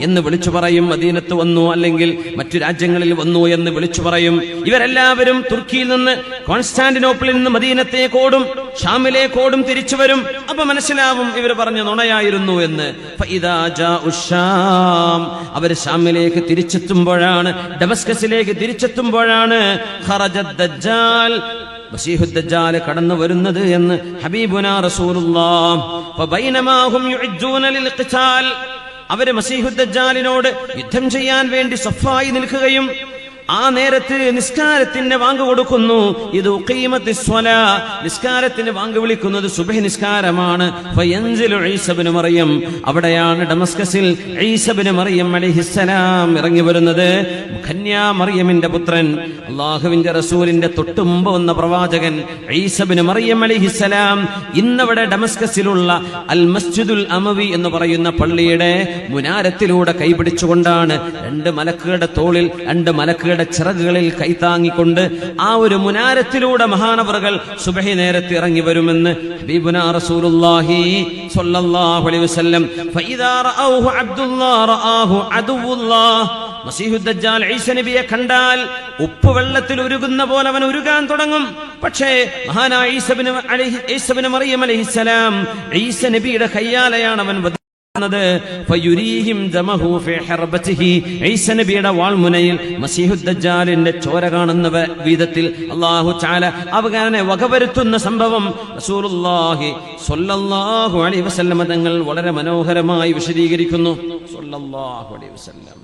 എന്ന് വിളിച്ചു പറയും. മദീനത്ത് വന്നു, അല്ലെങ്കിൽ മറ്റു രാജ്യങ്ങളിൽ വന്നു എന്ന് വിളിച്ചു പറയും. ഇവരെല്ലാവരും തുർക്കിയിൽ നിന്ന്, കോൺസ്റ്റാന്റിനോപ്പിളിൽ നിന്ന് മദീനത്തേക്കോടും ഷാമിലേക്കോടും തിരിച്ചു വരും. അപ്പൊ മനസ്സിലാവും ഇവർ പറഞ്ഞ നുണയായിരുന്നു എന്ന്. ഫഇദാ ജാഉ ശാം, അവർ ഷാമിലേക്ക് തിരിച്ചെത്തുമ്പോഴാണ്, ഡമസ്കസിലേക്ക് തിരിച്ചെത്തുമ്പോഴാണ് ഖറജദ് ദജ്ജാൽ, മസീഹുദ് ദജ്ജാൽ കടന്നു വരുന്നത് എന്ന് ഹബീബുനാ റസൂലുള്ളാഹ്. ഫബൈനമാ ഹും യുഇദ്ദൂന ലിൽ ഖിതാൽ, അവര് മസീഹുദ് ദജ്ജാലിനോട് യുദ്ധം ചെയ്യാൻ വേണ്ടി സഫായി നിൽക്കുകയും ആ നേരത്ത് നിസ്കാരത്തിന് വാങ്ക് കൊടുക്കുന്നു. ഇത് ഉഖീമത്തിസ് സ്വലാ, നിസ്കാരത്തിന് വാങ്ക് വിളിക്കുന്നത് സുബ്ഹി നിസ്കാരമാണ്. ഫയൻസിലു ഈസ ഇബ്നു മറിയം, അവിടെയാണ് ഡമസ്കസിൽ ഈസ ഇബ്നു മറിയം അലൈഹിസ്സലാം ഇറങ്ങി വരുന്നത്. കന്യാ മറിയമിന്റെ പുത്രൻ, അല്ലാഹുവിന്റെ റസൂലിന്റെ തൊട്ടുമുമ്പ് വന്ന പ്രവാചകൻ ഈസ ഇബ്നു മറിയം അലൈഹിസ്സലാം ഇന്നവിടെ ഡമസ്കസിലുള്ള അൽ മസ്ജിദുൽ അമവി എന്ന് പറയുന്ന പള്ളിയുടെ മുനാരത്തിലൂടെ കൈപിടിച്ചുകൊണ്ടാണ്, രണ്ട് മലക്കുകളുടെ തോളിൽ, രണ്ട് മലക്കുകളുടെ ചിറകുകളിൽ കൈത്താങ്ങിക്കൊണ്ട് ആ ഒരു മുനാരത്തിലൂടെ മഹാനവറുകൾ സുബ്ഹി നേരത്തെ ഇറങ്ങി വരുമെന്ന് ഹബീബുനാ റസൂലുള്ളാഹി സ്വല്ലല്ലാഹു അലൈഹി വസല്ലം. ഫഇദാ റഅൗഹു അബ്ദുല്ലാഹ് റആഹു അദുവുല്ലാഹ്, മസീഹുദ് ദജ്ജാൽ ഈസ നബിയെ കണ്ടാൽ ഉപ്പ് വെള്ളത്തിൽ ഉരുകുന്ന പോലെ അവൻ ഉരുകാൻ തുടങ്ങും. പക്ഷേ മഹാനായ ഈസ ഇബ്നു മറിയം അലൈഹിസ്സലാം, ഈസ നബിയുടെ കയ്യാലയാണ് അവൻ ഈസ നബിയുടെ വാൾമുനയിൽ മസീഹുദ് ദജ്ജാലിന്റെ ചോര കാണുന്ന വിധത്തിൽ അല്ലാഹു തആല അവനെ വകവരുത്തുന്ന സംഭവം റസൂലുള്ളാഹി സ്വല്ലല്ലാഹു അലൈഹി വസല്ലം തങ്ങൾ വളരെ മനോഹരമായി വിശദീകരിക്കുന്നു. സ്വല്ലല്ലാഹു അലൈഹി വസല്ലം.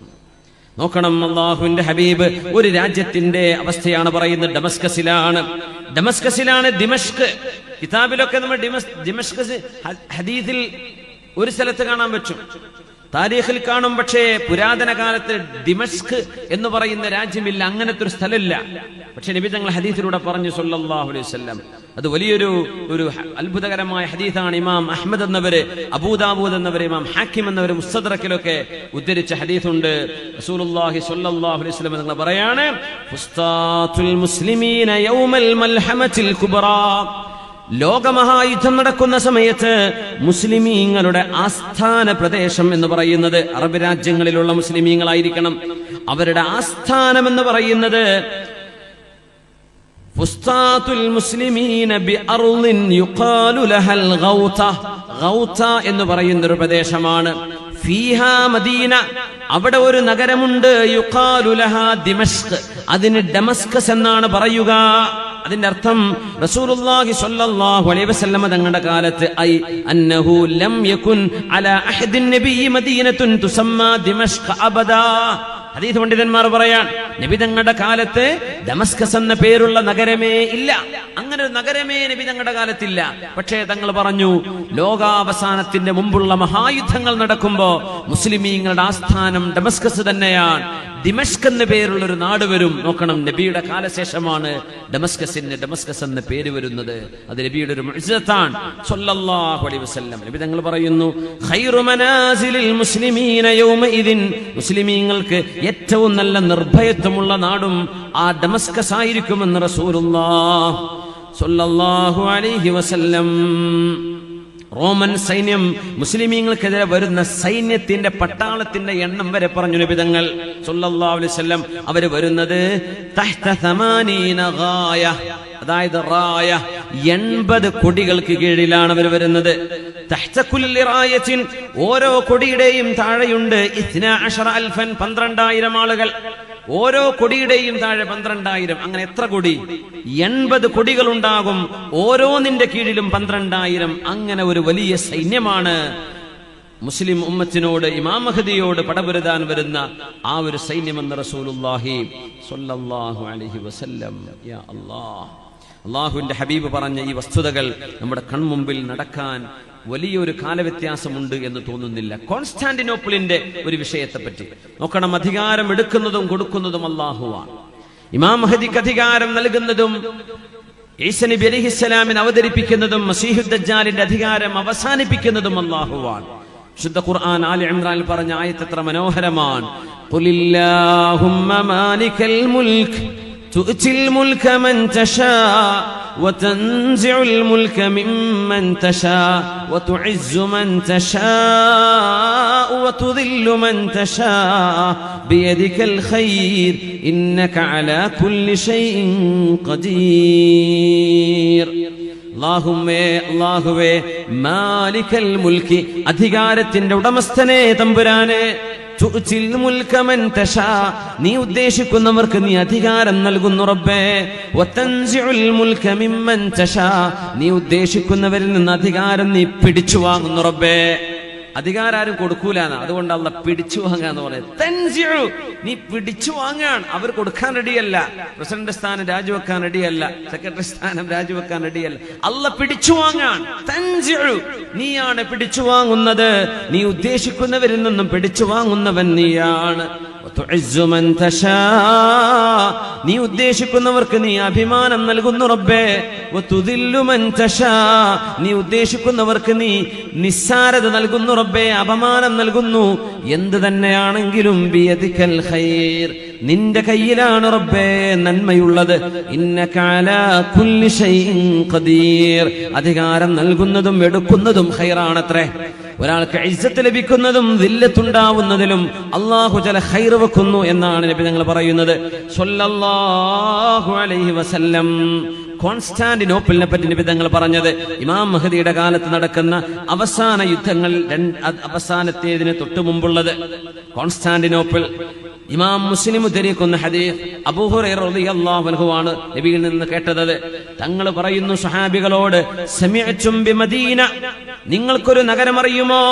നോക്കണം, അല്ലാഹുവിന്റെ ഹബീബ് ഒരു രാജ്യത്തിന്റെ അവസ്ഥയാണ് പറയുന്നത്. ഡമസ്കസിലാണ് ദിമഷ്ക്. കിതാബിലൊക്കെ നമ്മൾ ദിമഷ്ക് ഹദീസിൽ ഒരു സ്ഥലത്ത് കാണാൻ പറ്റും, താരീഖിൽ കാണും. പക്ഷേ പുരാതന കാലത്ത് ദിമഷ്ക് എന്ന് പറയുന്ന രാജ്യമില്ല, അങ്ങനത്തെ ഒരു സ്ഥലമില്ല. പക്ഷെ നബി തങ്ങൾ ഹദീസിലൂടെ പറഞ്ഞു സ്വല്ലല്ലാഹു അലൈഹി വസല്ലം. അത് വലിയൊരു അത്ഭുതകരമായ ഹദീസാണ്. ഇമാം അഹ്മദ് എന്നവര്, അബൂദാവൂദ് എന്നവര്, ഇമാം ഹാക്കിം എന്നവര് മുസ്തദ്റക്കിലൊക്കെ ഉദ്ധരിച്ച ഹദീസുണ്ട്. റസൂലുള്ളാഹി സ്വല്ലല്ലാഹു അലൈഹി വസല്ലം തങ്ങൾ പറയാണ്, ഫുസ്താത്തുൽ മുസ്ലിമീന യൗമൽ മൽഹമത്തിൽ കുബ്റാ, ലോകമഹായുദ്ധം നടക്കുന്ന സമയത്ത് മുസ്ലിമീങ്ങളുടെ ആസ്ഥാന പ്രദേശം എന്ന് പറയുന്നത്, അറബ് രാജ്യങ്ങളിലുള്ള മുസ്ലിമീങ്ങളായിരിക്കണം, അവരുടെ ആസ്ഥാനം എന്ന് പറയുന്നത് ഫുസ്താത്തുൽ മുസ്ലിമീന ബിഅർളിൻ യുഖാലു ലഹൽ ഗൗത, ഗൗത എന്ന് പറയുന്ന ഒരു പ്രദേശമാണ്. ഫീഹാ മദീന, അവിടെ ഒരു നഗരമുണ്ട്. യുഖാലു ലഹാ ദിമഷ്ക്, അതിന് ഡമസ്കസ് എന്നാണ് പറയുക. അതിന്റെ അർത്ഥം റസൂലുള്ളാഹി സ്വല്ലല്ലാഹു അലൈഹി വസല്ലം തങ്ങളുടെ കാലത്ത് ഐ അന്നഹു ലം യകുൻ അലാ അഹദിൻ നബിയ്യി മദീനത്തുൻ തുസമ്മാ ദിമഷ്ക് അബദാ. ഹദീസ് പണ്ഡിതന്മാർ പറയാൻ, നബി തങ്ങളുടെ കാലത്ത് ദമസ്കസ് എന്ന പേരുള്ള നഗരമേ ഇല്ല. അങ്ങനെ ഒരു നഗരമേ നബി തങ്ങളുടെ കാലത്തില്ല. പക്ഷേ തങ്ങൾ പറഞ്ഞു, ലോകാവസാനത്തിന്റെ മുമ്പുള്ള മഹായുദ്ധങ്ങൾ നടക്കുമ്പോ മുസ്ലിമീങ്ങളുടെ ആസ്ഥാനം ഡമസ്കസ് തന്നെയാണ്. ദിമഷ്ക് എന്ന പേരുള്ള ഒരു നാട് വരും. നോക്കണം, നബിയുടെ കാലശേഷമാണ് ഡമസ്കസ് എന്ന പേര് വരുന്നത്. അത് നബിയുടെ ഒരു മുഅ്ജിസത്താണ് സ്വല്ലല്ലാഹു അലൈഹി വസല്ലം. നബി തങ്ങൾ പറയുന്നു, ഖൈറു മനാസിലിൽ മുസ്ലിമീന യൗമഇദിൻ, മുസ്ലിമീങ്ങൾക്ക് ഏറ്റവും നല്ല നിർഭയത്വമുള്ള നാടും ആ ഡമസ്കസ് ആയിരിക്കുമെന്ന് റസൂലുള്ളാഹി സ്വല്ലല്ലാഹു അലൈഹി വസല്ലം. റോമൻ സൈന്യം മുസ്ലിമീങ്ങൾക്കെതിരെ വരുന്ന സൈന്യത്തിന്റെ പട്ടാളത്തിന്റെ എണ്ണം വരെ പറഞ്ഞു നബി തങ്ങൾ സല്ലല്ലാഹു അലൈഹി വസല്ലം. അവര് വരുന്നത് തഹ്ത 80 ഗായ, അതായത് റായ, 80 കൊടികൾക്ക് കീഴിലാണ് അവർ വരുന്നത്. തഹ്ത കുല്ലി റായത്തിൻ, ഓരോ കൊടിയുടെയും താഴെയുണ്ട് 12,000, 12,000 ആളുകൾ. ഓരോ കൊടിയുടെയും താഴെ 12,000. അങ്ങനെ എത്ര കൊടി? 80 കൊടികൾ ഉണ്ടാകും. ഓരോന്നിന്റെ കീഴിലും 12,000. അങ്ങനെ ഒരു വലിയ സൈന്യമാണ് മുസ്ലിം ഉമ്മത്തിനോട്, ഇമാം മഹ്ദിയോട് പടപൊരുതാൻ വരുന്ന ആ ഒരു സൈന്യമെന്ന് റസൂലുള്ളാഹി സ്വല്ലല്ലാഹു അലൈഹി വസല്ലം. യാ അല്ലാഹ്, അല്ലാഹുവിന്റെ ഹബീബ് പറഞ്ഞ ഈ വസ്തുതകൾ നമ്മുടെ കൺമുമ്പിൽ നടക്കാൻ വലിയൊരു കാലവ്യത്യാസമുണ്ട് എന്ന് തോന്നുന്നില്ല. കോൺസ്റ്റാന്റിനോപ്പിളിന്റെ ഒരു വിഷയത്തെപ്പറ്റി നോക്കണം. അധികാരം എടുക്കുന്നതും കൊടുക്കുന്നതും അല്ലാഹുവാണ്. ഇമാം മഹ്ദിക്ക് അധികാരം നൽകുന്നതും ഈസ നബി അലൈഹിസ്സലാമിനെ അവതരിപ്പിക്കുന്നതും മസീഹുദ് ദജ്ജാലിന്റെ അധികാരം അവസാനിപ്പിക്കുന്നതും അല്ലാഹുവാണ്. ശുദ്ധ ഖുർആൻ ആലി ഇംറാനിൽ പറഞ്ഞ ആയത്ത് എത്ര മനോഹരമാണ്. ഖുലില്ലാഹുമ്മ മാലികൽ മുൽക്ക് തുഅ്തിൽ മുൽക മൻ തശാ وتنزع الملك ممن تشاء وتعز من تشاء وتذل من تشاء بيدك الخير إنك على كل شيء قدير. അല്ലാഹുവേ മാലികൽ മുൽക്കി അധികാരത്തിന്റെ ഉടമസ്ഥനെ തമ്പുരാനെ തുഅ്തിൽ മുൽക മൻ തശാ നീ ഉദ്ദേശിക്കുന്നവർക്ക് നീ അധികാരം നൽകുന്നു റബ്ബേ. വതൻസിഉൽ മുൽക മിമ്മൻ തശാ നീ ഉദ്ദേശിക്കുന്നവരിൽ നിന്ന് അധികാരം നീ പിടിച്ചു വാങ്ങുന്നു റബ്ബേ. അധികാരം ആരും കൊടുക്കൂലാണ്, അതുകൊണ്ട് അല്ലാഹ് പിടിച്ചു വാങ്ങാന്ന് പറയുന്നത്. തൻസിഉ നീ പിടിച്ചു വാങ്ങാൻ, അവർ കൊടുക്കാൻ റെഡിയല്ല. പ്രസിഡന്റ് സ്ഥാനം രാജിവെക്കാൻ റെഡിയല്ല, സെക്രട്ടറി സ്ഥാനം രാജിവെക്കാൻ റെഡിയല്ല. അല്ലാഹ് പിടിച്ചു വാങ്ങാൻ. തൻസിഉ നീയാണ് പിടിച്ചു വാങ്ങുന്നത്, നീ ഉദ്ദേശിക്കുന്നവരിൽ നിന്നും പിടിച്ചു വാങ്ങുന്നവൻ നീയാണ്. നീ ഉദ്ദേശിക്കുന്നവർക്ക് നീ അഭിമാനം നൽകുന്നു റബ്ബേ. നീ ഉദ്ദേശിക്കുന്നവർക്ക് നീ നിസ്സാരത നൽകുന്നു റബ്ബേ, അപമാനം നൽകുന്നു. എന്ത് തന്നെയാണെങ്കിലും ബിയദിക്കൽ ഖൈർ നിന്റെ കയ്യിലാണ് റബ്ബേ നന്മയുള്ളത്. ഇന്നക അലാ കുല്ലി ഷൈഇൻ ഖദീർ അധികാരം നൽകുന്നതും എടുക്കുന്നതും ഖൈറാണത്രേ. ഒരാൾക്ക് ഇസ്സത്ത് ലഭിക്കുന്നതും ദില്ലത്തുണ്ടാവുന്നതിലും അല്ലാഹു ജല ഖൈർ വെക്കുന്നു എന്നാണ് നബി തങ്ങൾ പറയുന്നത് സ്വല്ലല്ലാഹു അലൈഹി വസല്ലം. കോൺസ്റ്റാന്റിനോപ്പിളിനെ പറ്റി നബി തങ്ങൾ പറഞ്ഞത്, ഇമാം മഹദിയുടെ കാലത്ത് നടക്കുന്ന അവസാന യുദ്ധങ്ങൾ അവസാനത്തേതിന് തൊട്ടു മുമ്പുള്ളത് കോൺസ്റ്റാന്റിനോപ്പിൾ. ഇമാം മുസ്ലിം ഉദ്ധരിക്കുന്ന ഹദീസ് അബൂ ഹുറൈറ റളിയല്ലാഹു അൻഹു ആണ് നബിയിൽ നിന്ന് കേട്ടത്. തങ്ങൾ പറയുന്നു സ്വഹാബികളോട്, സമിഅ്തും ബിമദീന നിങ്ങൾക്കൊരു നഗരം അറിയുമോ?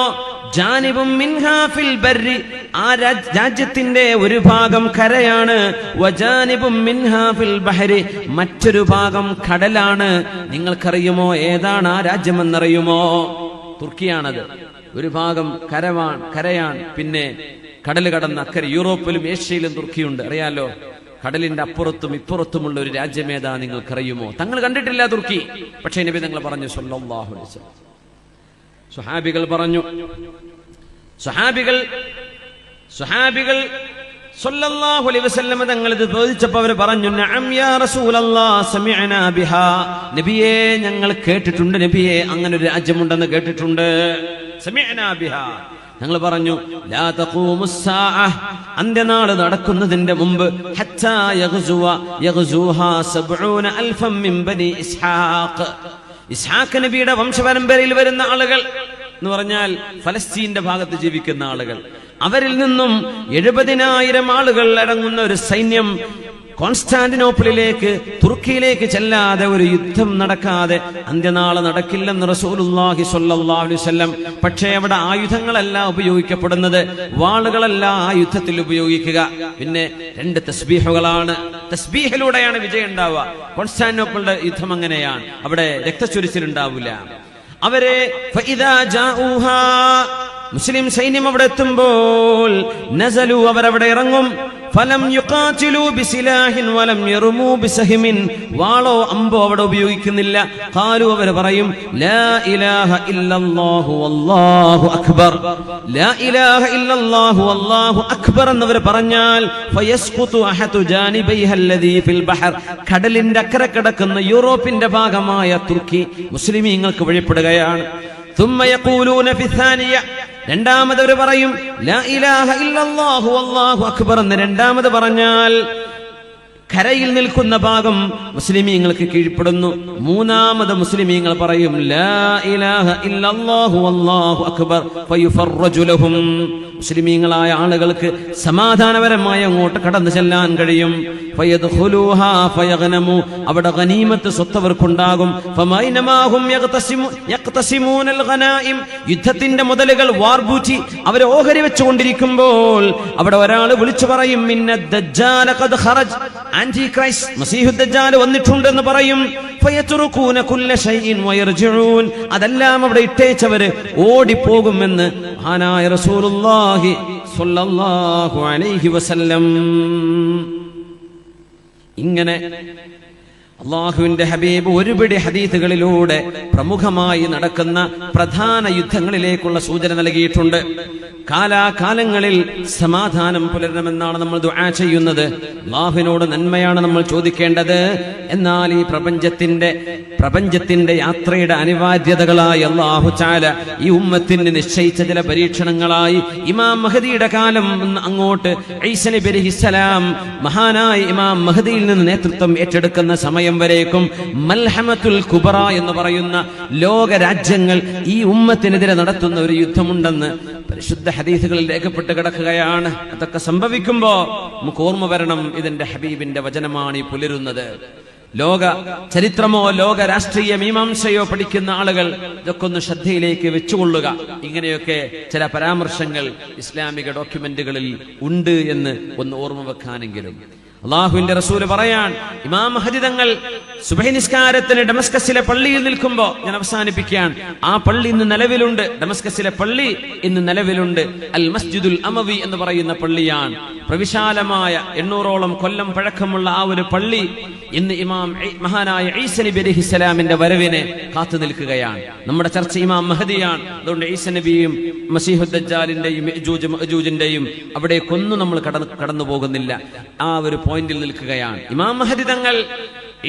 ജാനിബും മിൻഹാ ഫിൽ ബർരി ആ രാജ്യത്തിന്റെ ഒരു ഭാഗം കരയാണ്. വജാനിബും മിൻഹാ ഫിൽ ബഹരി മറ്റൊരു ഭാഗം കടലാണ്. നിങ്ങൾക്കറിയുമോ ഏതാണ് ആ രാജ്യമെന്നറിയുമോ? തുർക്കിയാണത്. ഒരു ഭാഗം കരയാണ്, പിന്നെ കടൽ കടന്ന അക്കരെ യൂറോപ്പിലും ഏഷ്യയിലും തുർക്കിയുണ്ട്. അറിയാലോ, കടലിന്റെ അപ്പുറത്തും ഇപ്പുറത്തുമുള്ള ഒരു രാജ്യമേതാ നിങ്ങൾക്കറിയുമോ? തങ്ങൾ കണ്ടിട്ടില്ല തുർക്കി, പക്ഷേ നബി തങ്ങൾ പറഞ്ഞു സ്വല്ലല്ലാഹു അലൈഹി വസല്ലം. സ്വഹാബികൾ പറഞ്ഞു, സ്വഹാബികൾ സ്വല്ലല്ലാഹു അലൈഹി വസല്ലം തങ്ങൾ ഇത് ചോദിച്ചപ്പോൾ അവർ പറഞ്ഞു, നഅം യാ റസൂലല്ലാഹ് സമിഅനാ ബിഹാ നബിയേ ഞങ്ങൾ കേട്ടിട്ടുണ്ട് നബിയേ, അങ്ങനെ ഒരു രാജ്യമുണ്ടെന്ന് കേട്ടിട്ടുണ്ട്. സമിഅനാ ബിഹാ ഞങ്ങൾ പറഞ്ഞു, ലാ തഖൂമുസ്സാഅ അന്ത്യനാൾ നടക്കുന്നതിന്റെ മുമ്പ് ഹത്താ യഗ്സുഹാ 70000 മിൻ ബനി ഇസ്ഹാഖ് നബിയുടെ വംശപരമ്പരയിൽ വരുന്ന ആളുകൾ എന്ന് പറഞ്ഞാൽ ഫലസ്തീന്റെ ഭാഗത്ത് ജീവിക്കുന്ന ആളുകൾ, അവരിൽ നിന്നും 70,000 ആളുകൾ അടങ്ങുന്ന ഒരു സൈന്യം കോൺസ്റ്റാന്റിനോപ്പിളിലേക്ക് തുർക്കിയിലേക്ക് ചെല്ലാതെ ഒരു യുദ്ധം നടക്കാതെ അന്ത്യനാള് നടക്കില്ലെന്ന് റസൂലുള്ളാഹി സ്വല്ലല്ലാഹു അലൈഹി വസല്ലം. പക്ഷേ അവിടെ ആയുധങ്ങളല്ല ഉപയോഗിക്കപ്പെടുന്നത്, വാളുകളല്ല ആ യുദ്ധത്തിൽ ഉപയോഗിക്കുക. പിന്നെ 2 തസ്ബീഹുകളാണ്. തസ്ബീഹിലൂടെയാണ് വിജയം ഉണ്ടാവുക. കോൺസ്റ്റാന്റിനോപ്പിളിന്റെ യുദ്ധം അങ്ങനെയാണ്, അവിടെ രക്തച്ചൊരിച്ചിലുണ്ടാവില്ല. അവരെ ഫഇദാ ജാഊഹാ മുസ്ലിം സൈന്യം അവിടെ എത്തുമ്പോൾ നസലു അവരവിടെ ഇറങ്ങും. ഫലം യുഖാതിലു ബിസിലാഹിൻ വലം യർമൂ ബിസഹ്മിൻ വാളോ അമ്പോ അവിടെ ഉപയോഗിക്കുന്നില്ല. ഖാലു അവർ പറയും, ലാ ഇലാഹ ഇല്ലല്ലാഹു വല്ലാഹു അക്ബർ. ലാ ഇലാഹ ഇല്ലല്ലാഹു വല്ലാഹു അക്ബർ എന്നവർ പറഞ്ഞാൽ ഫയസ്ഖുതു അഹദു ജാനിബൈഹ അല്ലദീ ഫിൽ ബഹർ കടലിന്റെ അക്കരെ കിടക്കുന്ന യൂറോപ്പിന്റെ ഭാഗമായ തുർക്കി മുസ്ലിമീങ്ങൾക്ക് വഴിപ്പെടുകയാണ്. ثم يقولون في الثانية രണ്ടാമത് പറയും, ലാ ഇലാഹ ഇല്ലല്ലാഹു വല്ലാഹു അക്ബർ എന്ന് രണ്ടാമത് പറഞ്ഞാൽ കരയിൽ നിൽക്കുന്ന ഭാഗം മുസ്ലിമീങ്ങൾക്ക് കീഴ്പ്പെടുന്നു. മൂന്നാമത് മുസ്ലിമീങ്ങൾ പറയും, ലാ ഇലാഹ ഇല്ലല്ലാഹു വല്ലാഹു അക്ബർ ഫയുഫറജു ലഹും. മുസ്ലിമീങ്ങളായ ആളുകൾക്ക് സമാധാനപരമായി അങ്ങോട്ട് കടന്നു ചെല്ലാൻ കഴിയും. ഫയദ്ഖുലൂഹാ ഫയഗ്നമു അവിടെ ഗനീമത്ത് സ്വത്തവർക്കുണ്ടാകും. ഫമൈനമാഹും യഖ്തസിമൂനൽ ഗനായിം യുദ്ധത്തിന്റെ മുതലുകൾ വാർബൂറ്റി അവർ ഓഹരി വെച്ചുകൊണ്ടിരിക്കുമ്പോൾ അവിടെ ഒരാൾ വിളിച്ചു പറയും, മിന്നദ് ദജ്ജാല ഖദ് ഖറജ് ആന്റി ക്രൈസ്റ്റ് മസീഹു ദജ്ജാൽ വന്നിട്ടുണ്ടെന്ന് പറയും. ഫയത്റുകൂന കുല്ല ഷൈഇൻ വയർജിഊൻ അതെല്ലാം അവിടെ ഇട്ടേച്ചവര് ഓടിപ്പോകുമെന്ന് മഹാനായ റസൂലുള്ളാഹി സ്വല്ലല്ലാഹു അലൈഹി വസല്ലം. ഇങ്ങനെ അള്ളാഹുവിന്റെ ഹബീബ് ഒരുപിടി ഹദീസുകളിലൂടെ പ്രമുഖമായി നടക്കുന്ന പ്രധാന യുദ്ധങ്ങളിലേക്കുള്ള സൂചന നൽകിയിട്ടുണ്ട്. കാലാകാലങ്ങളിൽ സമാധാനം പുലരണമെന്നാണ് നമ്മൾ ദുആ ചെയ്യുന്നത്. അള്ളാഹുവിനോട് നന്മയാണ് നമ്മൾ ചോദിക്കേണ്ടത്. എന്നാൽ ഈ പ്രപഞ്ചത്തിന്റെ യാത്രയുടെ അനിവാര്യതകളായി അല്ലാഹു തആല ഈ ഉമ്മത്തിന് നിശ്ചയിച്ച ചില പരീക്ഷണങ്ങളായി ഇമാം മഹദിയുടെ കാലം അങ്ങോട്ട് ഈസാ നബി അലൈഹിസ്സലാം മഹാനായ ഇമാം മഹദിയിൽ നിന്ന് നേതൃത്വം ഏറ്റെടുക്കുന്ന സമയം വരേക്കും മൽഹമത്തുൽ കുബറ എന്ന് പറയുന്ന ലോക രാജ്യങ്ങൾ ഈ ഉമ്മത്തിനെതിരെ നടത്തുന്ന ഒരു യുദ്ധമുണ്ടെന്ന് പരിശുദ്ധ ഹദീസുകളിൽ രേഖപ്പെട്ട് കിടക്കുകയാണ്. അതൊക്കെ സംഭവിക്കുമ്പോ നമുക്ക് ഓർമ്മ വരണം, ഇതിന്റെ ഹബീബിന്റെ വചനമാണ് ഈ പുലരുന്നത്. ലോക ചരിത്രമോ ലോക രാഷ്ട്രീയ മീമാംസയോ പഠിക്കുന്ന ആളുകൾ ഇതൊക്കെ ഒന്ന് ശ്രദ്ധയിലേക്ക് വെച്ചുകൊള്ളുക. ഇങ്ങനെയൊക്കെ ചില പരാമർശങ്ങൾ ഇസ്ലാമിക ഡോക്യുമെന്റുകളിൽ ഉണ്ട് എന്ന് ഒന്ന് ഓർമ്മ വെക്കാനെങ്കിലും. അള്ളാഹുവിന്റെ റസൂല് പറയാൻ, ഇമാം മഹദി തങ്ങൾ സുബഹി നിസ്കാരത്തിന് ഡമസ്കസിലെ പള്ളിയിൽ നിൽക്കുമ്പോ, ഞാൻ അവസാനിപ്പിക്കാൻ, ആ പള്ളി ഇന്ന് നിലവിലുണ്ട്. ഡമസ്കസിലെ പള്ളി ഇന്ന് നിലവിലുണ്ട്. അൽ മസ്ജിദുൽ അമവി എന്ന് പറയുന്ന പള്ളിയാണ്. പ്രവിശാലമായ 800ഓളം കൊല്ലം പഴക്കമുള്ള ആ ഒരു പള്ളി ഇന്ന് ഇമാം മഹാനായ ഈസാ നബി അലൈഹിസ്സലാമിന്റെ വരവിനെ കാത്തു നിൽക്കുകയാണ്. നമ്മുടെ ചർച്ച ഇമാം മഹദിയാണ്. അതുകൊണ്ട് ഈസാ നബിയും മസീഹുദ് ദജ്ജാലിന്റെയും യജൂജിന്റെയും അവിടേക്കൊന്നും നമ്മൾ കടന്നു പോകുന്നില്ല. ആ ഒരു പോയിന്റിൽ നിൽക്കുകയാണ്. ഇമാം മഹദി തങ്ങൾ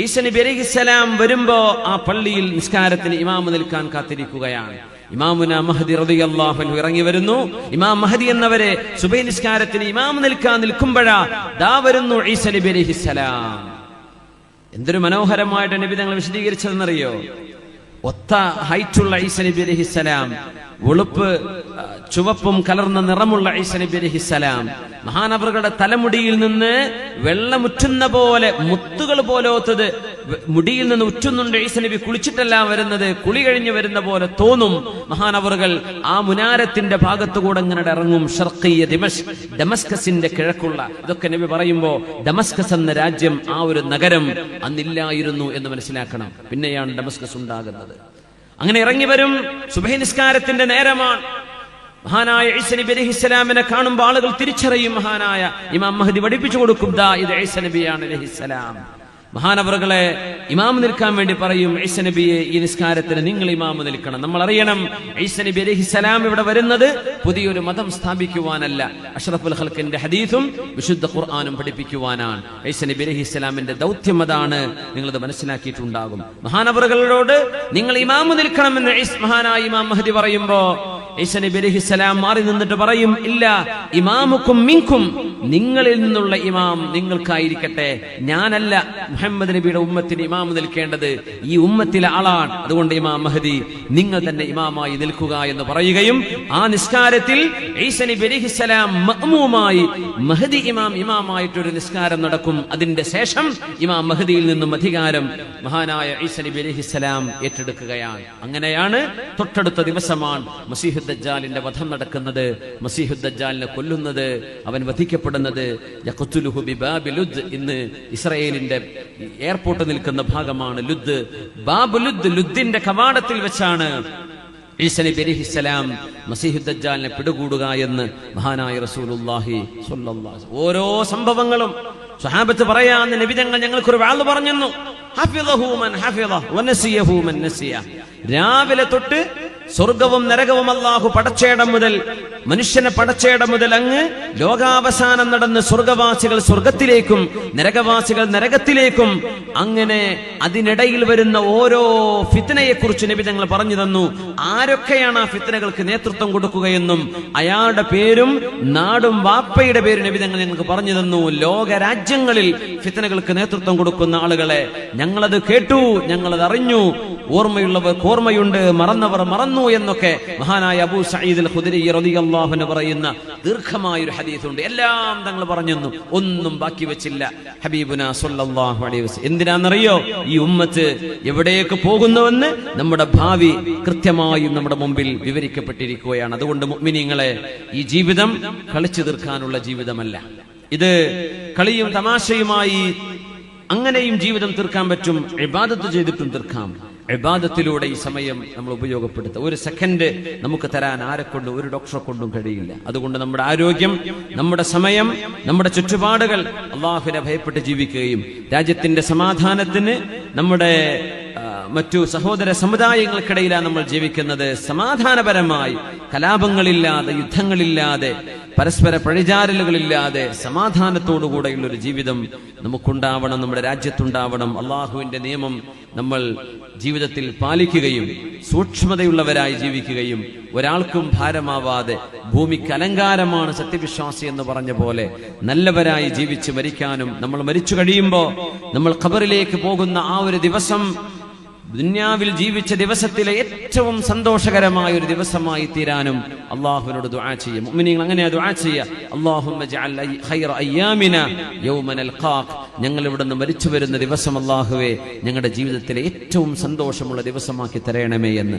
ഈസാ നബി അലൈഹിസ്സലാം വരുമ്പോ ആ പള്ളിയിൽ നിസ്കാരത്തിന് ഇമാമ് നിൽക്കാൻ കാത്തിരിക്കുകയാണ്. ഇമാമുന മഹദി റളിയല്ലാഹു അൻഹു ഇറങ്ങി വരുന്നു. ഇമാം മഹദി എന്നവരെ സുബഹി നിസ്കാരത്തിന് ഇമാമ് നിൽക്കുമ്പോഴാ ദാ വരുന്നു ഈസാ നബി അലൈഹിസ്സലാം. എന്തൊരു മനോഹരമായിട്ട് നബി തങ്ങൾ വിശദീകരിച്ചതെന്നറിയോ? ഒത്ത ഹൈറ്റുള്ള ഈസാ നബി അലൈഹിസ്സലാം, വെളുപ്പ് ചുവപ്പും കലർന്ന നിറമുള്ള ഈസാ നബി അലൈഹിസ്സലാം, മഹാനവറുകളുടെ തലമുടിയിൽ നിന്ന് വെള്ളമുറ്റുന്ന പോലെ, മുത്തുകൾ പോലോത്തത് മുടിയിൽ നിന്ന് ഉറ്റുന്നുണ്ട്. ഈസാ നബി കുളിച്ചിട്ടല്ല വരുന്നത്, കുളി കഴിഞ്ഞ് വരുന്ന പോലെ തോന്നും. മഹാനവറുകൾ ആ മുനാരത്തിന്റെ ഭാഗത്തുകൂടെ ഇങ്ങനെ ഇറങ്ങും. ഷർഖിയ ഡമസ്കസിന്റെ കിഴക്കുള്ള, ഇതൊക്കെ നബി പറയുമ്പോ ഡമസ്കസ് എന്ന രാജ്യം, ആ ഒരു നഗരം അന്നില്ലായിരുന്നു എന്ന് മനസ്സിലാക്കണം. പിന്നെയാണ് ഡമസ്കസ് ഉണ്ടാകുന്നത്. അങ്ങനെ ഇറങ്ങി വരും. സുബഹി നിസ്കാരത്തിന്റെ നേരമാണ്. മഹാനായ ഈസാ നബി അലൈഹിസ്സലാമിനെ കാണുമ്പോൾ ആളുകൾ തിരിച്ചറിയും. മഹാനായ ഇമാം മഹദി പഠിപ്പിച്ചു കൊടുക്കും, ദാ ഇത് ഈസാ നബിയാണ് അലൈഹിസ്സലാം. മഹാനവറുകളെ ഇമാം നിൽക്കാൻ വേണ്ടി പറയും, ഈസാ നബിയെ ഈ നിസ്കാരത്തിന് നിങ്ങൾ ഇമാമ് നിൽക്കണം. നമ്മൾ അറിയണം, ഈസാ നബി അലൈഹിസ്സലാം ഇവിടെ വരുന്നത് പുതിയൊരു മതം സ്ഥാപിക്കുവാനല്ല, അഷ്റഫുൽ ഖൽഖിന്റെ ഹദീസും വിശുദ്ധ ഖുർആനും പഠിപ്പിക്കുവാനാണ്. ഈസാ നബി അലൈഹിസ്സലാമിന്റെ ദൗത്യം അതാണ്. നിങ്ങളത് മനസ്സിലാക്കിയിട്ടുണ്ടാകും. മഹാനവറുകളോട് നിങ്ങൾ ഇമാമ് നിൽക്കണമെന്ന് മഹാനായ ഇമാം മഹദി പറയുമ്പോ ഈസാ നബി അലൈഹിസ്സലാം മാറി നിന്നിട്ട് പറയും, ഇല്ല, ഇമാമുക്കും മിൻകും, നിങ്ങളിൽ നിന്നുള്ള ഇമാം നിങ്ങൾക്കായിരിക്കട്ടെ, ഞാനല്ല. മുഹമ്മദ് നബിയുടെ ഉമ്മത്തിന് ഇമാം നിൽക്കേണ്ടത് ഈ ഉമ്മത്തിലെ ആളാണ്. അതുകൊണ്ട് ഇമാം മഹദി നിങ്ങൾ തന്നെ ഇമാമായി നിൽക്കുക എന്ന് പറയുകയും ആ നിസ്കാരത്തിൽ ഈസാ നബി അലൈഹിസ്സലാം മഅ്മൂമായി, മഹദി ഇമാമായിട്ടൊരു നിസ്കാരം നടക്കും. അതിന്റെ ശേഷം ഇമാം മഹദിയിൽ നിന്നും അധികാരം മഹാനായ ഈസാ നബി അലൈഹിസ്സലാം ഏറ്റെടുക്കുകയാണ്. അങ്ങനെയാണ് തൊട്ടടുത്ത ദിവസമാണ് മസീഹുദ് ദജ്ജാലിന്റെ വധം നടക്കുന്നത്. മസീഹുദ് ദജ്ജാലിനെ കൊല്ലുന്നത്, അവൻ വധിക്കപ്പെടുന്നത് യഖ്തുലുഹു ബിബാബി ലുദ്, ഇന്ന് ഇസ്രായേലിന്റെ എയർപോർട്ട് നിൽക്കുന്ന ഭാഗമാണ് ലുദ്. ബാബ് ലുദ്, ലുദ്ദിന്റെ കവാടത്തിൽ വെച്ചാണ് ഈസാ നബി അലൈഹിസ്സലാം മസീഹുദ് ദജ്ജാലിനെ പിടികൂടുക എന്ന് മഹാനായ റസൂലുള്ളാഹി സ്വല്ലല്ലാഹു അലൈഹി വസല്ലം. ഓരോ സംഭവങ്ങളും സ്വഹാബത്ത് പറയാന്ന് നബി തങ്ങൾ ഞങ്ങൾക്കൊരു വാള് പറഞ്ഞു. ഹഫിളഹു മൻ ഹഫിള വനസിയഹു മൻ നസിയ. രാവിലെ തൊട്ട് സ്വർഗവും നരകവും അല്ലാഹു പടച്ചേടം മുതൽ, മനുഷ്യനെ പടച്ചേടം മുതൽ അങ്ങ് ലോകാവസാനം നടന്ന് സ്വർഗവാസികൾ സ്വർഗത്തിലേക്കും നരകവാസികൾ നരകത്തിലേക്കും, അങ്ങനെ അതിനിടയിൽ വരുന്ന ഓരോ ഫിത്നയെ കുറിച്ച് നബി തങ്ങൾ പറഞ്ഞു തന്നു. ആരൊക്കെയാണ് ആ ഫിത്നകൾക്ക് നേതൃത്വം കൊടുക്കുകയെന്നും അയാളുടെ പേരും നാടും വാപ്പയുടെ പേരും നബി തങ്ങൾ ഞങ്ങൾക്ക് പറഞ്ഞു തന്നു. ലോകരാജ്യങ്ങളിൽ ഫിത്നകൾക്ക് നേതൃത്വം കൊടുക്കുന്ന ആളുകളെ ഞങ്ങളത് കേട്ടു, ഞങ്ങളത് അറിഞ്ഞു. ഓർമ്മയുള്ളവർക്ക് ഓർമ്മയുണ്ട്, മറന്നവർ മറന്നു എന്നൊക്കെ മഹാനായ അബൂ സഈദ് അൽ ഖുദരി റളിയല്ലാഹു അൻഹു പറയുന്ന ദീർഘമായൊരു ഹദീസുണ്ട്. എല്ലാം തങ്ങൾ പറഞ്ഞു, ഒന്നും ബാക്കി വെച്ചില്ല ഹബീബുന സ്വല്ലല്ലാഹു അലൈഹി വസല്ലം. എന്തിനാണെന്നറിയോ? ഈ ഉമ്മത്ത് എവിടേക്ക് പോകുന്നുവെന്ന് നമ്മുടെ ഭാവി കൃത്യമായും നമ്മുടെ മുമ്പിൽ വിവരിക്കപ്പെട്ടിരിക്കുകയാണ്. അതുകൊണ്ട് മുഅ്മിനീങ്ങളെ, ഈ ജീവിതം കളിച്ചു തീർക്കാനുള്ള ജീവിതമല്ല. ഇത് കളിയും തമാശയുമായി അങ്ങനെയും ജീവിതം തീർക്കാൻ പറ്റും, ഇബാദത്ത് ചെയ്തിട്ടും തീർക്കാം. ഇബാദത്തിലൂടെ ഈ സമയം നമ്മൾ ഉപയോഗപ്പെടുത്തുക. ഒരു സെക്കൻഡ് നമുക്ക് തരാൻ ആരെക്കൊണ്ടും ഒരു ഡോക്ടറെ കൊണ്ടും കഴിയില്ല. അതുകൊണ്ട് നമ്മുടെ ആരോഗ്യം, നമ്മുടെ സമയം, നമ്മുടെ ചുറ്റുപാടുകൾ അള്ളാഹുവിനെ ഭയപ്പെട്ട് ജീവിക്കുകയും രാജ്യത്തിന്റെ സമാധാനത്തിന്, നമ്മുടെ മറ്റു സഹോദര സമുദായങ്ങൾക്കിടയിലാണ് നമ്മൾ ജീവിക്കുന്നത്, സമാധാനപരമായി കലാപങ്ങളില്ലാതെ, യുദ്ധങ്ങളില്ലാതെ, പരസ്പര പഴിചാരലുകളില്ലാതെ സമാധാനത്തോടുകൂടെയുള്ള ഒരു ജീവിതം നമുക്കുണ്ടാവണം, നമ്മുടെ രാജ്യത്തുണ്ടാവണം. അള്ളാഹുവിന്റെ നിയമം നമ്മൾ ജീവിതത്തിൽ പാലിക്കുകയും സൂക്ഷ്മതയുള്ളവരായി ജീവിക്കുകയും ഒരാൾക്കും ഭാരമാവാതെ, ഭൂമിക്ക് അലങ്കാരമാണ് സത്യവിശ്വാസി എന്ന് പറഞ്ഞ പോലെ നല്ലവരായി ജീവിച്ച് മരിക്കാനും, നമ്മൾ മരിച്ചു കഴിയുമ്പോൾ നമ്മൾ ഖബറിലേക്ക് പോകുന്ന ആ ഒരു ദിവസം ദുനിയാവിൽ ജീവിച്ച ദിവസത്തിലെ ഏറ്റവും സന്തോഷകരമായ ഒരു ദിവസമായി തീരാനും അള്ളാഹുവിനോട് ദുആ ചെയ്യുക. മുഅ്മിനീങ്ങൾ അങ്ങനെ ദുആ ചെയ്യുക. അല്ലാഹുമ്മ ജഅൽ ഖൈറ അയ്യാമിനാ യൗമ നൽഖാക്. ഞങ്ങൾ ഇവിടുന്ന് മരിച്ചു വരുന്ന ദിവസം അല്ലാഹുവേ ഞങ്ങളുടെ ജീവിതത്തിലെ ഏറ്റവും സന്തോഷമുള്ള ദിവസമാക്കി തരണമേ എന്ന്